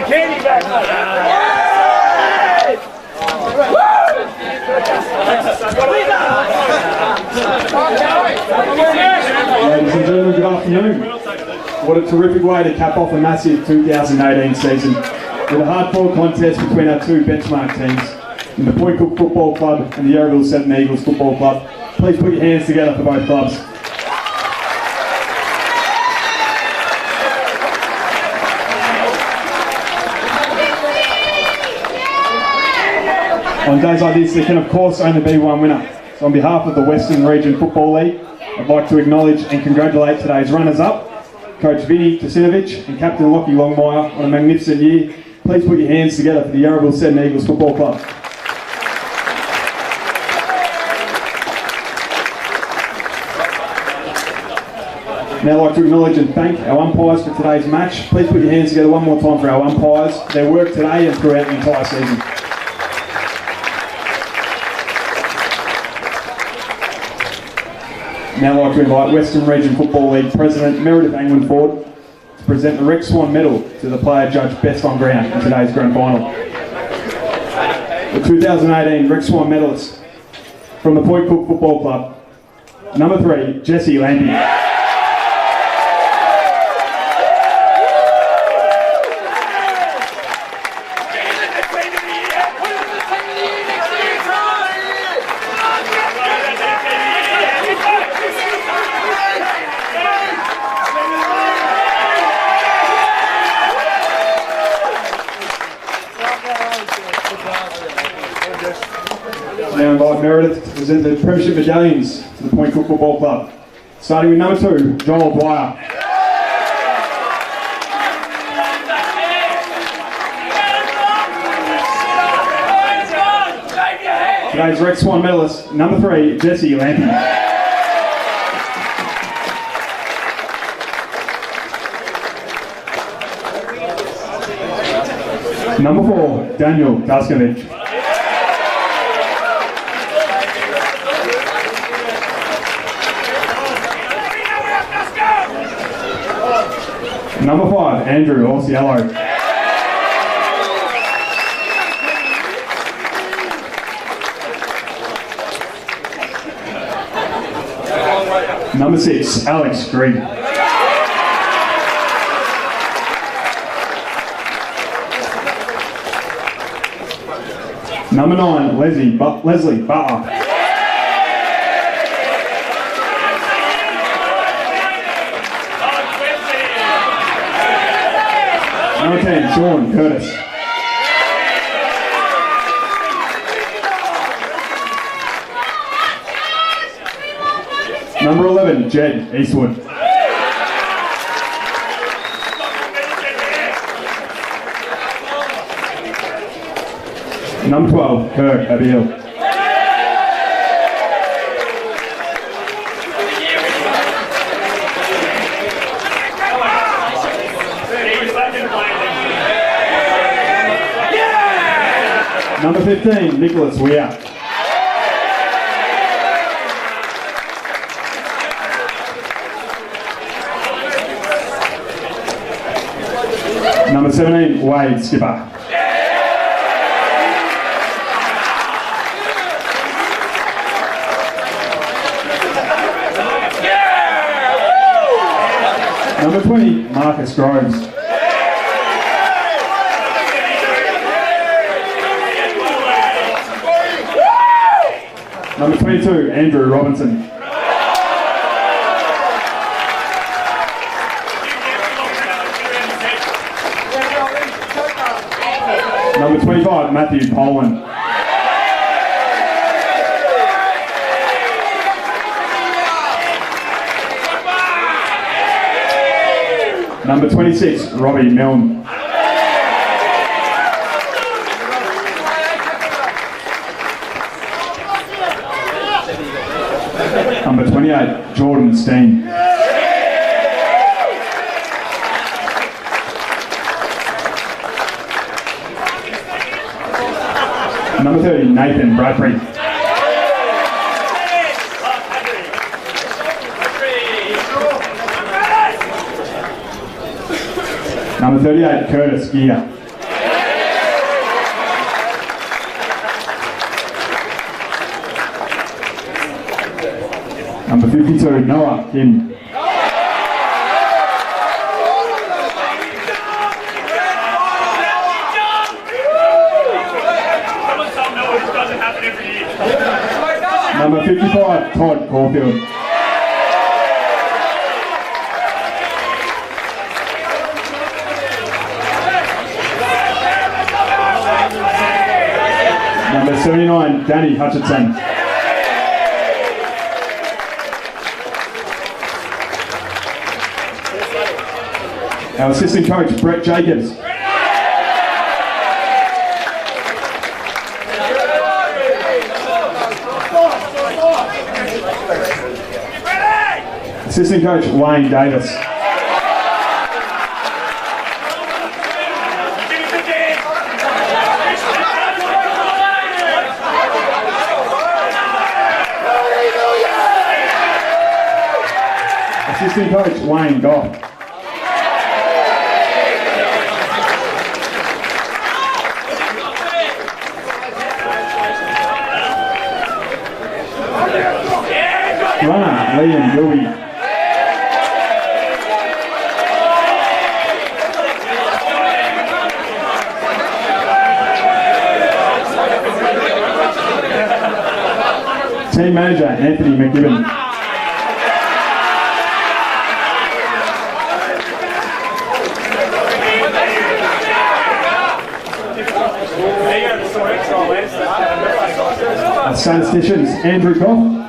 Ladies and gentlemen, good afternoon. What a terrific way to cap off a massive 2018 season with a hard-fought contest between our two benchmark teams in the Point Cook Football Club and the Yarraville Seven Eagles Football Club. Please put your hands together for both clubs. On days like this, there can of course only be one winner. So on behalf of the Western Region Football League, I'd like to acknowledge and congratulate today's runners-up, Coach Vinny Tasinovic and Captain Lockie Longmire, on a magnificent year. Please put your hands together for the Yarraville Seven Eagles Football Club. Now I'd like to acknowledge and thank our umpires for today's match. Please put your hands together one more time for our umpires. Their work today and throughout the entire season. Now I'd like to invite Western Region Football League President Meredith Angwin-Ford to present the Rex Swan Medal to the player judged best on ground in today's grand final. The 2018 Rex Swan medalist from the Point Cook Football Club, number 3, Jesse Lampy. Now invite Meredith to present the Premiership medallions to the Point Cook Football Club. Starting with number 2, Joel Dwyer. Today's Rex Swan medalist, number 3, Jesse Lampy. Number 4, Daniel Daskovic. Number 5, Andrew Orsiello. Number 6, Alex Green. Number 9, Leslie Butler. Number 10, Sean Curtis. Number 11, Jed Eastwood. Number 12, Kirk Abiel. Number 15, Nicholas Weir. Number 17, Wade Skipper. Number 20, Marcus Groves. Number 22, Andrew Robinson. Number 25, Matthew Poland. Number 26, Robbie Milne. Number 28, Jordan Steen. Number 30, Nathan Bradbury. Number 38, Curtis Gear. Number 52, Noah Kim. Number 55, Todd Caulfield. Number 79, Danny Hutchinson. Our assistant coach, Brett Jacobs. Assistant coach, Wayne Davis. Assistant coach, Wayne Goff. Runner, Liam Louie. Team manager, Anthony McGibbon. Statisticians, Andrew Goff.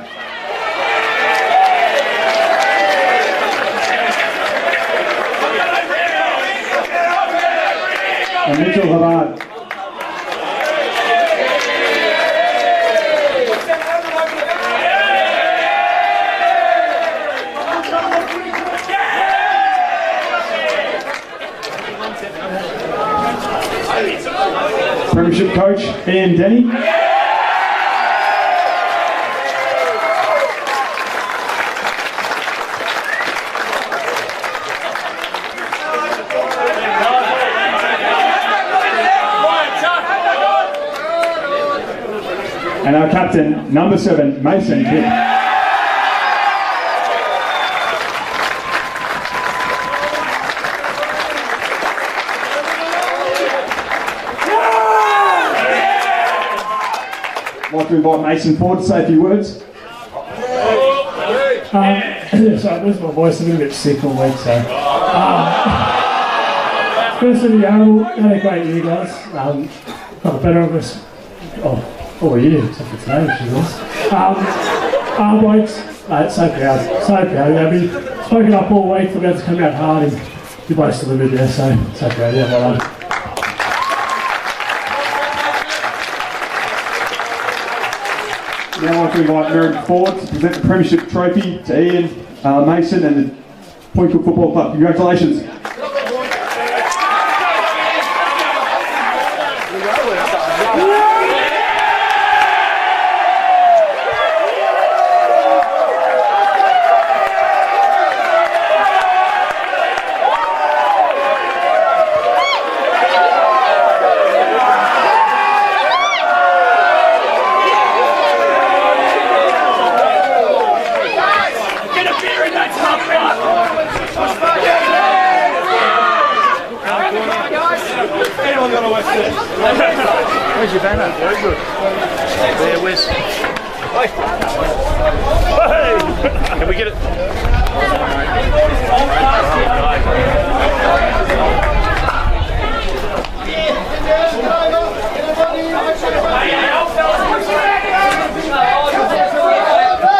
And Mitchell Havard. Premiership coach, Ian Denny. And our captain, number 7, Mason Kidd. I'd like to invite Mason forward to say a few words. So losing my voice, a little bit sick all week, so. Firstly, had a great year, guys. Got the better of us all year, except for today, which is nice. Blokes, so proud. Yeah, we spoken up all week, we're about to come out hard, and you both delivered there, so proud. Yeah, well done. Now I'd like to invite Merrick forward to present the Premiership trophy to Ian, Mason and the Point Cook Football Club. Congratulations. Where's your banner? Very good. There, Wes. Hey! Can we get it?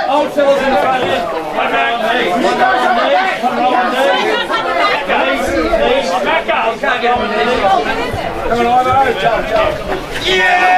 Old fellas in the front here. One back. Back up. Can't get on with these. Come on, Ivo. Yeah!